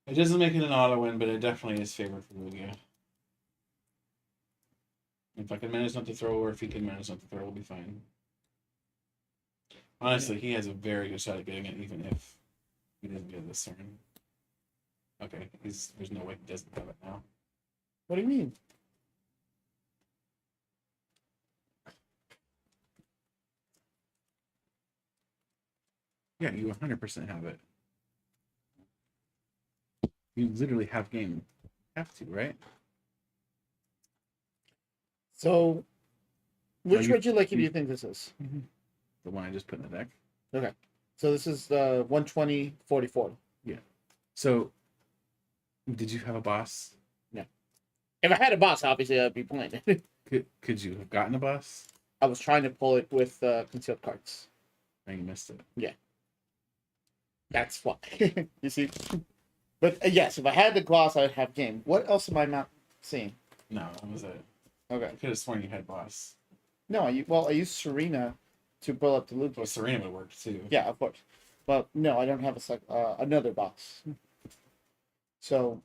It doesn't make it an auto win, but it definitely is favored for Lugia. If I can manage not to throw, or if he can manage not to throw, we'll be fine. Honestly, he has a very good shot at getting it, even if he doesn't get it this turn. Okay, there's no way he doesn't have it now. What do you mean? Yeah, you 100% have it. You literally have game. Have to, right? So, which you- Regieleki do you think this is? The one I just put in the deck. Okay. So this is the 120 40. So, did you have a boss? No. If I had a boss, obviously I'd be playing it. Could you have gotten a boss? I was trying to pull it with concealed cards. And you missed it. That's why. You see? But yes, if I had the gloss, I'd have game. What else am I not seeing? No, that was it. Okay. I could have sworn you had boss. No, I used Serena to pull up the Lugia. Well, Serena would work too. Yeah, of course. But no, I don't have another boss. So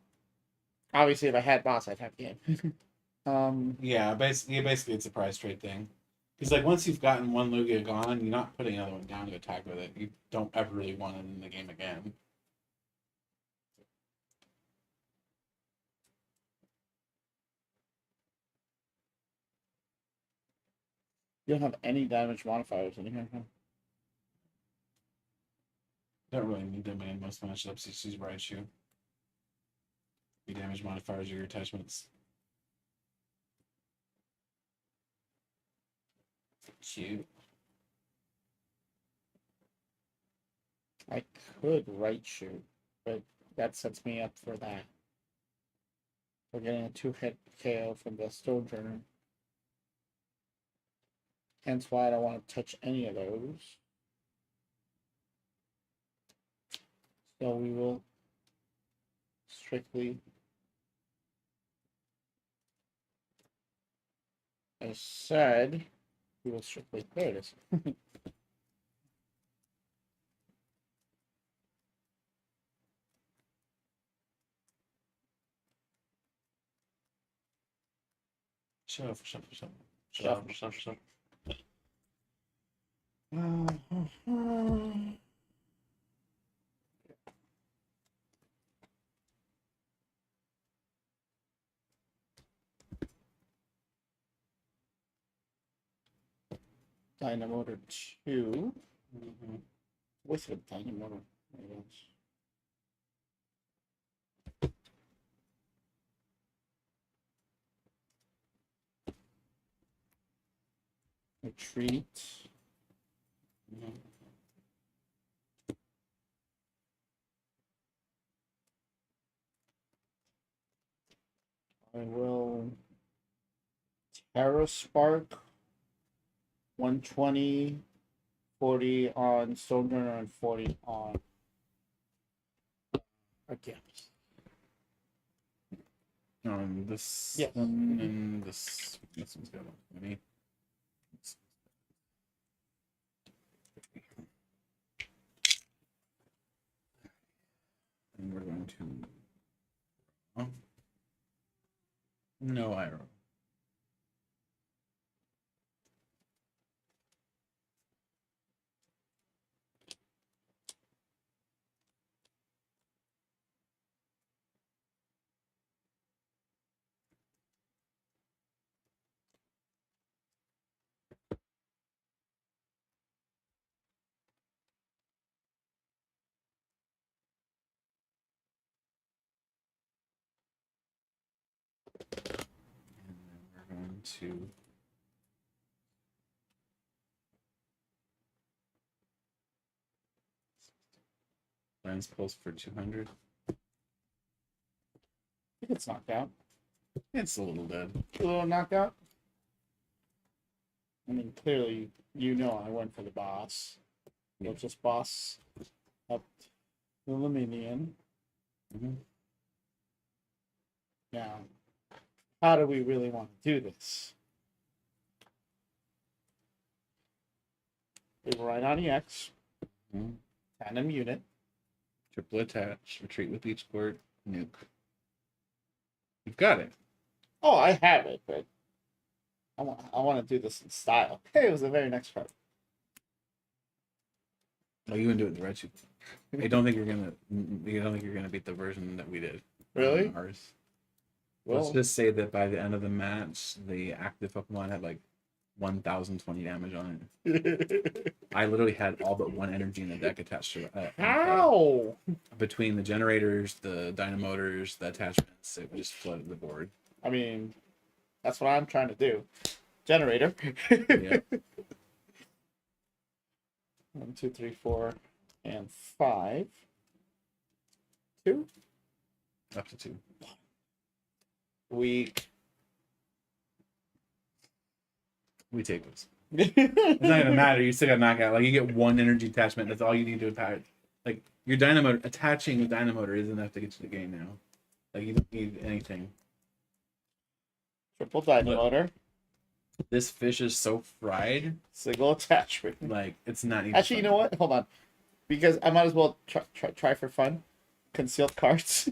obviously, if I had boss, I'd have game. Yeah, basically it's a prize trade thing. Because like once you've gotten one Lugia gone, you're not putting another one down to attack with it. You don't ever really want it in the game again. You don't have any damage modifiers in here. Huh? Don't really need them in most matchups. Just use Raichu. Your damage modifiers are your attachments. Shoot. I could Raichu, but that sets me up for that. We're getting a 2-hit KO from the Sojourner. Hence why I don't want to touch any of those. So we will strictly, as said, we will strictly, there it is. Shove, shove, shove. Shuffle, Shove, shove, shove. Dynamotor 2 Mm-hmm. with a Dynamotor. There it is. Retreat. Mm-hmm. I will Terra Spark 120, 40 on Sojourner and 40 on again. This Yes. one and this one's got many. And we're going to no arrow. 2. Lens pulse for 200. I think it's knocked out. It's a little dead. A little knockout. I mean, clearly, you know I went for the boss. Yeah. We'll just boss up the Luminian. Mhm. Now, how do we really want to do this? We were right on EX. Mhm. Tandem unit. Triple attach, retreat with beach court, nuke. You've got it. Oh, I have it, but I want to do this in style. Hey, it was the very next part. Oh, you can do it the red sheet. I don't think you're gonna. You don't think you're gonna beat the version that we did. Really? On ours. Well, Let's just say that by the end of the match, the active Pokemon had like 1,020 damage on it. I literally had all but one energy in the deck attached to it. how? Between the generators, the dynamotors, the attachments, it just flooded the board. I mean, that's what I'm trying to do. Generator. Yeah. 1, 2, 3, 4, and 5. 2. Up to 2. Weak. We take those. It's not gonna matter. You still got knockout. Like you get one energy attachment. That's all you need to attach. Like your dynamo attaching the dynamotor is enough to get you the game now. Like you don't need anything. Triple dynamotor. This fish is so fried. Single attachment. Like it's not even. Actually, you know what? Hold on. Because I might as well try for fun. Concealed cards.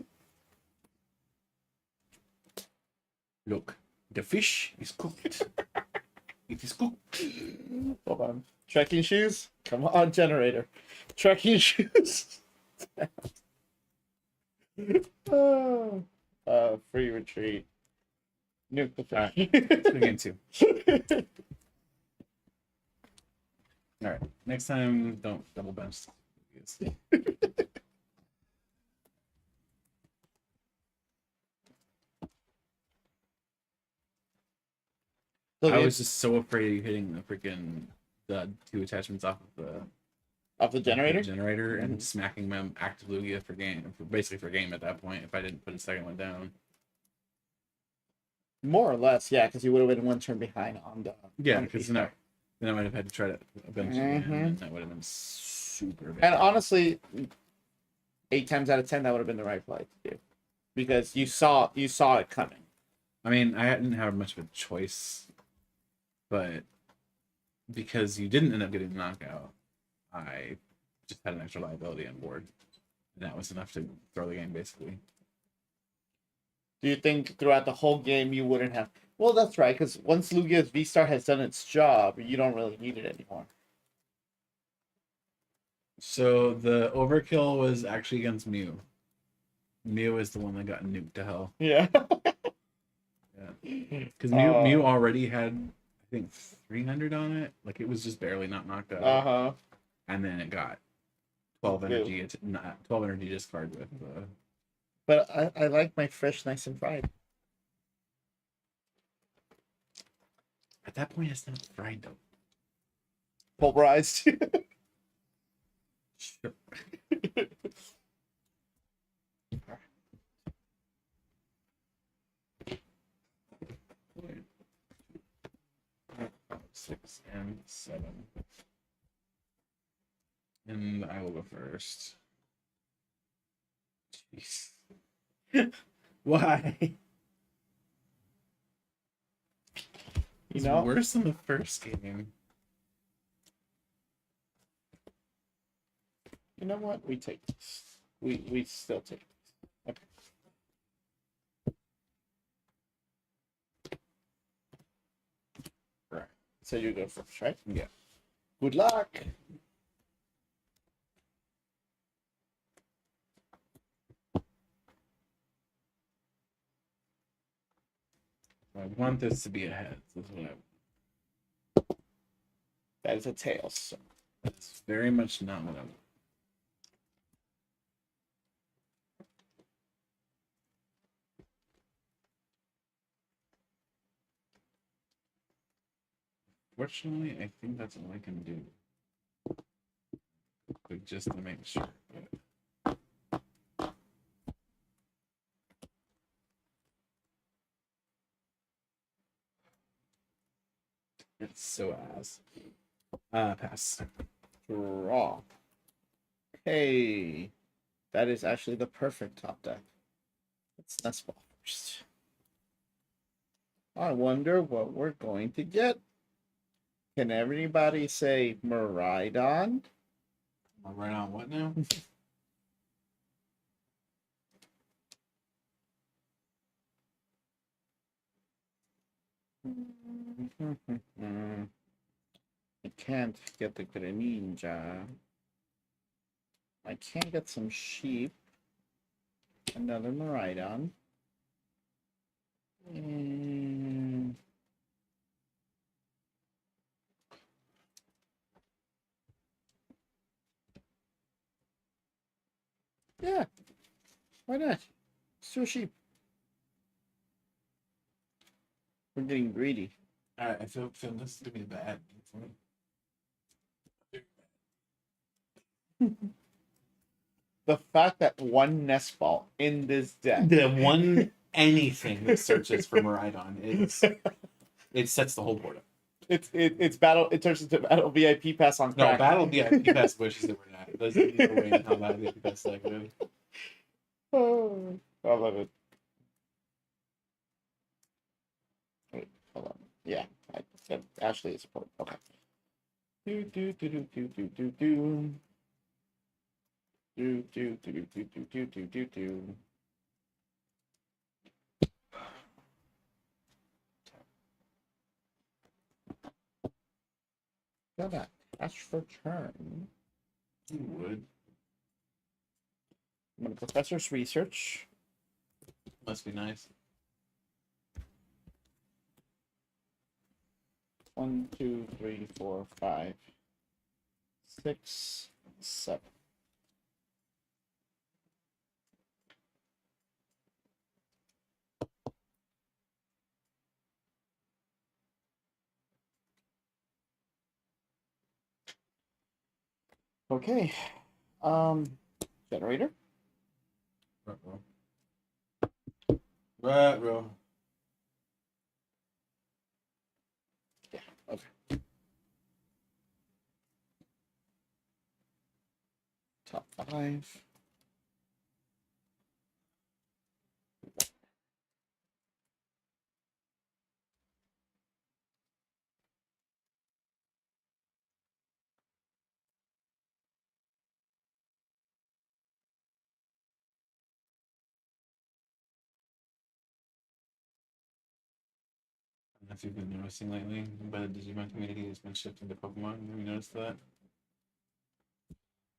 Look, the fish is cooked. It is cooked. Hold on. Trekking shoes? Come on, generator. Trekking shoes. Oh. Free retreat. Nuke the fish. Again, 2. All right. Next time, don't double bench. I was just so afraid of you hitting the freaking the 2 attachments off of the generator? and smacking my active Lugia for game, basically for game at that point if I didn't put a second one down. More or less, yeah, because you would have been one turn behind on the. Yeah, on the because piece then I might have had to try to bench again, Mhm. and that would have been super bad. And honestly, 8 times out of 10, that would have been the right play to do, because you saw it coming. I mean, I didn't have much of a choice, but because you didn't end up getting the knockout, I just had an extra liability on board, and that was enough to throw the game basically. Do you think throughout the whole game you wouldn't have? Well, that's right, because once Lugia's V-Star has done its job, you don't really need it anymore. So the overkill was actually against Mew. Mew is the one that got nuked to hell. Yeah. Yeah. Because Mew already had, I think, 300 on it. Like it was just barely not knocked out. Uh-huh. And then it got 12 energy, 12 energy discard with. But I like my fish nice and fried. At that point, it's not fried though. Pulverized. Sure. 6 and 7. And I will go first. Jeez. Why? It's worse than the first game. You know what? We take this. We still take this. Okay. Right. So you go first, right? Yeah. Good luck. I want this to be a head. That's what That is a tail. So. That's very much not what I want. Fortunately, I think that's all I can do. But just to make sure. It's so ass. Pass. Draw. Hey, that is actually the perfect top deck. Let's Nestball first. I wonder what we're going to get. Can everybody say Miraidon? I'm right on what now? I can't get the Greninja. I can get some sheep. Another Miraidon. And... yeah, why not? Let's do a sheep. We're getting greedy. Alright, I feel this is gonna be bad. The fact that one nest ball in this deck. The one anything that searches for Miraidon is it sets the whole board up. It's battle. It turns into battle VIP pass on No, crack. battle VIP pass wishes that we're not. There's no way in hell battle VIP pass is that good. Oh, I love it. Wait, hold on. Yeah, I said Ashley is support. Okay. Do do do do do do do do. Do do do do do do do do do. Got that. Ash for turn. You would. I'm gonna Professor's Research. Must be nice. 1, 2, 3, 4, 5, 6, 7. Okay. Generator. Right, bro. Yeah. Okay. Top 5. If you've been noticing lately, but the Digimon community has been shifting to Pokemon. Have you noticed that?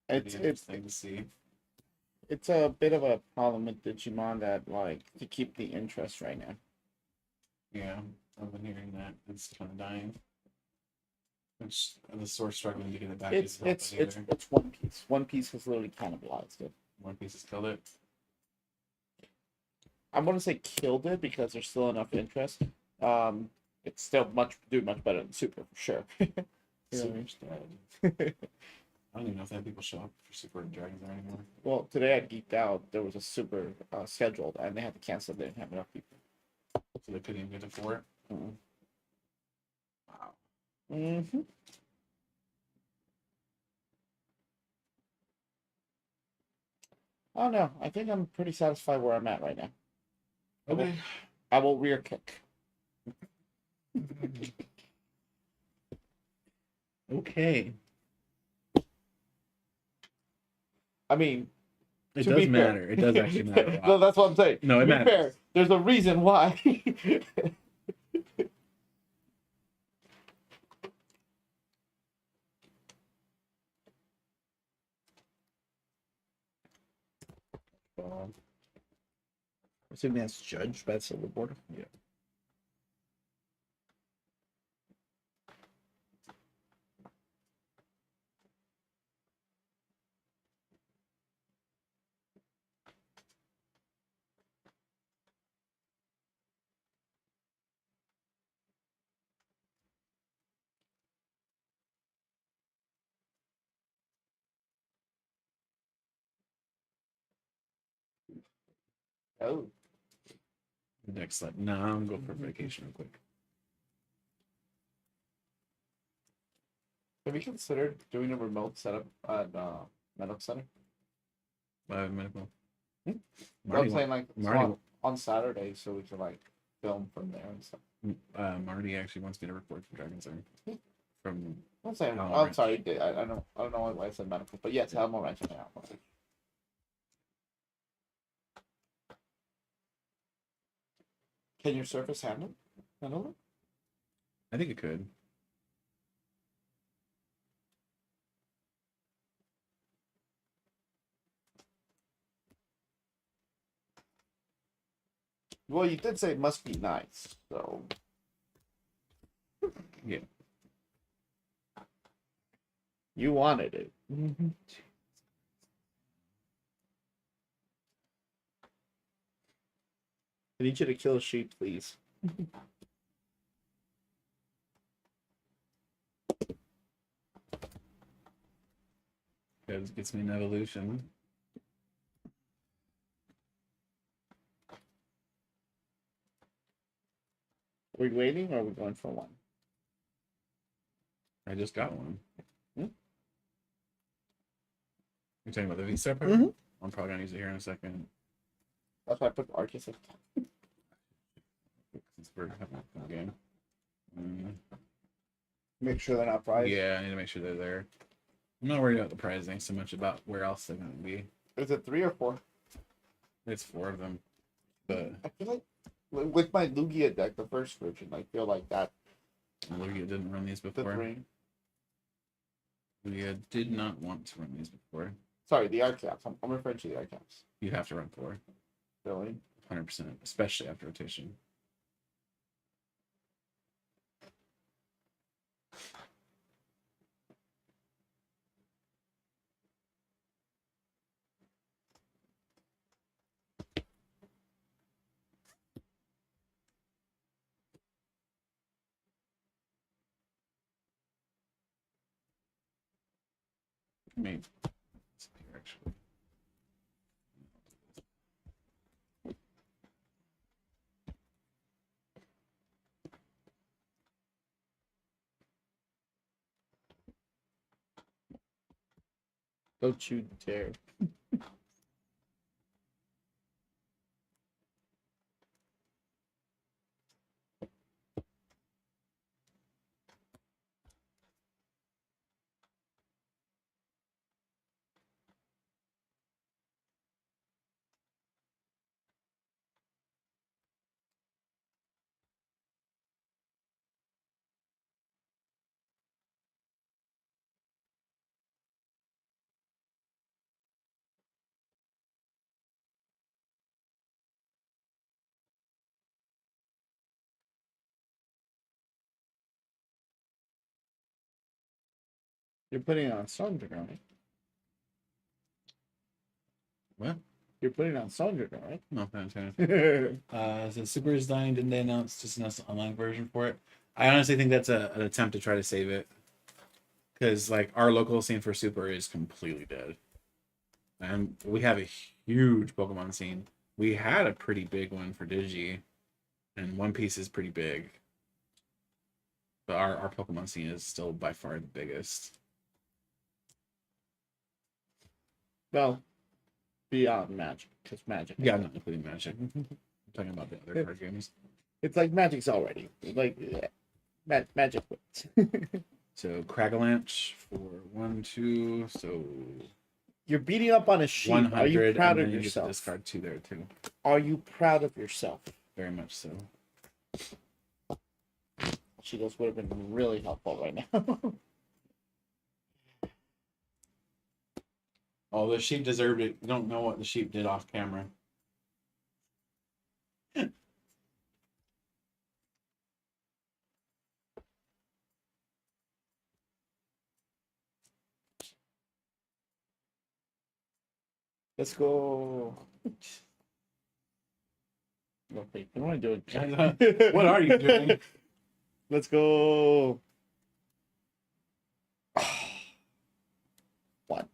It's Pretty interesting to see. it's a bit of a problem with Digimon that like to keep the interest right now. Yeah, I've been hearing that it's kind of dying. Which the source struggling to get it back. It's isn't helping either. One Piece. One Piece has literally cannibalized it. One Piece has killed it. I want to say killed it because there's still enough interest. It's still much better than Super for sure. You know what I mean? Super's dead. I don't even know if they have people show up for Super Dragons there anymore. Well, today at Geeked Out, there was a Super scheduled, and they had to cancel. They didn't have enough people. So they couldn't even get to 4. Mm-hmm. Wow. Mm-hmm. Oh no, I think I'm pretty satisfied where I'm at right now. Okay. I will rear kick. Okay. I mean, It to does be fair- matter. It does actually matter a lot. No, that's what I'm saying. No, it to be matters. fair, there's a reason why. Assuming that's judged by the silver border. Yeah. Oh. Next slide. No, I'm going for vacation real quick. Have you considered doing a remote setup at Medical Center? Medical. I'm Marty, saying like Marty, on Saturday, so we can like film from there and stuff. Marty actually wants me to record from Dragon's Eye. From I'm saying, Alamo I'm Ranch. sorry, I don't know why I said medical, but yes, Alamo Ranch and Alamo Ranch. Can your Surface handle it? I think it could. Well, you did say it must be nice, so Yeah. you wanted it. I need you to kill a sheep, please. That gets me an evolution. Are we waiting or are we going for one? I just got one. Hmm? You're talking about the V-Star power? Mhm. I'm probably gonna use it here in a second. That's why I put Arcus. Since we're having a fun game. Make sure they're not prized. Yeah, I need to make sure they're there. I'm not worried about the prizing so much about where else they're gonna be. Is it 3 or 4? It's 4 of them. But I feel like with my Lugia deck, the first version, I feel like that Lugia didn't run these the before. 3. Lugia did not want to run these before. Sorry, the art caps. I'm referring to the art caps. You have to run 4. Really? 100%, especially after rotation. I mean, it's here actually. Don't you dare. You're putting it on Stormtrooper, right? What? You're putting it on Stormtrooper, right? No, so Super is dying. Didn't they just announce an online version for it? I honestly think that's an attempt to try to save it. Because like our local scene for Super is completely dead. And we have a huge Pokemon scene. We had a pretty big one for Digi. And One Piece is pretty big. But our Pokemon scene is still by far the biggest. Well, beyond Magic, because Magic. Yeah, not including Magic. I'm talking about the other card games. It's like Magic's already. Like, yeah, Magic wins. So Cragalanche for 1, 2. So You're beating up on a sheep. 100. Are you proud and of then you get to yourself? discard 2 there too. Are you proud of yourself? Very much so. Cheetos would have been really helpful right now. Oh, the sheep deserved it. You don't know what the sheep did off camera. Let's go. Okay, what am I doing? What are you doing? Let's go. One.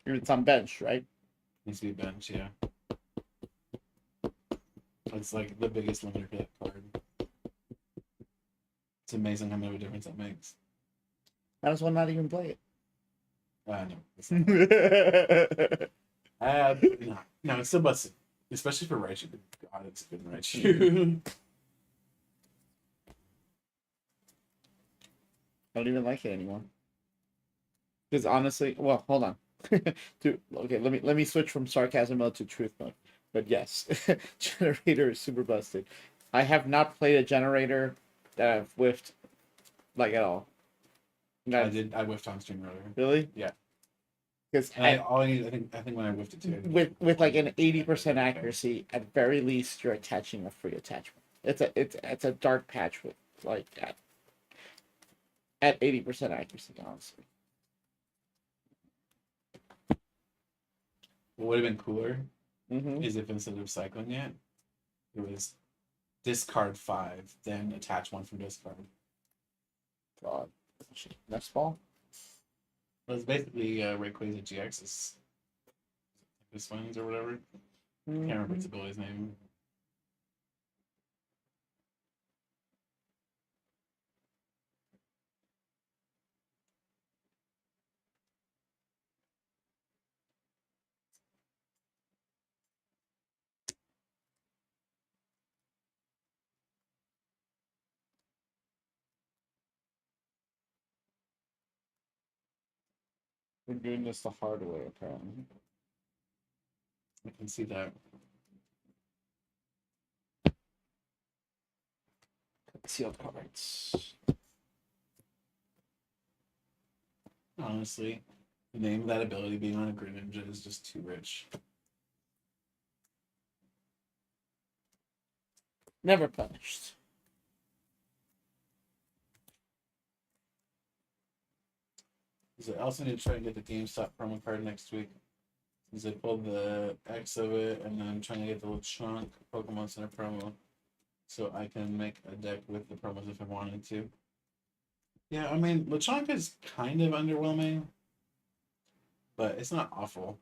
It's on bench, right? Needs to be bench, yeah. It's like the biggest limiter for that card. It's amazing how much of a difference that makes. Might as well not even play it. No, it's not. No, it's still busted. Especially for Raichu. God, it's good Raichu. I don't even like it anymore. Because honestly, well, hold on. Okay, let me switch from sarcasm mode to truth mode. But yes, generator is super busted. I have not played a generator that I've whiffed like at all. I whiffed on stream earlier. Really? Yeah. Because I think when I whiffed it too. with like an 80% accuracy, at very least you're attaching a free attachment. It's a dark patch with like at 80% accuracy, honestly. What would have been cooler Mm-hmm. is if instead of cycling it was discard 5, then attach 1 from discard. God. Next ball? Well, it's basically Rayquaza GX's this ones or whatever. Can't remember its ability's name. We're doing this the hard way, apparently. I can see that. Sealed cards. Honestly, the name of that ability being on a Greninja is just too rich. Never punished. I also need to try and get the GameStop promo card next week. I pulled the X of it, and then I'm trying to get the little chunk Pokemon Center promo, so I can make a deck with the promos if I wanted to. Yeah, I mean, Lechonk is kind of underwhelming, but it's not awful.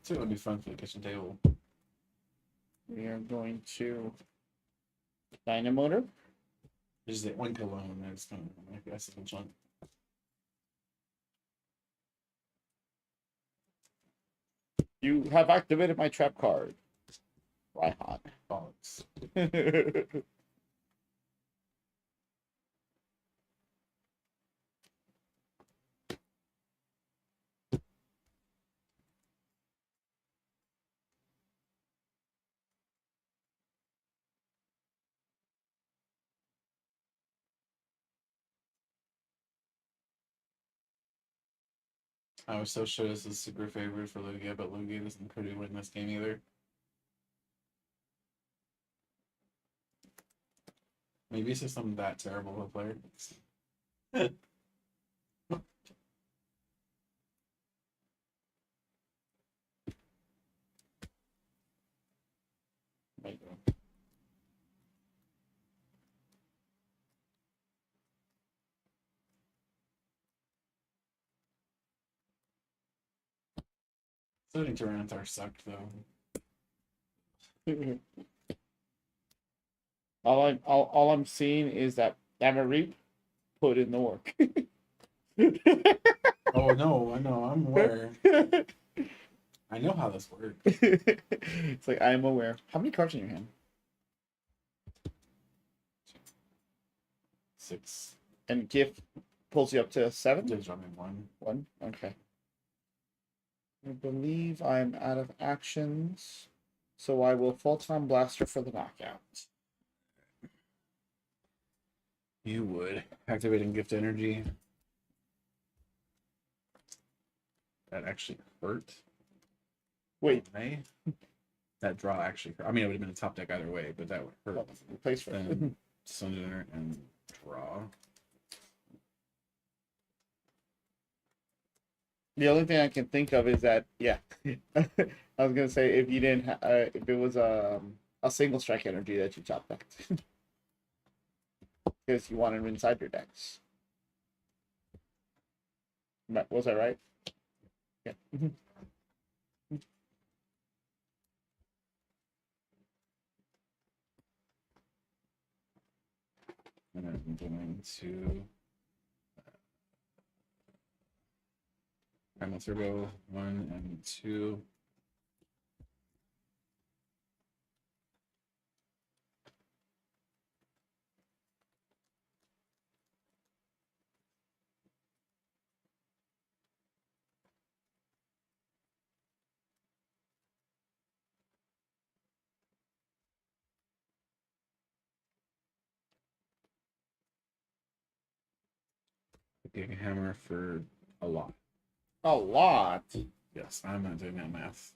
So it would be fun for the kitchen table. We are going to Dynamotor. Just the Oink alone is kind of like that's the Lechonk. You have activated my trap card. Rhyhorn. Bollocks. I was so sure this is super favored for Lugia, but Lugia doesn't pretty win this game either. Maybe it's just I'm that terrible of a player. Starting Tyranitar sucked though. all I'm seeing is that Amareep put in the work. Oh no, I know, I'm aware. I know how this works. It's like I am aware. How many cards in your hand? 6. And gift pulls you up to 7? Just drop me 1. 1? Okay. I believe I'm out of actions, so I will Photon Blaster for the knockout. You would. Activating gift energy. That actually hurt. Wait. May? That draw actually hurt. I mean, it would have been a top deck either way, but that would hurt. Place for Then Sunder and draw. The only thing I can think of is that, yeah, I was gonna say if you didn't, if it was a single strike energy that you top decked. because you want him inside your decks. Was I right? Yeah. And I'm going to Primal Turbo 1 and 2. Giga Hammer for a lot. A lot. Yes, I'm not doing that math.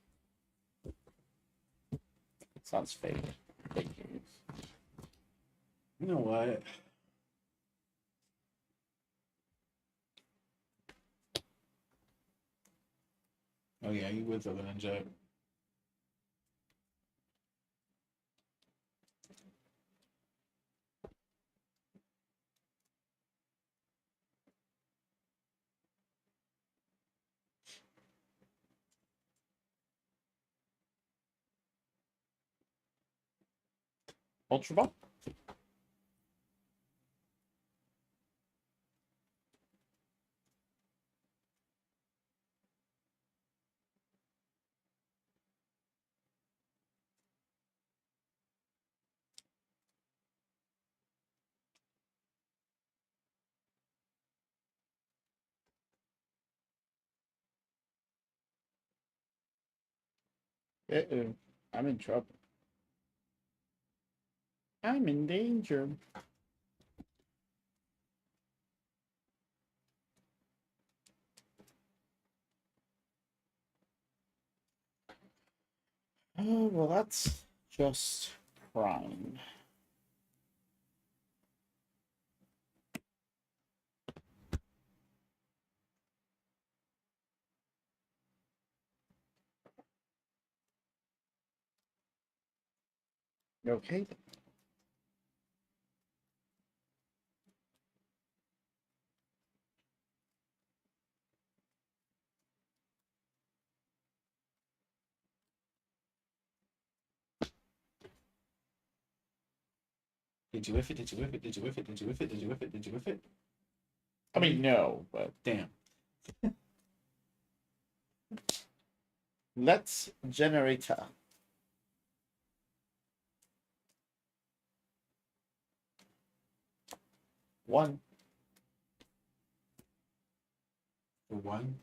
Sounds fake. Fake news. You know what? Oh yeah, you would throw the ninja. Ultra Ball? Uh-oh. I'm in trouble. I'm in danger. Oh, well, that's just prime. Okay. Did you whiff it? Did you whiff it? Did you whiff it? Did you whiff it? Did you whiff it? Did you whiff it? I mean, no, but Damn. let's generator. One. For 1.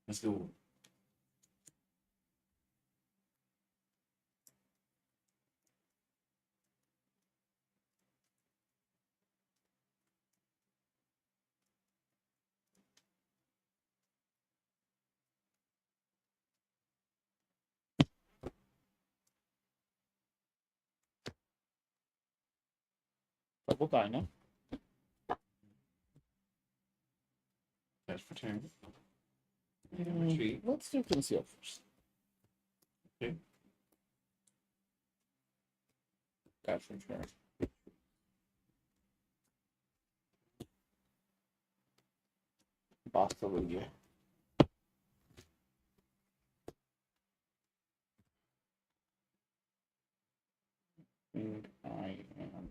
Let's go. Double dino. That's for turn. Retreat. Let's do conceal first. Okay. That's for turn. Boss the Lugia. And I am.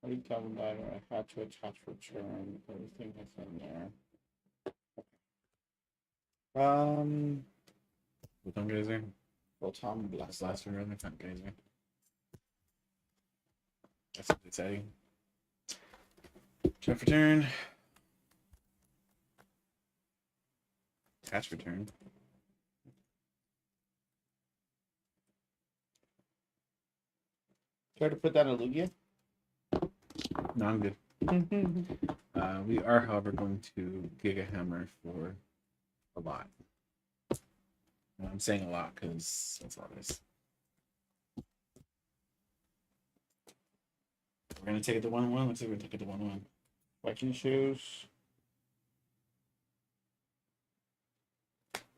What do you tell them that I had to attach return everything that's in there? Photon Geyser. Photon That's Blast. last one, rather. Photon Geyser. That's exciting. Check for turn. Catch for turn. Try to put that in Lugia. No, I'm good. We are, however, going to Giga Hammer for a lot. And I'm saying a lot because that's all it is. We're gonna take it to 1-1. Let's see if we take it to 1-1. Viking shoes.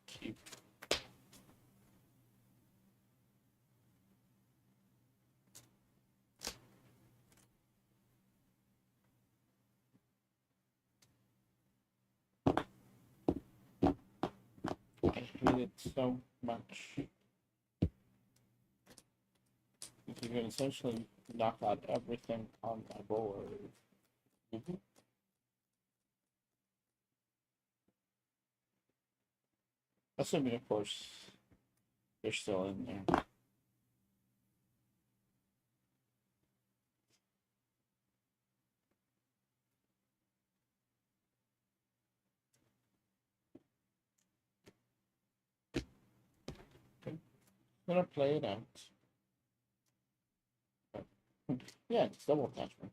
Keep. need it so much. You can essentially knock out everything on my board. Mhm. Assuming, of course, they're still in there. I'm gonna play it out. Yeah, it's double attachment.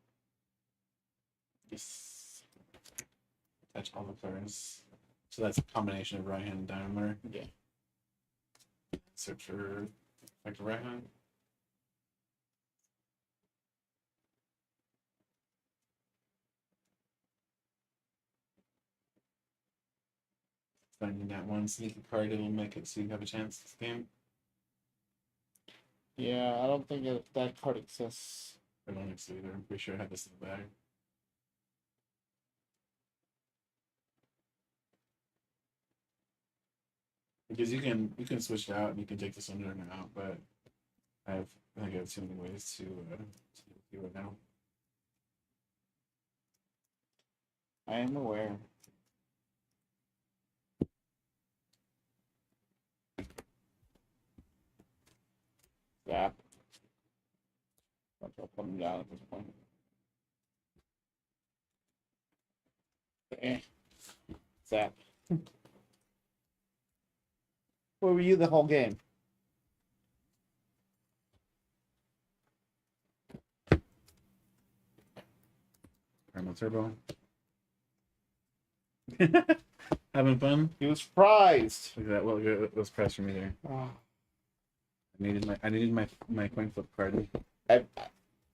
Yes. Touch all the cards. So that's a combination of right hand and diameter. Yeah. Search for effective right hand. Finding that one sneaky card, it'll make it so you have a chance this game. Yeah, I don't think that card exists. I don't think so either. I'm pretty sure I had this in the bag. Because you can switch it out and you can take this under and out, but I think I have too many ways to do it now. I am aware. Yeah. I'll put him down at this point. Zap. Where were you the whole game? Caramel Turbo. Having fun? He was surprised. Look at that. Well, it was pressed for me there. Oh. I needed my coin flip card.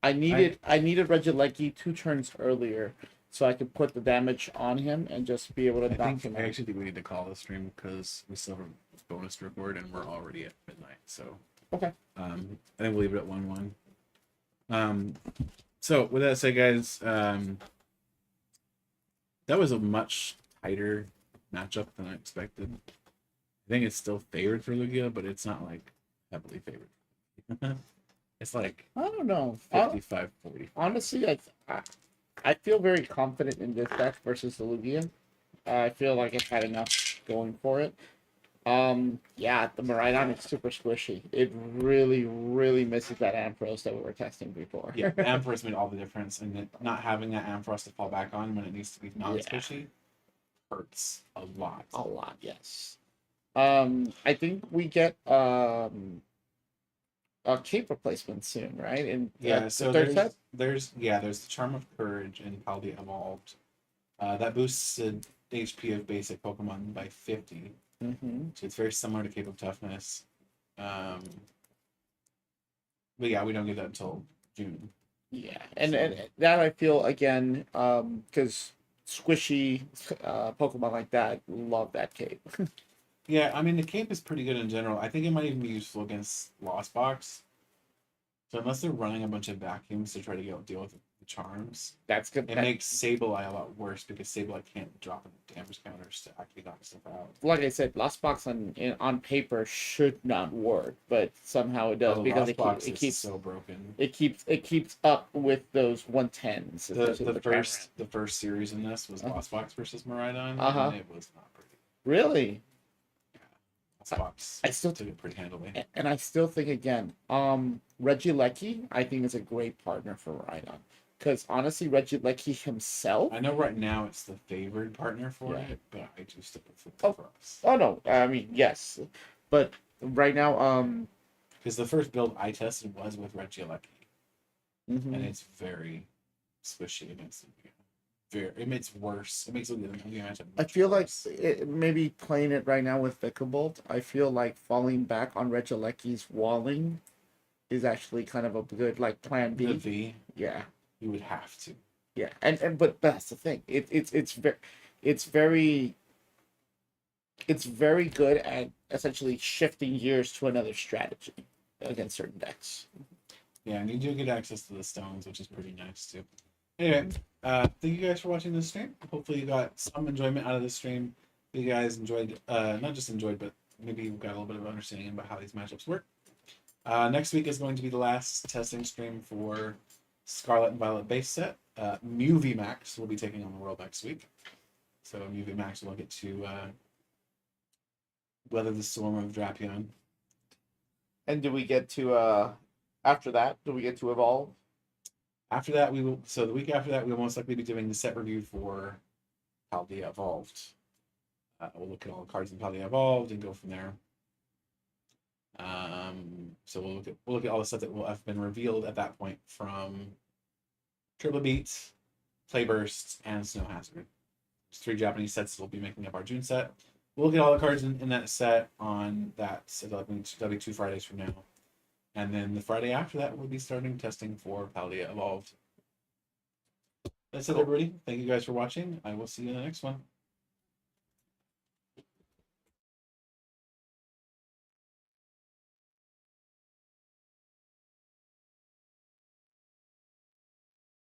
I needed Regieleki 2 turns earlier so I could put the damage on him and just be able to knock him I out. actually think we need to call the stream because we still have a bonus to record and we're already at midnight. So Okay. I think we'll leave it at 1-1. So with that said, guys, that was a much tighter matchup than I expected. I think it's still favored for Lugia, but it's not like heavily favored. It's like I don't know. 55-40. Honestly, I feel very confident in this deck versus the Lugia. I feel like it had enough going for it. Yeah, the Miraidon is super squishy. It really, really misses that Ampharos that we were testing before. Yeah, the Ampharos made all the difference, and not having that Ampharos to fall back on when it needs to be non-squishy hurts a lot. A lot, yes. I think we get a cape replacement soon, right? And Yeah, so the third set. there's the Charm of Courage and Paldi Evolved. That boosts the HP of basic Pokemon by 50. Mm-hmm. So it's very similar to Cape of Toughness. But yeah, we don't get that until June. Yeah, and that I feel again, because squishy Pokemon like that love that cape. Yeah, I mean the cape is pretty good in general. I think it might even be useful against Lost Box. So unless they're running a bunch of vacuums to try to deal with the charms, That's good. it makes Sableye a lot worse because Sableye can't drop damage counters to actually knock stuff out. Like I said, Lost Box on paper should not work, but somehow it does because Lost it keeps so broken. It keeps up with those 110s. The first series in this was Lost Box versus Miraidon, and it was not pretty. Really? Lost Box I still took it pretty handily. And I still think again, Regieleki I think is a great partner for Miraidon. Because honestly, Regieleki himself. I know right now it's the favored partner for it, but I do still prefer for us. Oh no, I mean yes, but right now, because the first build I tested was with Regieleki, and it's very squishy against Lugia. It makes worse. It makes Lugia matchup. I feel like maybe playing it right now with Thickerbolt, I feel like falling back on Regieleki's walling is actually kind of a good like plan B. The V. Yeah. You would have to. Yeah, and but that's the thing. It's very good at essentially shifting gears to another strategy against certain decks. Yeah, and you do get access to the stones, which is pretty nice too. Anyway, thank you guys for watching this stream. Hopefully you got some enjoyment out of this stream. You guys enjoyed, not just enjoyed, but maybe we've got a little bit of understanding about how these matchups work. Next week is going to be the last testing stream for Scarlet and Violet base set. Mew VMAX will be taking on the world next week. So Mew VMAX will get to weather the storm of Drapion. And do we get to after that? Do we get to evolve? After that, we will. So the week after that, we will most likely be doing the set review for Paldea Evolved. We'll look at all the cards in Paldea Evolved and go from there. So we'll look at all the stuff that will have been revealed at that point from Turbo Beat, Playburst, and Snow Hazard. There's 3 Japanese sets that will be making up our June set. We'll look at all the cards in that set on that. So that'll be 2 Fridays from now. And then the Friday after that, we'll be starting testing for Paldea Evolved. That's it, everybody. Thank you guys for watching. I will see you in the next one.